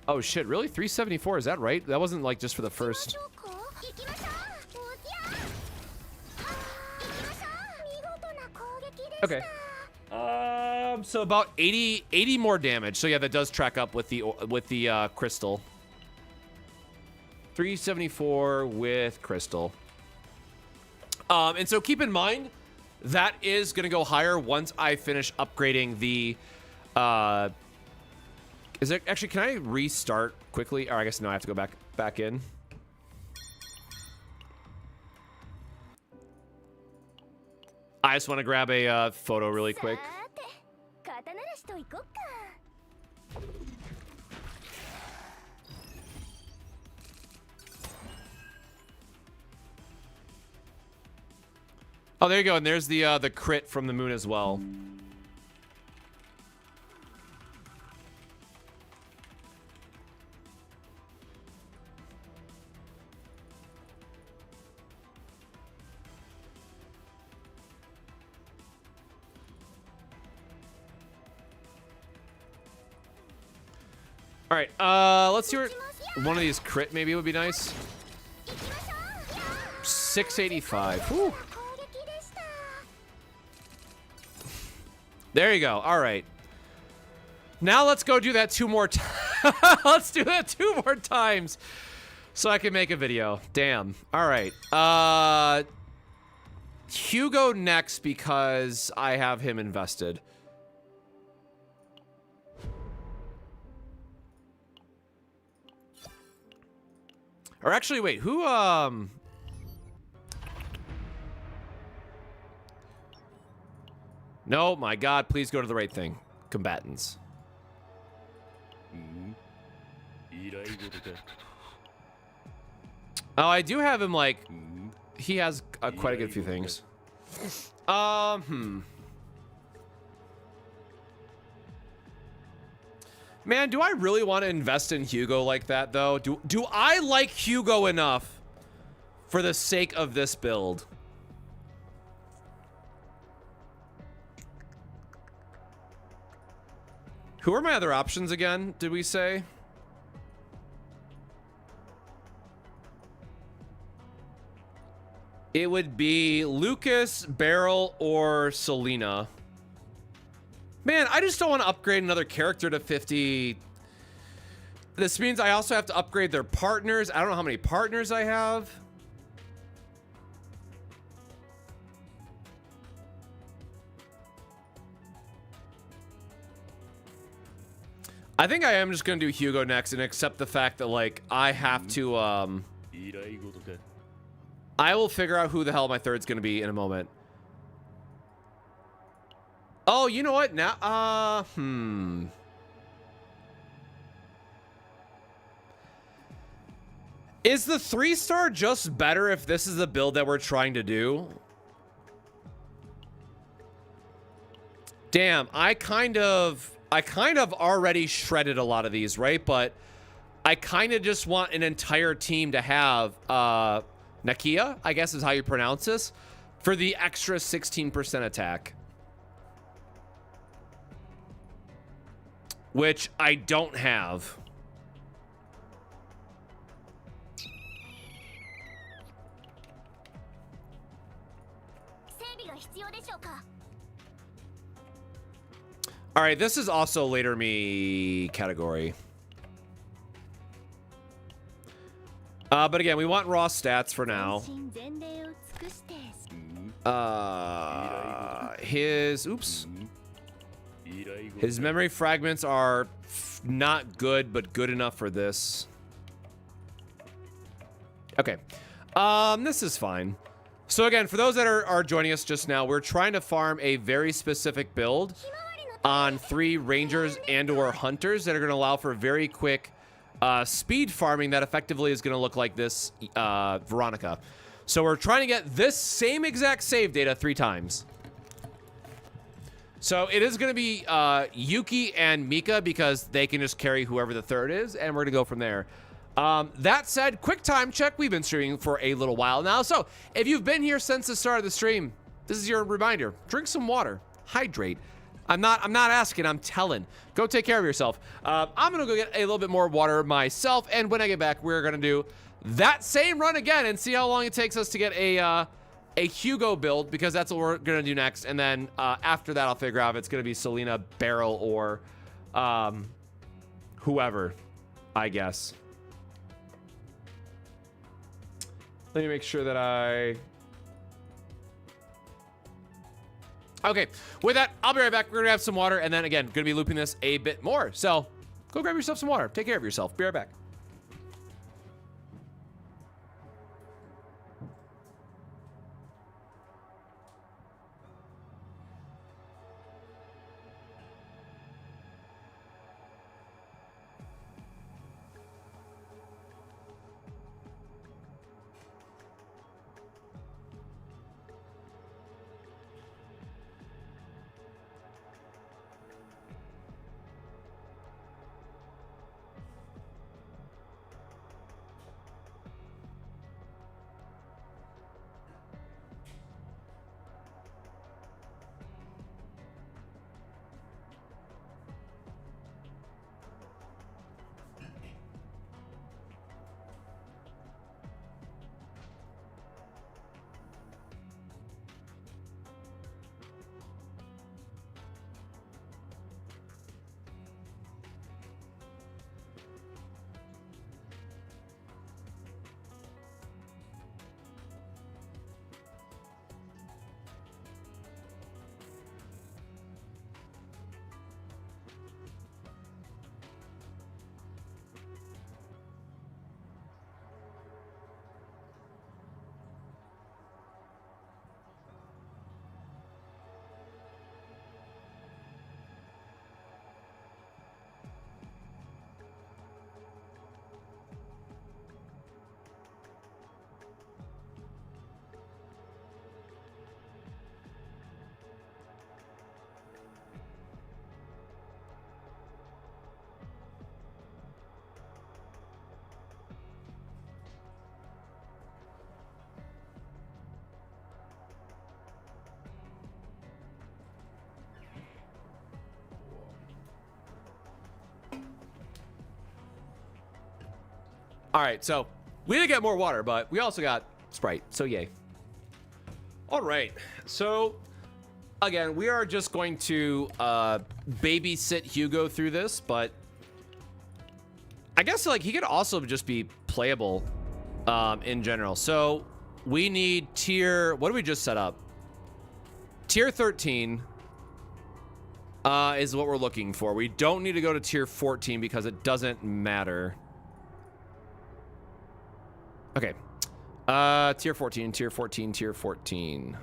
Oh shit, really? 374, is that right? That wasn't like just for the first... Okay. So about 80 more damage. So yeah, that does track up with the crystal. 374 with crystal. And so keep in mind, that is going to go higher once I finish upgrading the... Is it actually? Can I restart quickly? Or I guess no. I have to go back in. I just want to grab a photo really quick. Oh, there you go. And there's the crit from the moon as well. All right, let's see where one of these crit maybe would be nice. 685. Whew. There you go. All right. Now let's go do that 2 more times. Let's do that 2 more times so I can make a video. Damn. All right. Hugo next because I have him invested. Or actually, wait, who, No, my God, please go to the right thing. Combatants. Oh, I do have him, like, he has quite a good few things. Man, do I really want to invest in Hugo like that, though? Do I like Hugo enough for the sake of this build? Who are my other options again, did we say? It would be Lucas, Beryl, or Selena. Man, I just don't want to upgrade another character to 50. This means I also have to upgrade their partners. I don't know how many partners I have. I think I am just going to do Hugo next and accept the fact that, like, I have to, I will figure out who the hell my third's going to be in a moment. Oh, you know what? Now, Is the 3-star just better if this is the build that we're trying to do? Damn, I kind of already shredded a lot of these, right? But I kind of just want an entire team to have Nakia, I guess is how you pronounce this, for the extra 16% attack. Which I don't have. All right, this is also later me category. But again, we want raw stats for now. Oops. His memory fragments are not good, but good enough for this. Okay. This is fine. So again, for those that are joining us just now, we're trying to farm a very specific build on 3 rangers and or hunters that are going to allow for very quick speed farming that effectively is going to look like this Veronica. So we're trying to get this same exact save data 3 times. So it is going to be Yuki and Mika because they can just carry whoever the third is, and we're going to go from there. That said, quick time check. We've been streaming for a little while now. So if you've been here since the start of the stream, this is your reminder. Drink some water. Hydrate. I'm not asking, I'm telling. Go take care of yourself. I'm going to go get a little bit more water myself, and when I get back, we're going to do that same run again and see how long it takes us to get a Hugo build, because that's what we're going to do next. And then after that, I'll figure out if it's going to be Selena, Beryl, or whoever, I guess. Let me make sure that Okay, with that, I'll be right back. We're going to have some water, and then again, going to be looping this a bit more. So go grab yourself some water. Take care of yourself. Be right back. All right, so we did get more water, but we also got Sprite, so yay. All right, so again, we are just going to babysit Hugo through this, but I guess like he could also just be playable in general. So we need tier, what do we just set up? Tier 13 is what we're looking for. We don't need to go to tier 14 because it doesn't matter. Okay. Tier 14, tier 14, tier 14.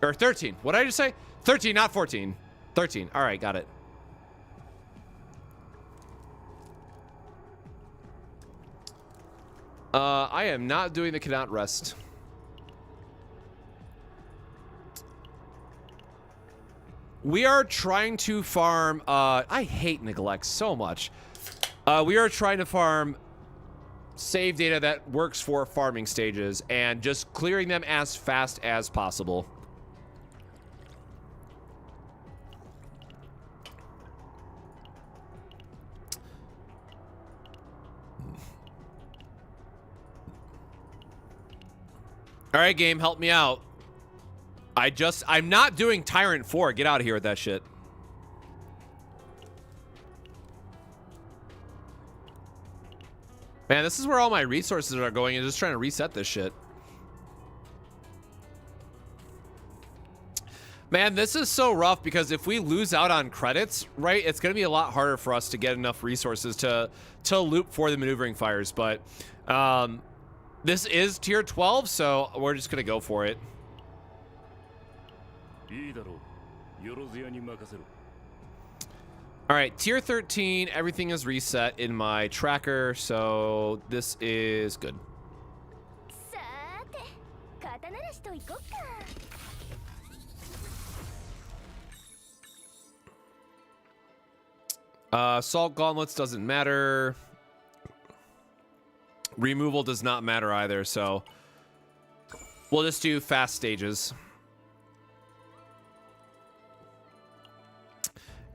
Or 13. What did I just say? 13, not 14. 13. All right, got it. I am not doing the cannot rest. We are trying to farm... I hate neglect so much. We are trying to farm save data that works for farming stages and just clearing them as fast as possible. All right, game, help me out. I'm not doing Tyrant 4. Get out of here with that shit. Man, this is where all my resources are going, and just trying to reset this shit. Man, this is so rough because if we lose out on credits, right, it's going to be a lot harder for us to get enough resources to loop for the maneuvering fires. But this is tier 12, so we're just going to go for it. All right, tier 13, everything is reset in my tracker, so this is good. Salt gauntlets doesn't matter. Removal does not matter either, so we'll just do fast stages.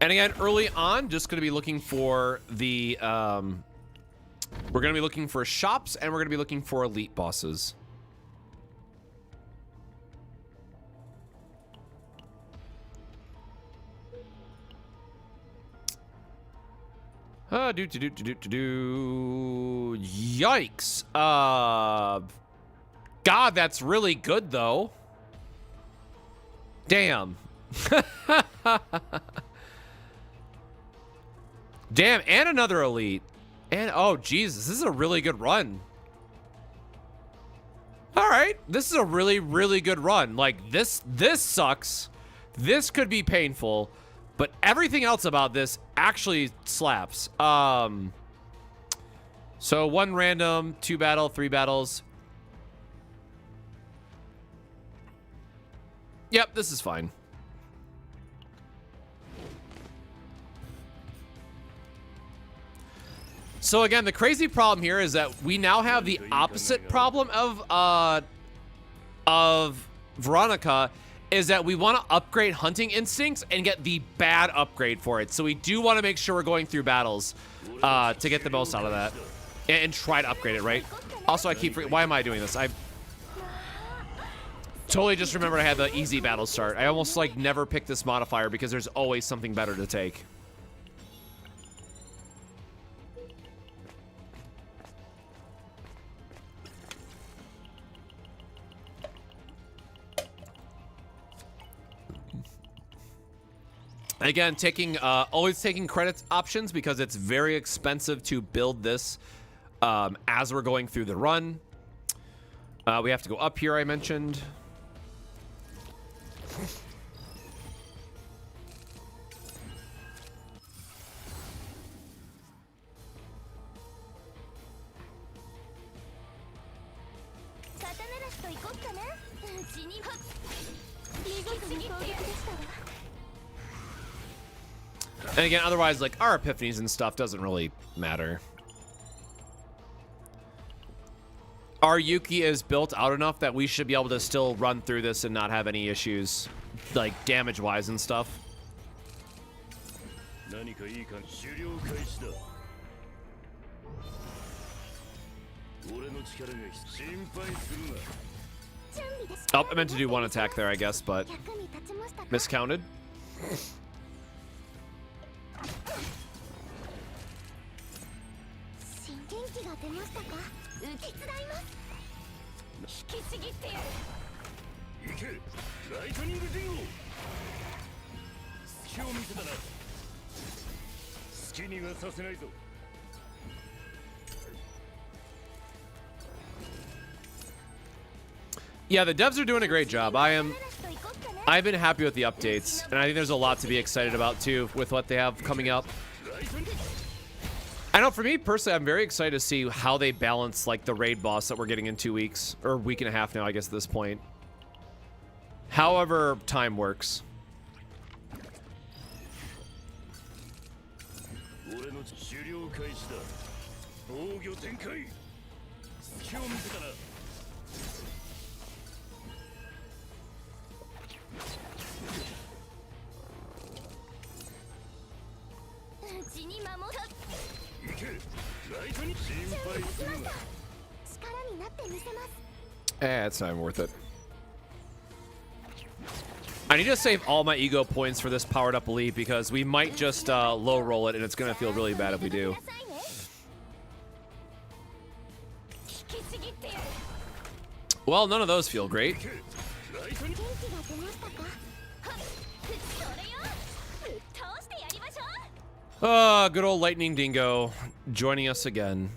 And again, early on, just going to be looking for the, we're going to be looking for shops, and we're going to be looking for elite bosses. Yikes. God, that's really good, though. Damn. Damn, and another elite. And, oh, Jesus, this is a really good run. All right, this is a really, really good run. Like, this sucks. This could be painful. But everything else about this actually slaps. So 1 random, 2 battle, 3 battles. Yep, this is fine. So again, the crazy problem here is that we now have the opposite problem of Veronica, is that we want to upgrade hunting instincts and get the bad upgrade for it. So we do want to make sure we're going through battles to get the most out of that and try to upgrade it, right? Also, I keep why am I doing this? I totally just remembered I had the easy battle start. I almost like never pick this modifier because there's always something better to take. Again, always taking credits options because it's very expensive to build this as we're going through the run. We have to go up here, I mentioned. And again, otherwise, like, our epiphanies and stuff doesn't really matter. Our Yuki is built out enough that we should be able to still run through this and not have any issues, like, damage-wise and stuff. Oh, I meant to do 1 attack there, I guess, but miscounted. Yeah, the devs are doing a great job. I've been happy with the updates, and I think there's a lot to be excited about too with what they have coming up. I know for me personally, I'm very excited to see how they balance like the raid boss that we're getting in 2 weeks or a week and a half now, I guess at this point. However time works. It's not even worth it. I need to save all my ego points for this powered up elite because we might just low roll it and it's gonna feel really bad if we do. Well, none of those feel great. Good old Lightning Dingo joining us again.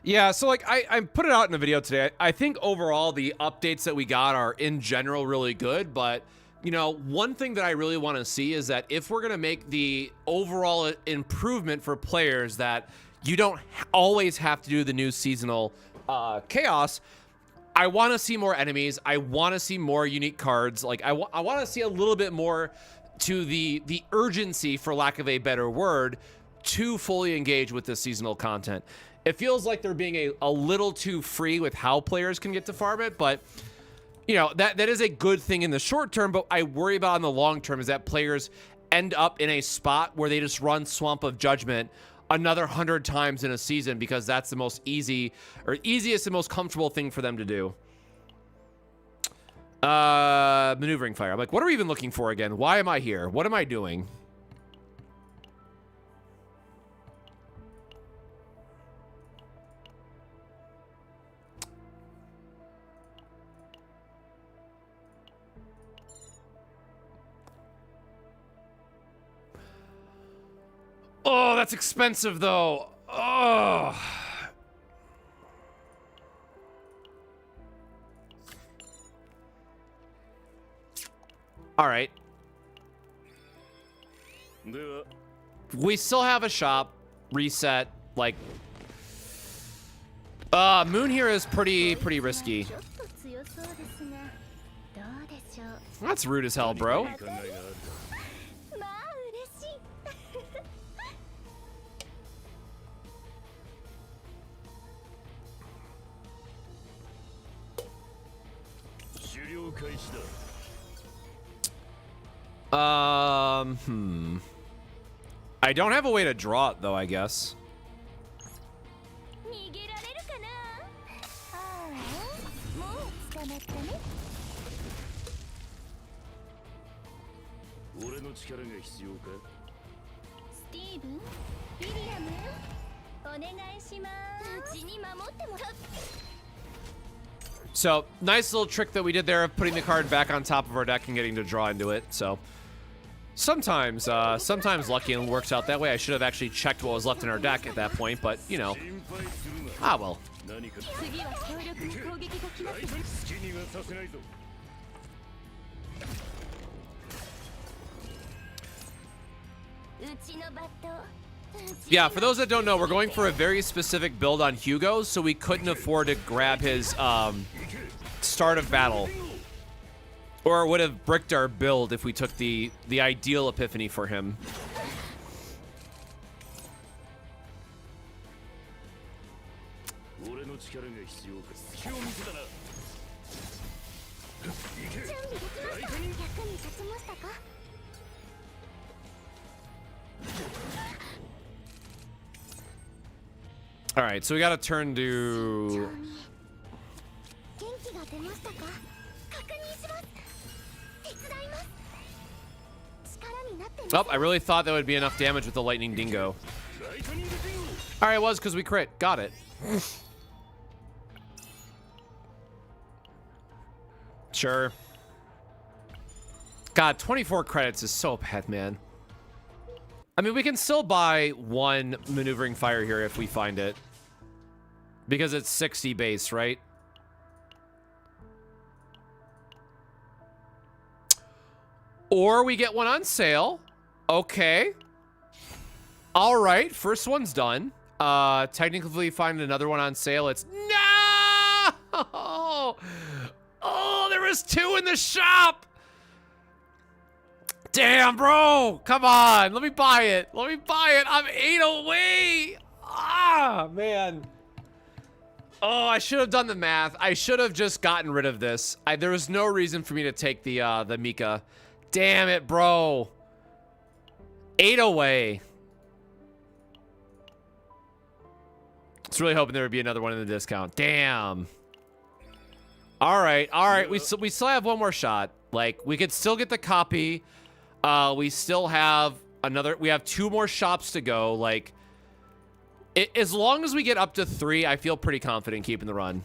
Yeah, so like I put it out in the video today. I think overall the updates that we got are in general really good, but you know, one thing that I really want to see is that if we're gonna make the overall improvement for players that you don't always have to do the new seasonal chaos, I want to see more enemies. I want to see more unique cards. Like I want to see a little bit more to the urgency, for lack of a better word, to fully engage with this seasonal content. It feels like they're being a little too free with how players can get to farm it, but you know, that is a good thing in the short term, but I worry about in the long term is that players end up in a spot where they just run Swamp of Judgment another 100 times in a season because that's the most easiest and most comfortable thing for them to do. Maneuvering fire. I'm like, what are we even looking for again? Why am I here? What am I doing? Oh, that's expensive, though. Oh. All right. We still have a shop. Reset. Like, Moon here is pretty risky. That's rude as hell, bro. I don't have a way to draw it, though, I guess. So, nice little trick that we did there of putting the card back on top of our deck and getting to draw into it. So, sometimes lucky and works out that way. I should have actually checked what was left in our deck at that point, but, you know. Ah, well. Yeah, for those that don't know, we're going for a very specific build on Hugo, so we couldn't afford to grab his start of battle. Or it would have bricked our build if we took the ideal epiphany for him. All right, so we got to turn to... Oh, I really thought that would be enough damage with the Lightning Dingo. All right, it was because we crit. Got it. Sure. God, 24 credits is so bad, man. I mean, we can still buy one maneuvering fire here if we find it. Because it's 60 base, right? Or we get one on sale. Okay. All right, first one's done. Technically find another one on sale. It's no! Oh, there was two in the shop. Damn, bro. Come on. Let me buy it. Let me buy it. I'm 8 away. Ah, man. Oh, I should have done the math. I should have just gotten rid of this. There was no reason for me to take the Mika. Damn it, bro. 8 away. I was really hoping there would be another one in the discount. Damn. All right. All right. We still have one more shot. Like, we could still get the copy. We still have another. We have 2 more shops to go. Like, As long as we get up to 3, I feel pretty confident keeping the run.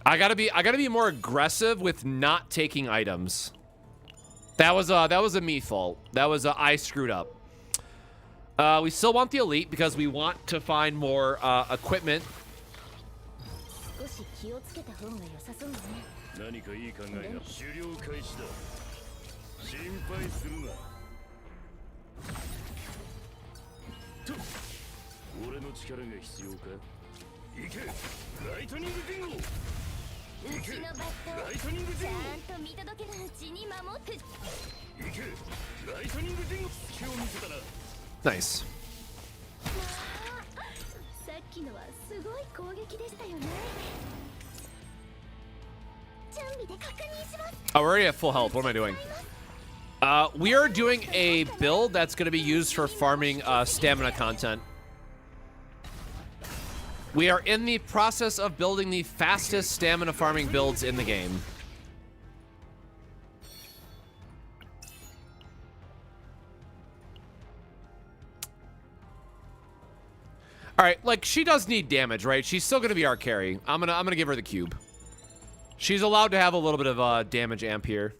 I gotta be more aggressive with not taking items. That was a me fault. That was I screwed up. We still want the elite because we want to find more equipment. Nice. Oh, we're already at full health. What am I doing? We are doing a build that's going to be used for farming stamina content. We are in the process of building the fastest stamina farming builds in the game. All right, like she does need damage, right? She's still gonna be our carry. I'm gonna give her the cube. She's allowed to have a little bit of damage amp here.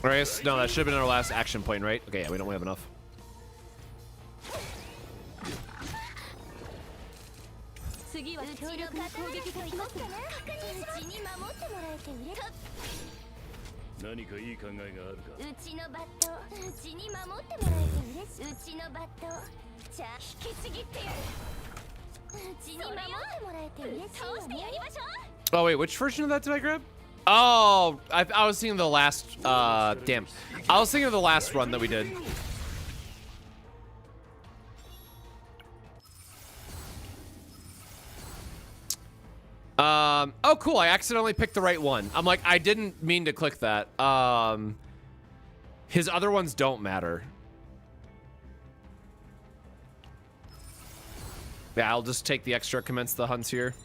All right, no, that should have been our last action point, right? Okay, yeah, we don't have enough. Oh wait, which version of that did I grab? Oh, I was thinking of the last, damn. I was thinking of the last run that we did. Oh cool, I accidentally picked the right one. I'm like, I didn't mean to click that. His other ones don't matter. Yeah, I'll just take the extra commence the hunts here.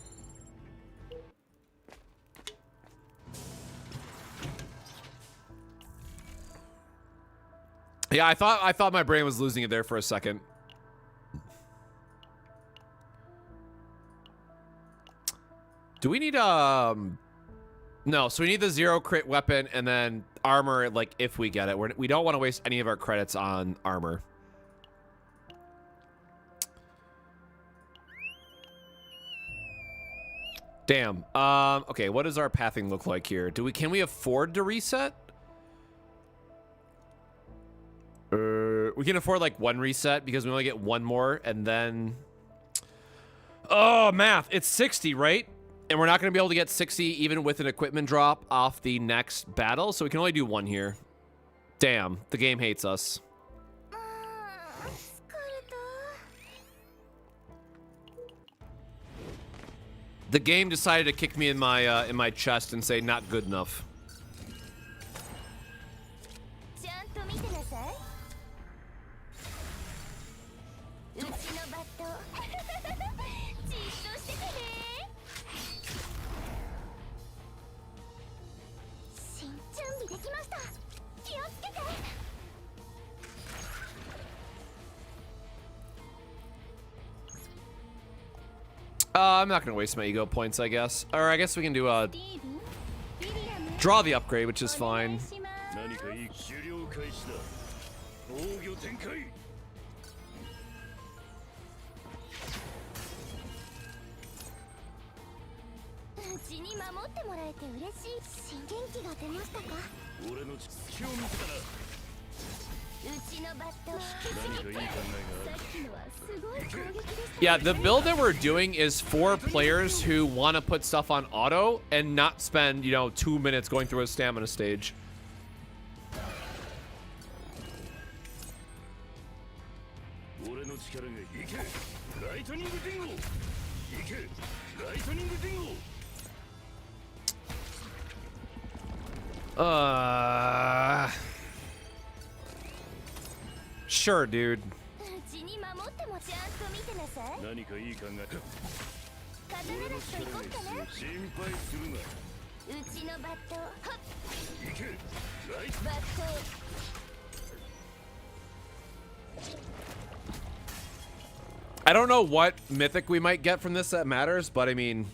Yeah, I thought my brain was losing it there for a second. Do we need no, so we need the 0 crit weapon and then armor, like if we get it. We don't want to waste any of our credits on armor. Damn. Okay, what does our pathing look like here? Can we afford to reset? We can afford like 1 reset because we only get 1 more and then... Oh, math. It's 60, right? And we're not going to be able to get 60 even with an equipment drop off the next battle. So we can only do 1 here. Damn. The game hates us. The game decided to kick me in my chest and say not good enough. I'm not gonna waste my ego points, I guess. Or I guess we can do a draw the upgrade, which is fine. Yeah, the build that we're doing is for players who want to put stuff on auto and not spend, 2 minutes going through a stamina stage. Sure, dude. I don't know what mythic we might get from this that matters, but I mean,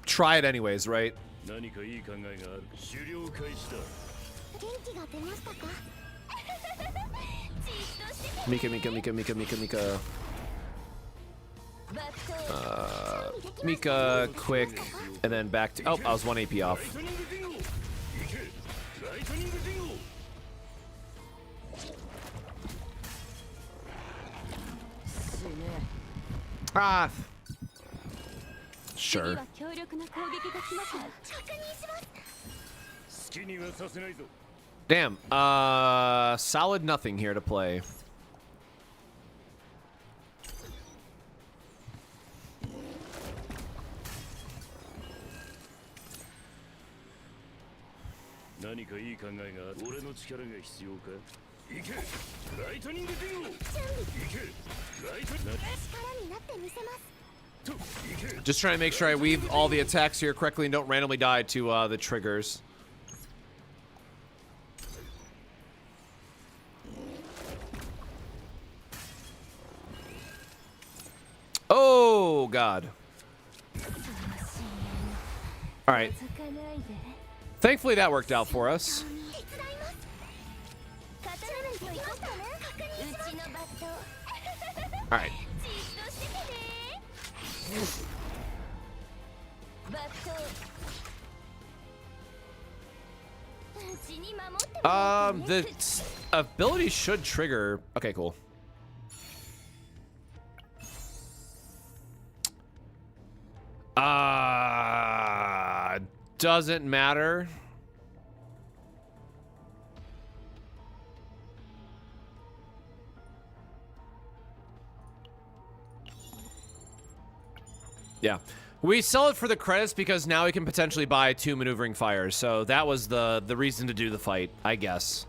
try it anyways, right? Mika. Mika, quick, and then back to. Oh, I was 1 AP off. Ah. Sure. Damn. Solid nothing here to play. Just trying to make sure I weave all the attacks here correctly and don't randomly die to the triggers. Oh, God. All right. Thankfully, that worked out for us. All right. The ability should trigger. Okay, cool. Doesn't matter. Yeah. We sell it for the credits because now we can potentially buy 2 maneuvering fires. So that was the reason to do the fight, I guess.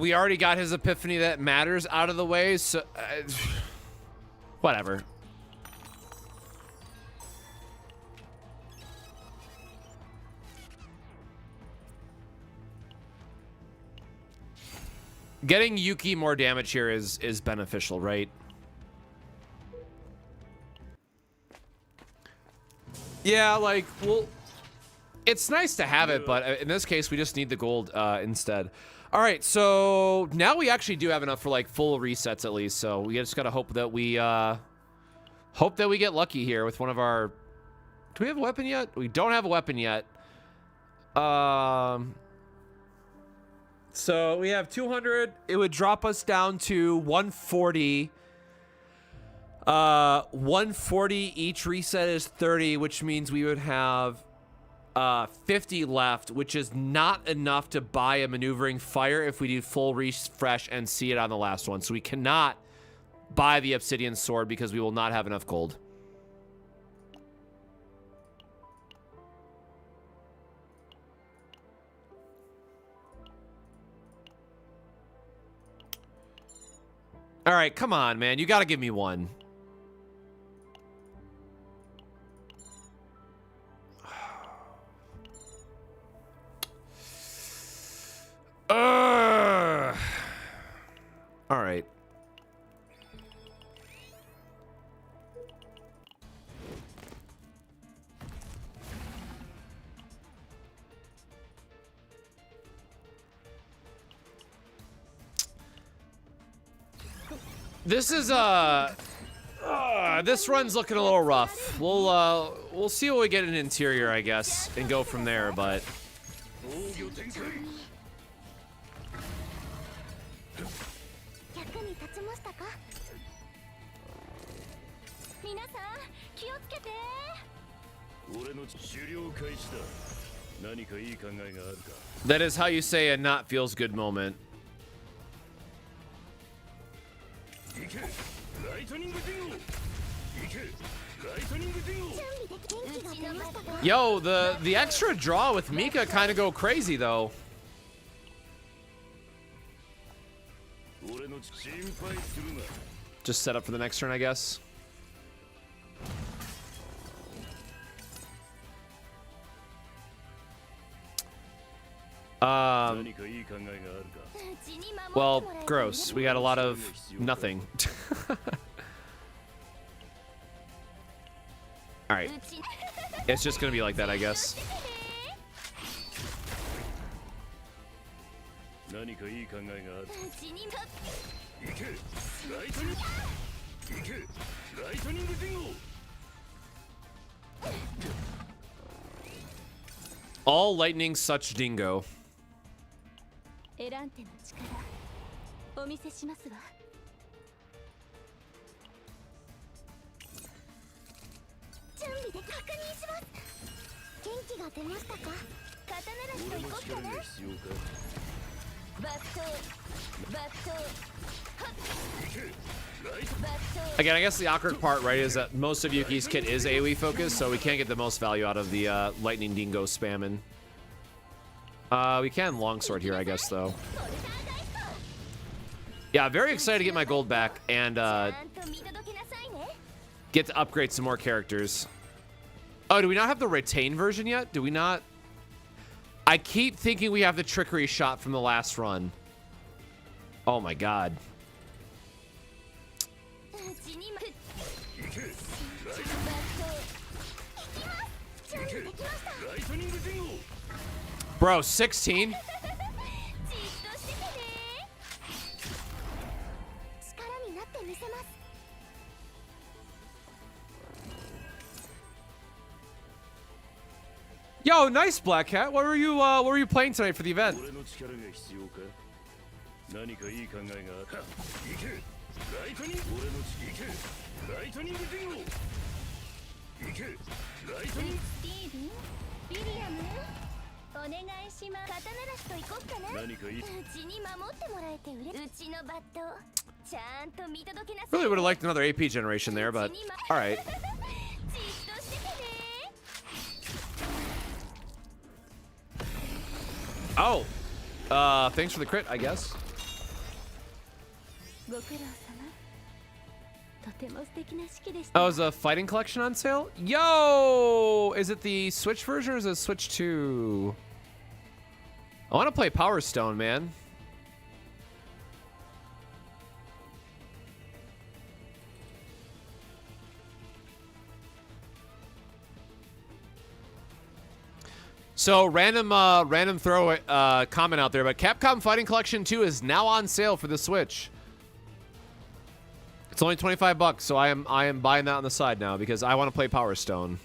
We already got his epiphany that matters out of the way, so whatever. Getting Yuki more damage here is beneficial, right? Yeah, like, well, it's nice to have it, but in this case, we just need the gold instead. All right, so now we actually do have enough for like full resets at least. So we just gotta hope that we get lucky here with one of our. Do we have a weapon yet? We don't have a weapon yet. So we have 200. It would drop us down to 140. 140 each reset is 30, which means we would have 50 left, which is not enough to buy a maneuvering fire if we do full refresh and see it on the last one. So we cannot buy the obsidian sword because we will not have enough gold. All right, come on, man. You got to give me one. All right. This is this run's looking a little rough. We'll see what we get in interior, I guess, and go from there, but That is how you say a not feels good moment. Yo, the extra draw with Mika kind of go crazy though. Just set up for the next turn, I guess. Well, gross. We got a lot of nothing. All right. It's just gonna be like that, I guess. All lightning such dingo. Again, I guess the awkward part, right, is that most of Yuki's kit is AoE focused, so we can't get the most value out of the lightning dingo spamming. We can longsword here, I guess, though. Yeah, very excited to get my gold back and get to upgrade some more characters. Oh, do we not have the retain version yet? Do we not? I keep thinking we have the trickery shot from the last run. Oh my god. Bro, 16? Yo, nice, Black Cat. What were you playing tonight for the event? Really would have liked another AP generation there, but all right. Oh, thanks for the crit, I guess. Oh, is a fighting collection on sale? Yo, is it the Switch version or is it Switch 2? I want to play Power Stone, man. So random throw comment out there, but Capcom Fighting Collection 2 is now on sale for the Switch. It's only 25 bucks, so I am buying that on the side now because I want to play Power Stone.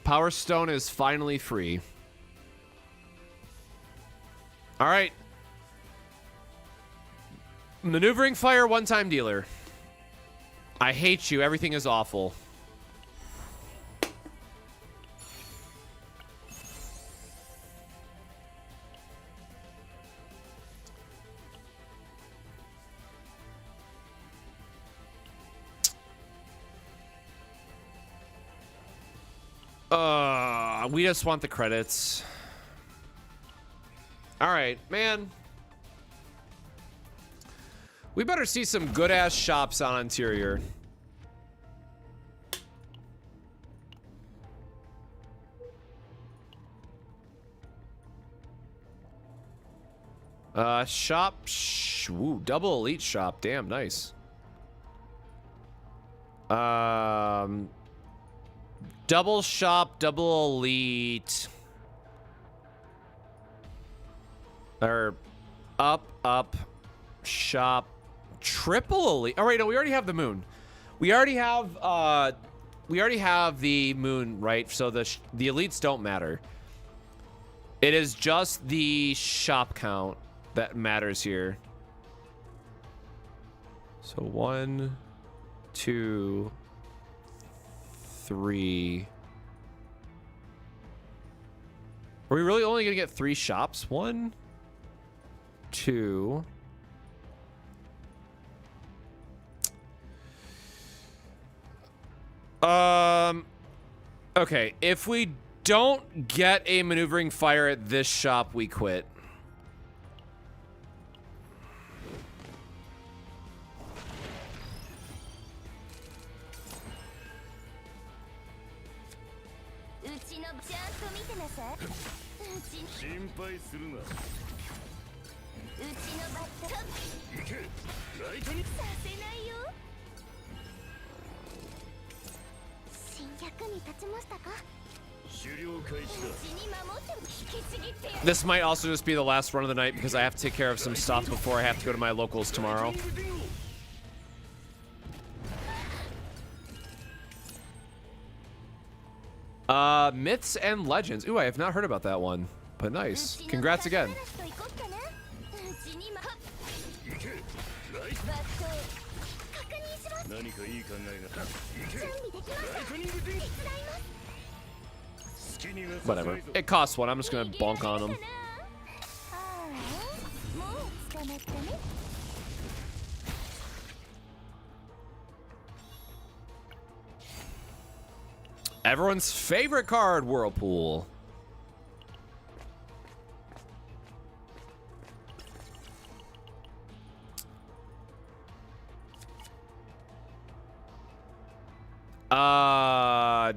Power Stone is finally free. All right. Maneuvering Fire, one-time dealer. I hate you. Everything is awful. We just want the credits. All right, man. We better see some good-ass shops on Interior. Shop. Ooh, double elite shop. Damn, nice. Double shop, double elite. Or up, shop, triple elite. All right, no, we already have the moon. We already have the moon, right? So the elites don't matter. It is just the shop count that matters here. So 1, 2, 3. Are we really only gonna get 3 shops? 1, 2. Okay, if we don't get a maneuvering fire at this shop, we quit. This might also just be the last run of the night because I have to take care of some stuff before I have to go to my locals tomorrow. Myths and Legends. Ooh, I have not heard about that one, but nice. Congrats again. Whatever. It costs 1. I'm just gonna bonk on them. Everyone's favorite card, Whirlpool.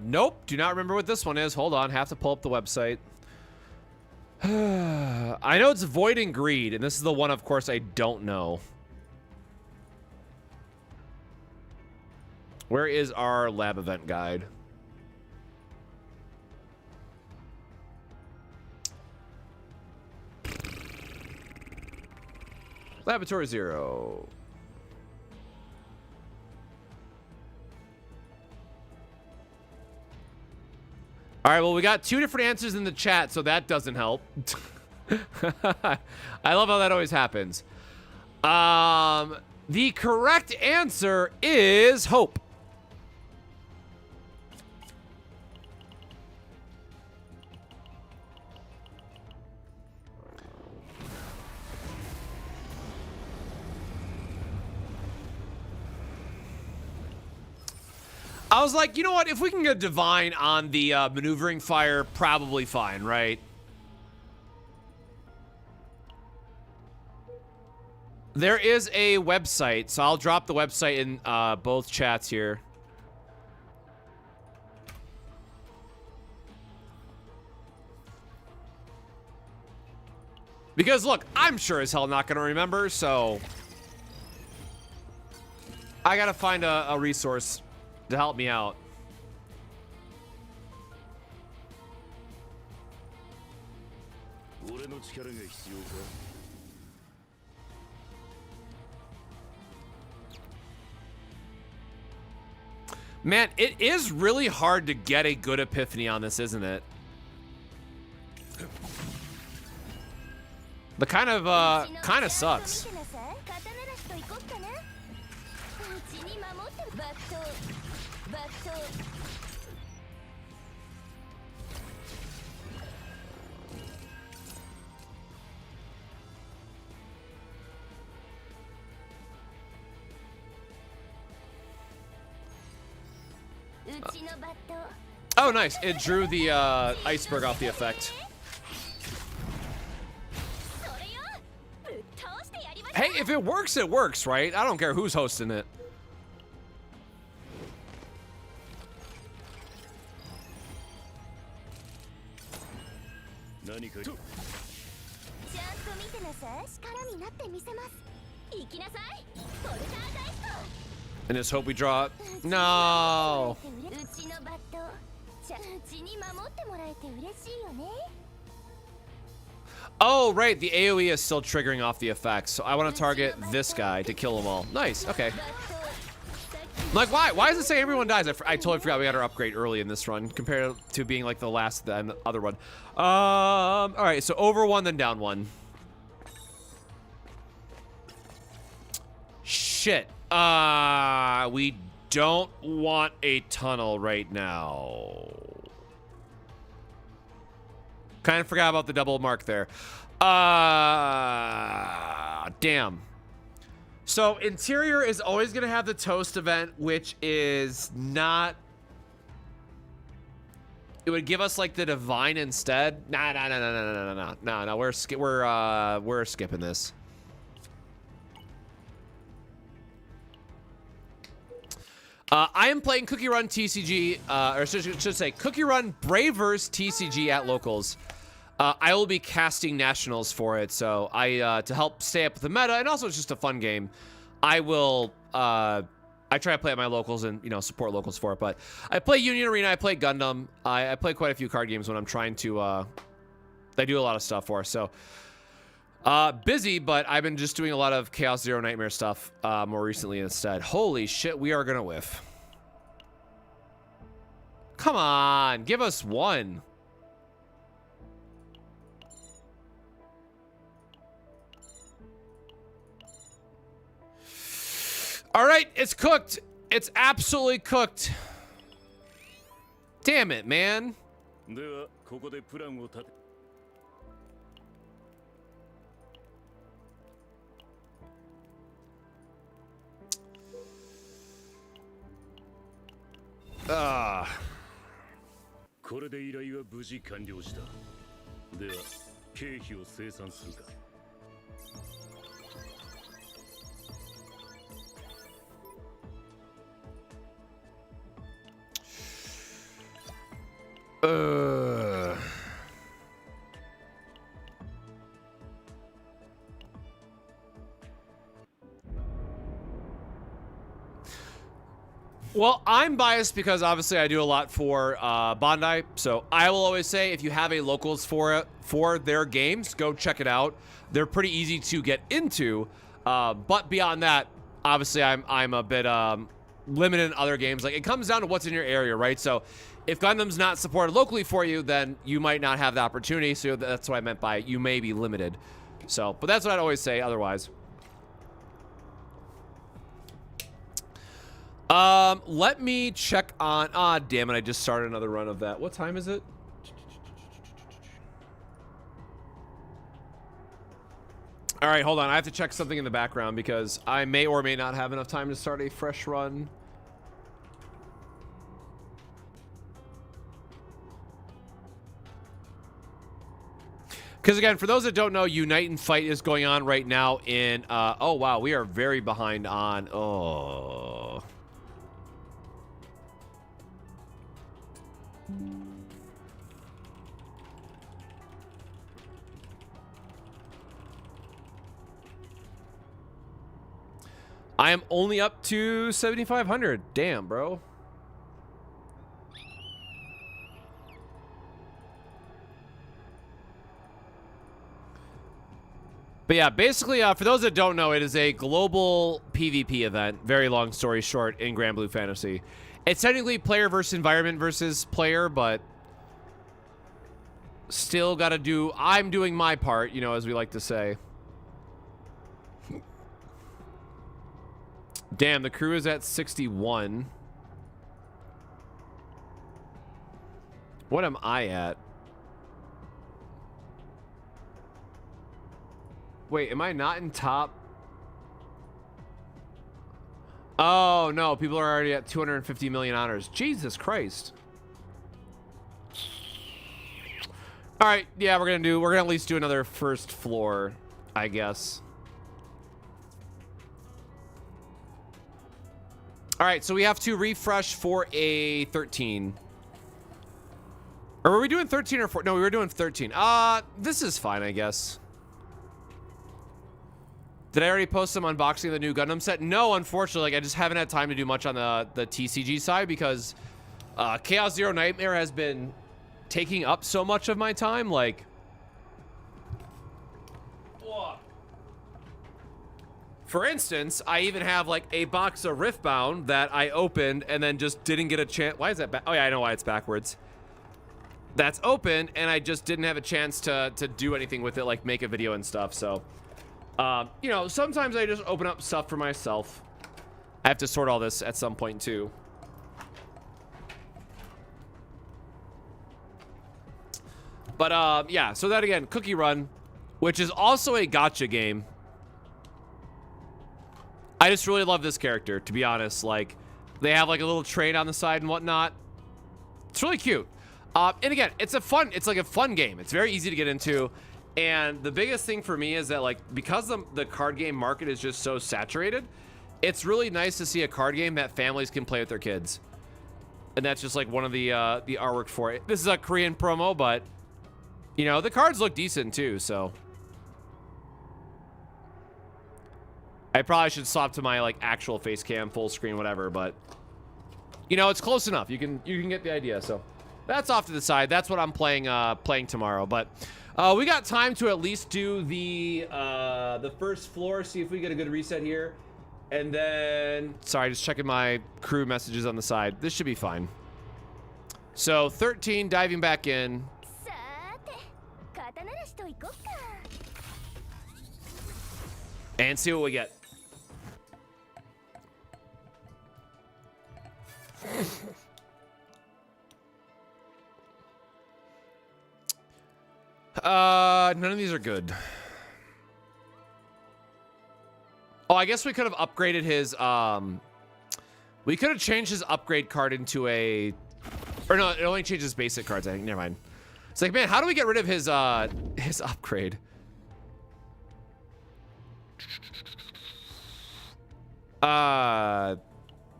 Nope. Do not remember what this one is. Hold on. Have to pull up the website. I know it's Void and Greed, and this is the one, of course, I don't know. Where is our lab event guide? Laboratory 0. All right, well, we got 2 different answers in the chat, so that doesn't help. I love how that always happens. The correct answer is Hope. I was like, you know what? If we can get Divine on the maneuvering fire, probably fine, right? There is a website, so I'll drop the website in both chats here. Because, look, I'm sure as hell not going to remember, so I got to find a resource to help me out. Man, it is really hard to get a good epiphany on this, isn't it? The kind of sucks. Oh, nice. It drew the iceberg off the effect. Hey, if it works, it works, right? I don't care who's hosting it. And just hope we draw. No. Oh, right. The AoE is still triggering off the effects. So I want to target this guy to kill them all. Nice. Okay. I'm like, why? Why does it say everyone dies? I totally forgot we had our upgrade early in this run compared to being like the last and the other one. All right. So over 1, then down 1. shit. We don't want a tunnel right now. Kind of forgot about the double mark there. Damn. So interior is always going to have the toast event, which is not... It would give us like the divine instead. No. We're skipping this. I am playing Cookie Run TCG, or should say Cookie Run Bravers TCG at locals. I will be casting nationals for it, so to help stay up with the meta, and also it's just a fun game. I will I try to play at my locals and, you know, support locals for it, but I play Union Arena, I play Gundam, I play quite a few card games when I'm trying to I do a lot of stuff for, so busy, but I've been just doing a lot of Chaos Zero Nightmare stuff more recently instead. Holy shit, we are gonna whiff. Come on, give us one. All right, it's cooked. It's absolutely cooked. Damn it, man. Well, I'm biased because obviously I do a lot for Bandai, so I will always say if you have a locals for their games, go check it out. They're pretty easy to get into, but beyond that, obviously I'm a bit limited in other games. Like, it comes down to what's in your area, right? So if Gundam's not supported locally for you, then you might not have the opportunity. So that's what I meant by you may be limited. So, but that's what I'd always say otherwise. Let me check on, damn it, I just started another run of that. What time is it? All right, hold on. I have to check something in the background because I may or may not have enough time to start a fresh run. Because again, for those that don't know, Unite and Fight is going on right now in, oh wow, we are very behind on, oh. I am only up to 7,500. Damn, bro. But yeah, basically, for those that don't know, it is a global PvP event. Very long story short in Grand Blue Fantasy. It's technically player versus environment versus player, but still got to do... I'm doing my part, you know, as we like to say. Damn, the crew is at 61. What am I at? Wait, am I not in top? Oh, no. People are already at 250 million honors. Jesus Christ. All right. Yeah, we're going to at least do another first floor, I guess. All right. So we have to refresh for a 13. Or were we doing 13 or 14? No, we were doing 13. This is fine, I guess. Did I already post some unboxing of the new Gundam set? No, unfortunately. Like, I just haven't had time to do much on the TCG side because Chaos Zero Nightmare has been taking up so much of my time. Like, for instance, I even have like a box of Riftbound that I opened and then just didn't get a chance. Why is that back? Oh yeah, I know why it's backwards. That's open and I just didn't have a chance to do anything with it, like make a video and stuff. So, you know, sometimes I just open up stuff for myself. I have to sort all this at some point too. But yeah, so that again, Cookie Run, which is also a gacha game. I just really love this character, to be honest. Like, they have like a little train on the side and whatnot. It's really cute. And again, it's like a fun game. It's very easy to get into. And the biggest thing for me is that, like, because the card game market is just so saturated, it's really nice to see a card game that families can play with their kids. And that's just like one of the artwork for it. This is a Korean promo, but you know, the cards look decent too, so I probably should swap to my like actual face cam, full screen, whatever, but you know, it's close enough. You can get the idea. So that's off to the side. That's what I'm playing tomorrow. But we got time to at least do the first floor, see if we get a good reset here. And then, sorry, just checking my crew messages on the side. This should be fine. So 13 diving back in. And see what we get. None of these are good. Oh, I guess we could have upgraded his, we could have changed his upgrade card into a, or no, it only changes basic cards, I think. Never mind. It's like, man, how do we get rid of his upgrade?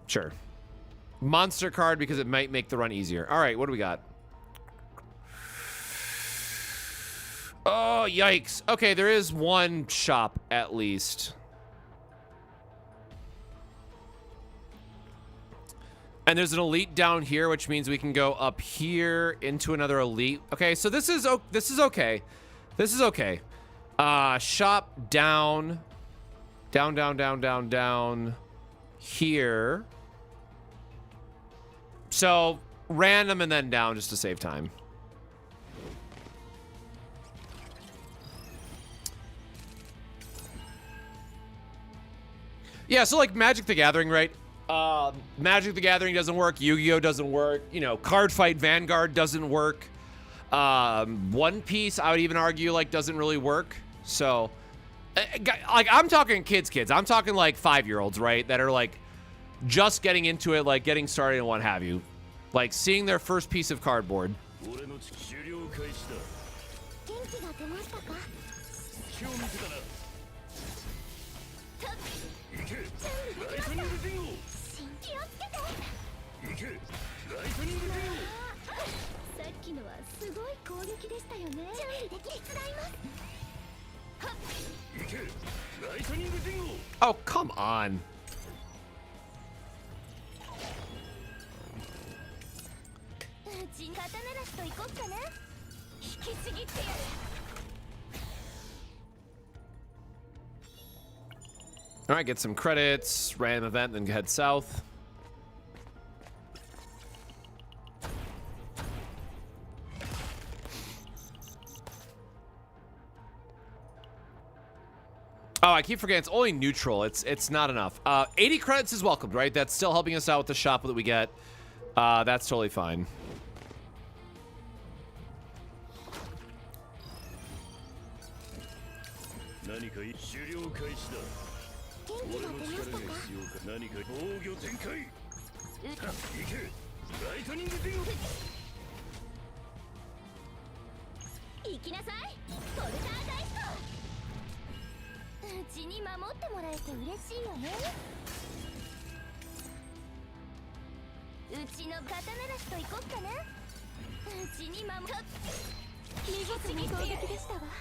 Sure. Monster card because it might make the run easier. All right, what do we got? Oh, yikes. Okay, there is one shop at least. And there's an elite down here, which means we can go up here into another elite. Okay, so this is okay. This is okay. Shop down. Down here. So random and then down just to save time. Yeah, so like Magic the Gathering, right? Magic the Gathering doesn't work. Yu-Gi-Oh doesn't work. You know, Card Fight Vanguard doesn't work. One Piece, I would even argue, like, doesn't really work. So, like, I'm talking kids. I'm talking like 5-year-olds, right? That are like just getting into it, like getting started and what have you. Like seeing their first piece of cardboard. Oh, come on. All right, get some credits, random event, then head south. Oh, I keep forgetting it's only neutral. It's not enough. 80 credits is welcomed, right? That's still helping us out with the shop that we get. That's totally fine.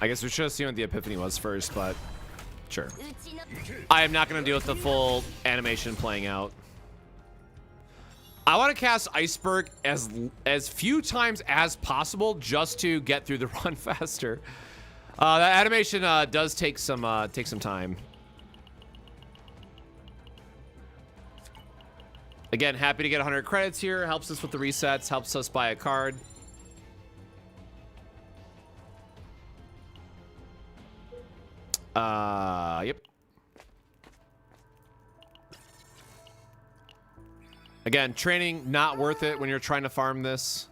I guess we should have seen what the epiphany was first, but sure. I am not going to deal with the full animation playing out. I want to cast Iceberg as few times as possible just to get through the run faster. That animation does take some time. Again, happy to get 100 credits here. Helps us with the resets. Helps us buy a card. Yep. Again, training not worth it when you're trying to farm this.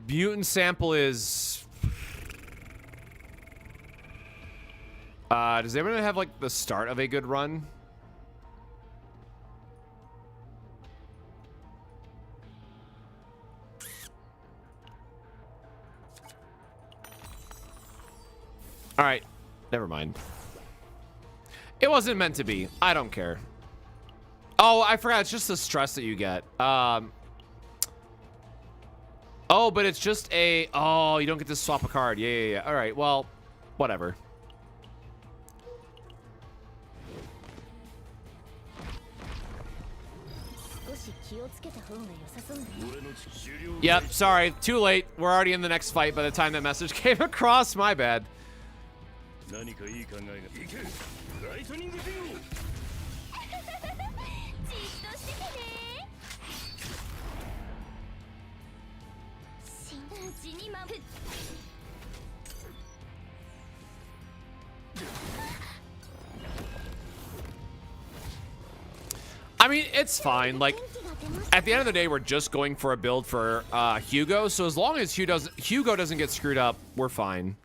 Mutant sample is... does anyone have, like, the start of a good run? All right, never mind. It wasn't meant to be. I don't care. Oh, I forgot. It's just the stress that you get. Oh, but it's just a... Oh, you don't get to swap a card. Yeah. All right, well, whatever. Yep, sorry. Too late. We're already in the next fight by the time that message came across. My bad. I mean, it's fine. Like, at the end of the day, we're just going for a build for Hugo. So as long as Hugo doesn't get screwed up, we're fine.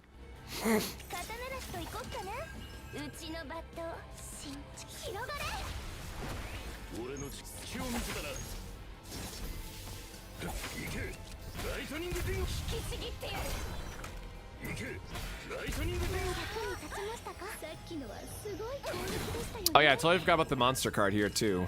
Oh yeah, I totally forgot about the monster card here too.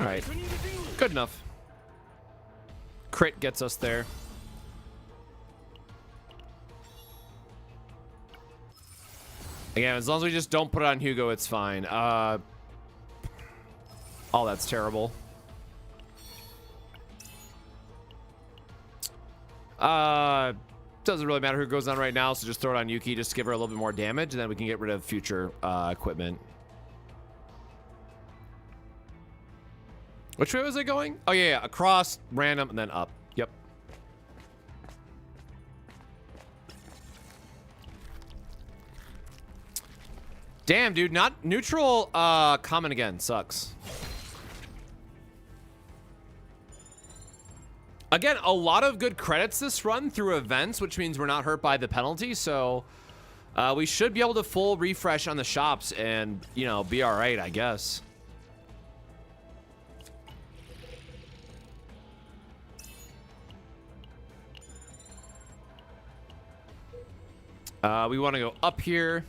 All right, good enough. Crit gets us there. Again, as long as we just don't put it on Hugo, it's fine. Oh, that's terrible. Doesn't really matter who goes on right now, so just throw it on Yuki, just give her a little bit more damage, and then we can get rid of future equipment. Which way was it going? Oh, yeah, across, random, and then up. Yep. Damn, dude, not neutral common again. Sucks. Again, a lot of good credits this run through events, which means we're not hurt by the penalty, so we should be able to full refresh on the shops and, you know, be all right, I guess. We want to go up here.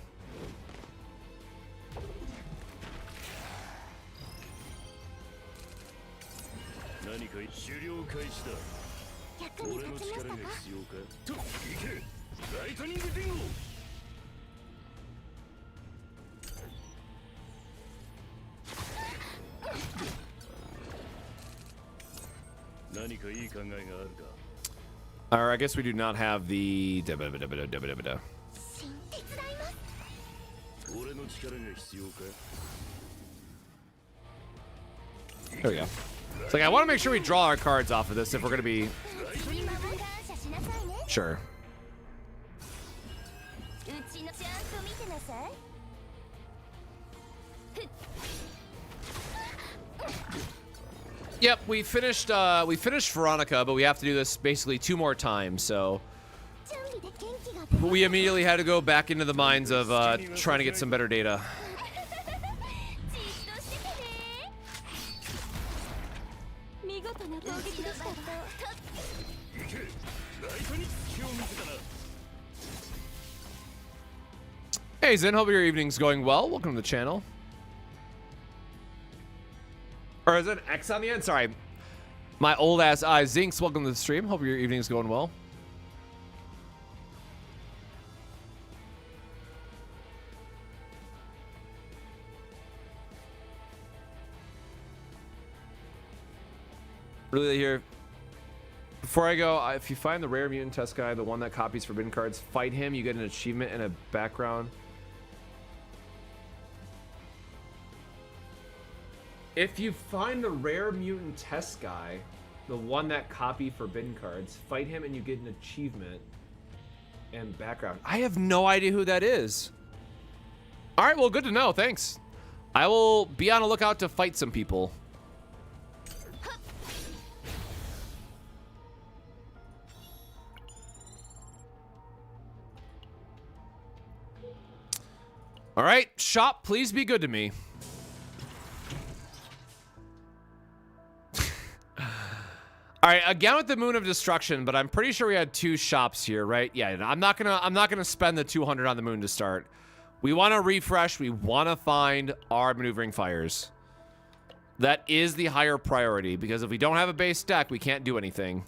Or I guess we do not have the... There we go. It's like, I want to make sure we draw our cards off of this if we're going to be... Sure. Yep, we finished Veronica, but we have to do this basically 2 more times, so... We immediately had to go back into the mines of trying to get some better data. Hey Zen, hope your evening's going well. Welcome to the channel. Or is it X on the end? Sorry. My old ass eyes. Zinks, welcome to the stream. Hope your evening's going well. Really here. Before I go, if you find the rare mutant test guy, the one that copies forbidden cards, fight him. You get an achievement and a background. If you find the rare mutant test guy, the one that copy forbidden cards, fight him and you get an achievement and background. I have no idea who that is. All right, well, good to know. Thanks. I will be on a lookout to fight some people. All right, shop, please be good to me. All right, again with the Moon of Destruction, but I'm pretty sure we had 2 shops here, right? Yeah, I'm not gonna spend the 200 on the moon to start. We want to refresh. We want to find our maneuvering fires. That is the higher priority, because if we don't have a base deck, we can't do anything.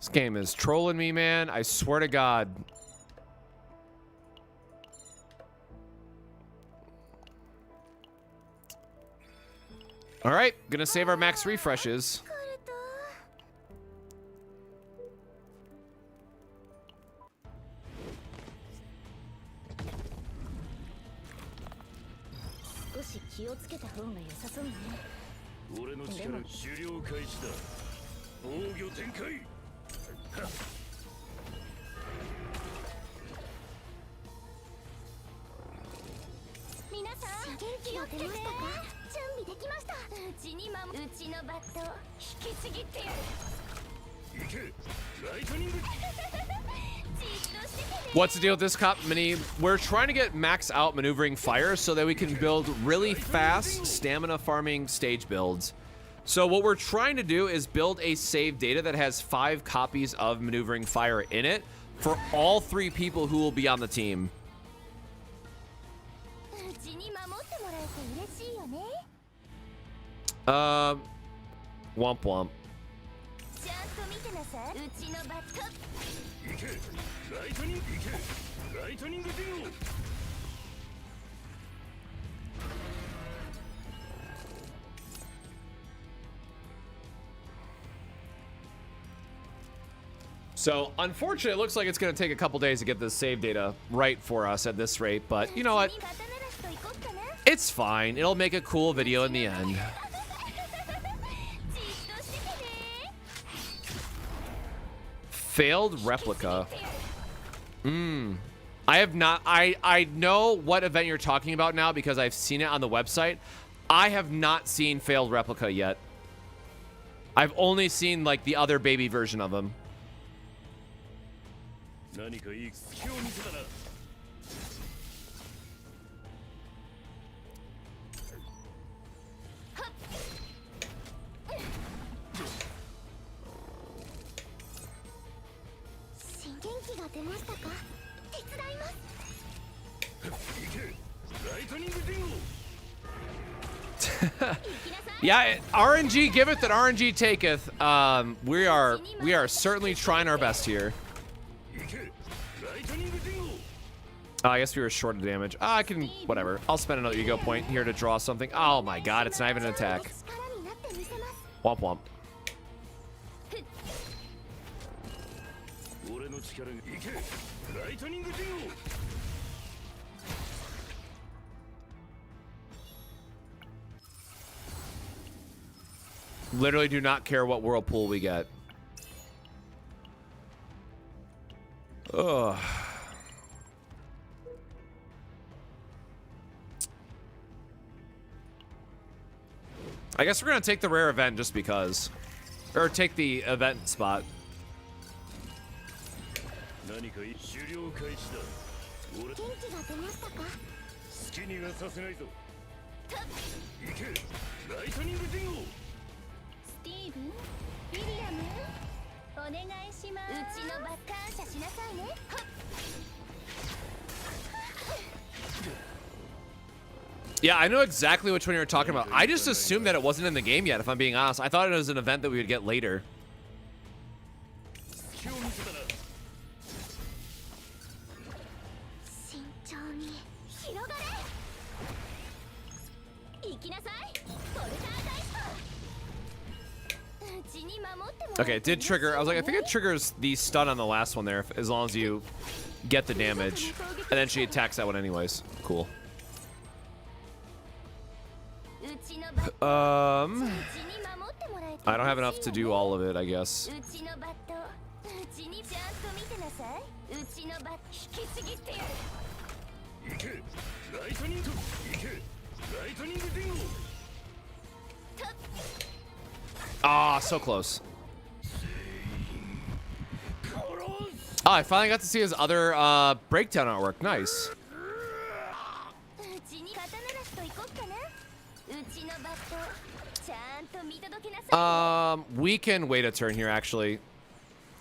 This game is trolling me, man. I swear to God. All right, gonna save our max refreshes. What's the deal with this cop mini? We're trying to get max out maneuvering fire so that we can build really fast stamina farming stage builds. So what we're trying to do is build a save data that has 5 copies of maneuvering fire in it for all 3 people who will be on the team. Womp womp. So, unfortunately, it looks like it's going to take a couple days to get this save data right for us at this rate, but you know what? It's fine. It'll make a cool video in the end. Failed replica. I have not. I know what event you're talking about now because I've seen it on the website. I have not seen failed replica yet. I've only seen like the other baby version of them. Yeah, RNG giveth and RNG taketh. We are certainly trying our best here. I guess we were short of damage. I can, whatever. I'll spend another ego point here to draw something. Oh my god, it's not even an attack. Womp womp. Literally do not care what whirlpool we get. Ugh. I guess we're gonna take the rare event just because. Or take the event spot. Yeah, I know exactly which one you're talking about. I just assumed that it wasn't in the game yet, if I'm being honest. I thought it was an event that we would get later. Okay, it did trigger. I was like, I think it triggers the stun on the last one there, as long as you get the damage. And then she attacks that one anyways. Cool. I don't have enough to do all of it, I guess. Ah, so close. Oh, I finally got to see his other breakdown artwork. Nice. We can wait a turn here, actually.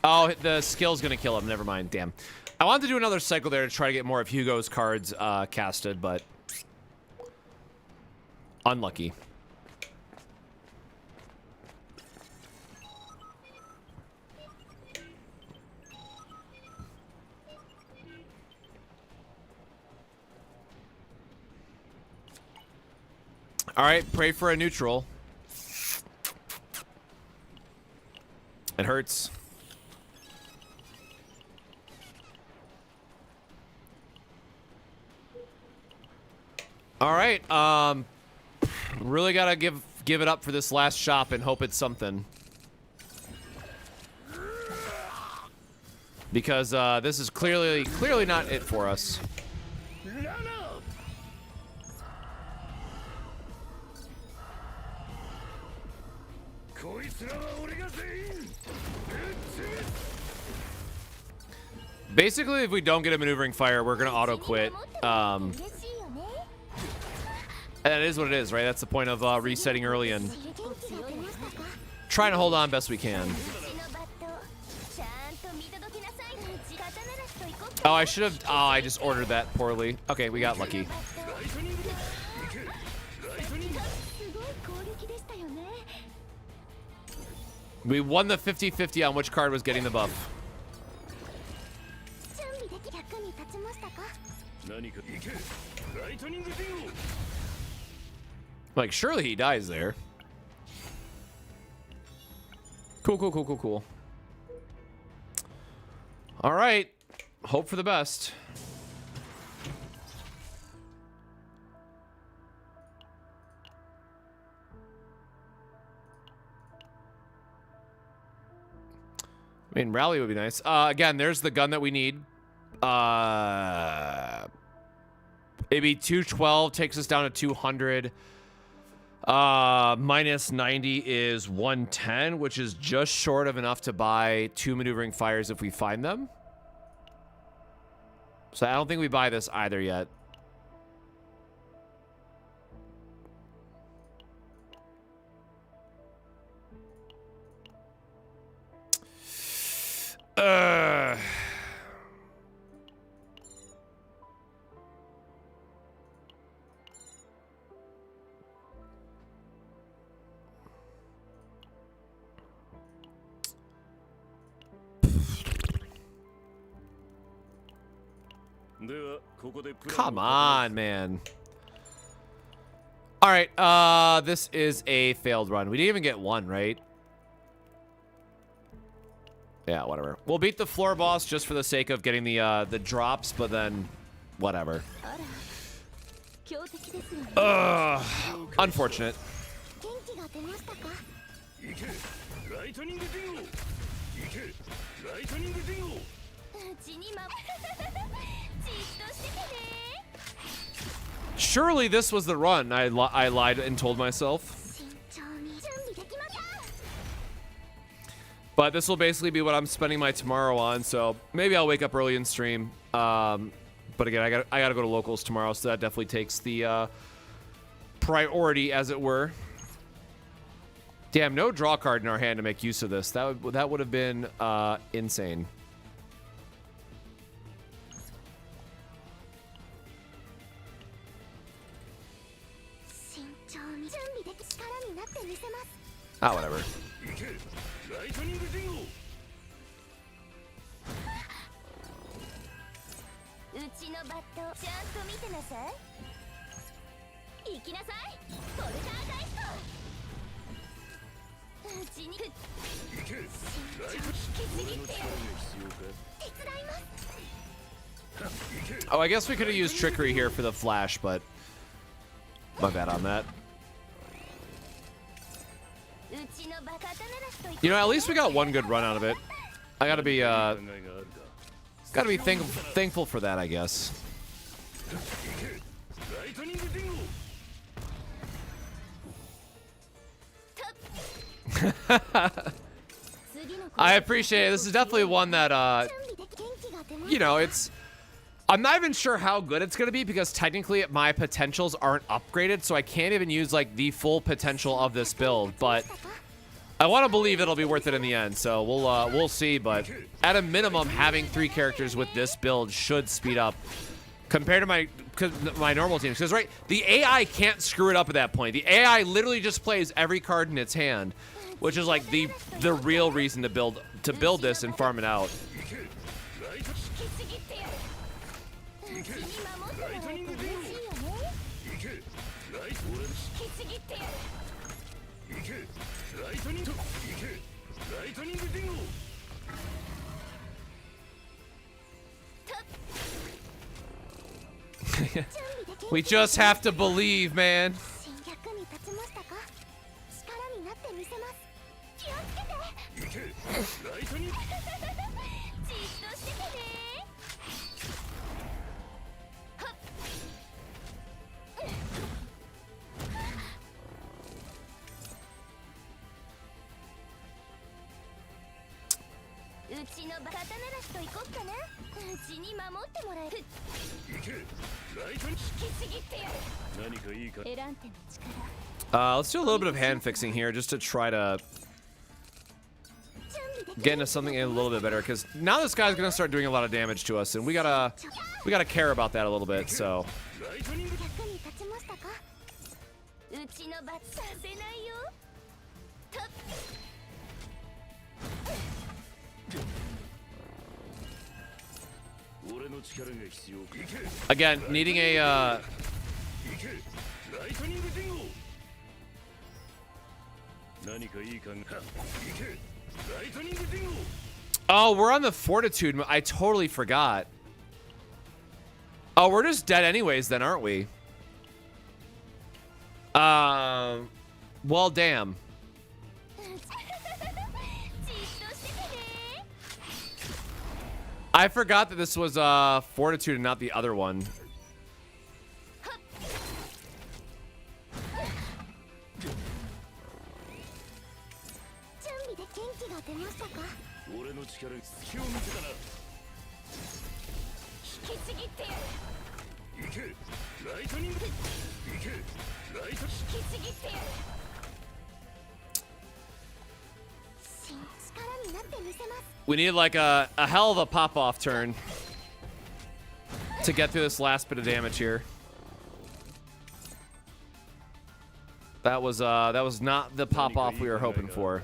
Oh, the skill's gonna kill him. Never mind. Damn. I wanted to do another cycle there to try to get more of Hugo's cards casted, but unlucky. All right, pray for a neutral. It hurts. All right, really gotta give it up for this last shop and hope it's something. Because this is clearly not it for us. Basically, if we don't get a maneuvering fire, we're gonna auto quit. And that is what it is, right? That's the point of resetting early and trying to hold on best we can. Oh, I should have. Oh, I just ordered that poorly. Okay, we got lucky. We won the 50-50 on which card was getting the buff. Like, surely he dies there. Cool. All right. Hope for the best. I mean, rally would be nice. Again, there's the gun that we need. Maybe 212 takes us down to 200. Minus 90 is 110, which is just short of enough to buy 2 maneuvering fires if we find them. So I don't think we buy this either yet. Come on, man. All right, this is a failed run. We didn't even get one, right? Yeah, whatever. We'll beat the floor boss just for the sake of getting the drops, but then whatever. Unfortunate. Surely this was the run. I lied and told myself. But this will basically be what I'm spending my tomorrow on, so maybe I'll wake up early and stream. But again, I gotta go to locals tomorrow, so that definitely takes the priority, as it were. Damn, no draw card in our hand to make use of this. That would have been insane. Ah, whatever. Oh, I guess we could have used trickery here for the flash, but my bad on that. You know, at least we got one good run out of it. I gotta be thankful for that, I guess. I appreciate it. This is definitely one that, you know, it's... I'm not even sure how good it's going to be because technically my potentials aren't upgraded, so I can't even use, like, the full potential of this build, but I want to believe it'll be worth it in the end, so we'll see, but at a minimum, having 3 characters with this build should speed up compared to my normal teams, because, right, the AI can't screw it up at that point. The AI literally just plays every card in its hand, which is, like, the real reason to build this and farm it out. We just have to believe, man. Let's do a little bit of hand fixing here just to try to get into something a little bit better, because now this guy's gonna start doing a lot of damage to us, and we gotta care about that a little bit. So again, needing a oh, we're on the fortitude. I totally forgot. Oh, we're just dead anyways then, aren't we? Well, damn. I forgot that this was fortitude and not the other one. We need like a hell of a pop-off turn to get through this last bit of damage here. That was not the pop-off we were hoping for.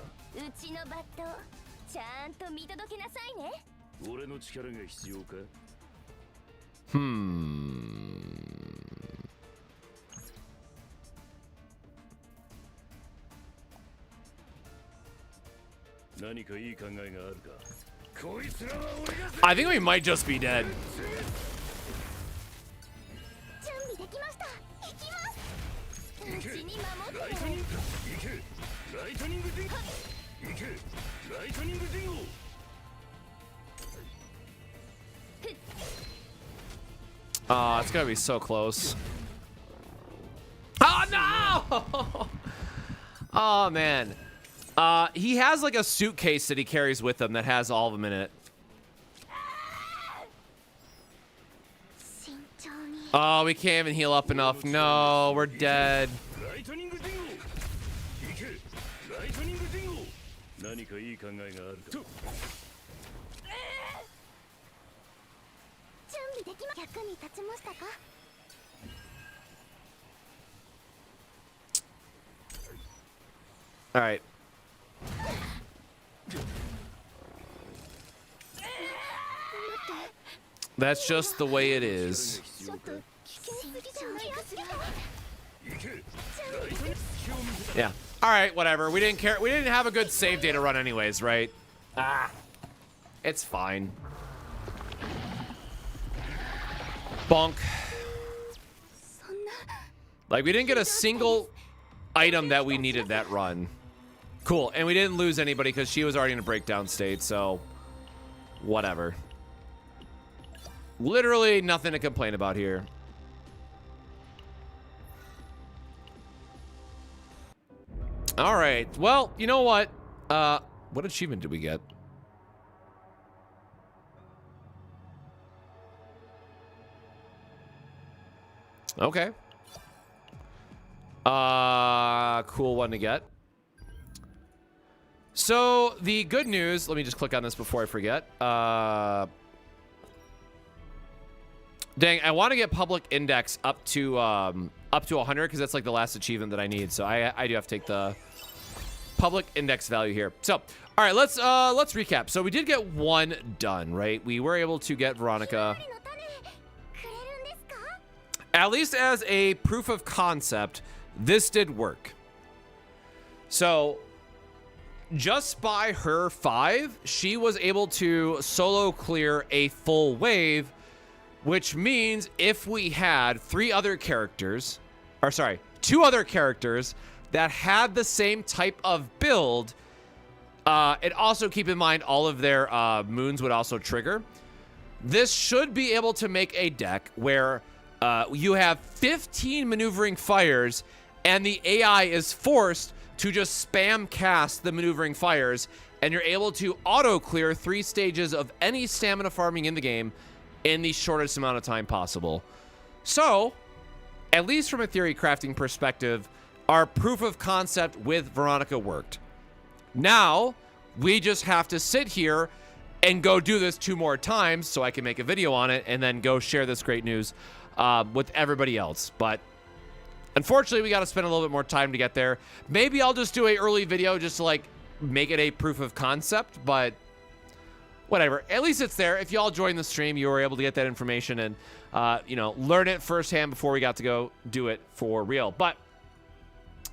I think we might just be dead. Oh, it's gonna be so close. Oh no! Oh man. He has like a suitcase that he carries with him that has all of them in it. Oh, we can't even heal up enough. No, we're dead. All right. That's just the way it is. Yeah. All right, whatever. We didn't care. We didn't have a good save data run anyways, right? Ah. It's fine. Bonk. Like, we didn't get a single item that we needed that run. Cool. And we didn't lose anybody because she was already in a breakdown state, so whatever. Literally nothing to complain about here. All right. Well, you know what? What achievement did we get? Okay. Cool one to get. So the good news, let me just click on this before I forget. Dang, I want to get public index up to 100 because that's like the last achievement that I need. So I do have to take the public index value here. So, all right, let's recap. So we did get one done, right? We were able to get Veronica. At least as a proof of concept, this did work. So just by her 5, she was able to solo clear a full wave, which means if we had 2 other characters that had the same type of build, and also keep in mind all of their moons would also trigger. This should be able to make a deck where you have 15 maneuvering fires and the AI is forced to just spam cast the maneuvering fires, and you're able to auto clear 3 stages of any stamina farming in the game in the shortest amount of time possible. So, at least from a theory crafting perspective, our proof of concept with Veronica worked. Now, we just have to sit here and go do this 2 more times so I can make a video on it and then go share this great news with everybody else. But unfortunately, we got to spend a little bit more time to get there. Maybe I'll just do a early video just to like make it a proof of concept, but whatever. At least it's there. If y'all joined the stream, you were able to get that information and, you know, learn it firsthand before we got to go do it for real. But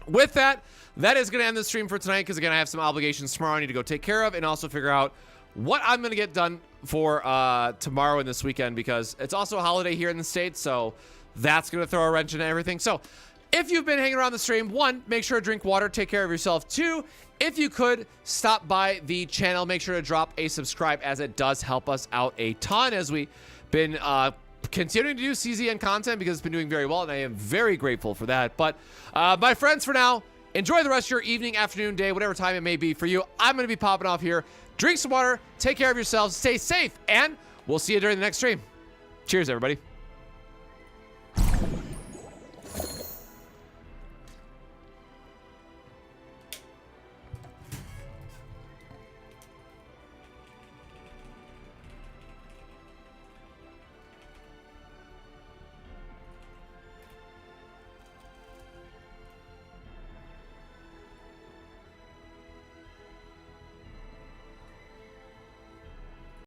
with that, that is going to end the stream for tonight because, again, I have some obligations tomorrow I need to go take care of and also figure out what I'm going to get done for tomorrow and this weekend because it's also a holiday here in the States, so that's going to throw a wrench into everything. So if you've been hanging around the stream, 1, make sure to drink water, take care of yourself. 2, if you could stop by the channel, make sure to drop a subscribe as it does help us out a ton as we've been continuing to do CZN content because it's been doing very well, and I am very grateful for that. But my friends, for now, enjoy the rest of your evening, afternoon, day, whatever time it may be for you. I'm going to be popping off here. Drink some water, take care of yourselves, stay safe, and we'll see you during the next stream. Cheers, everybody.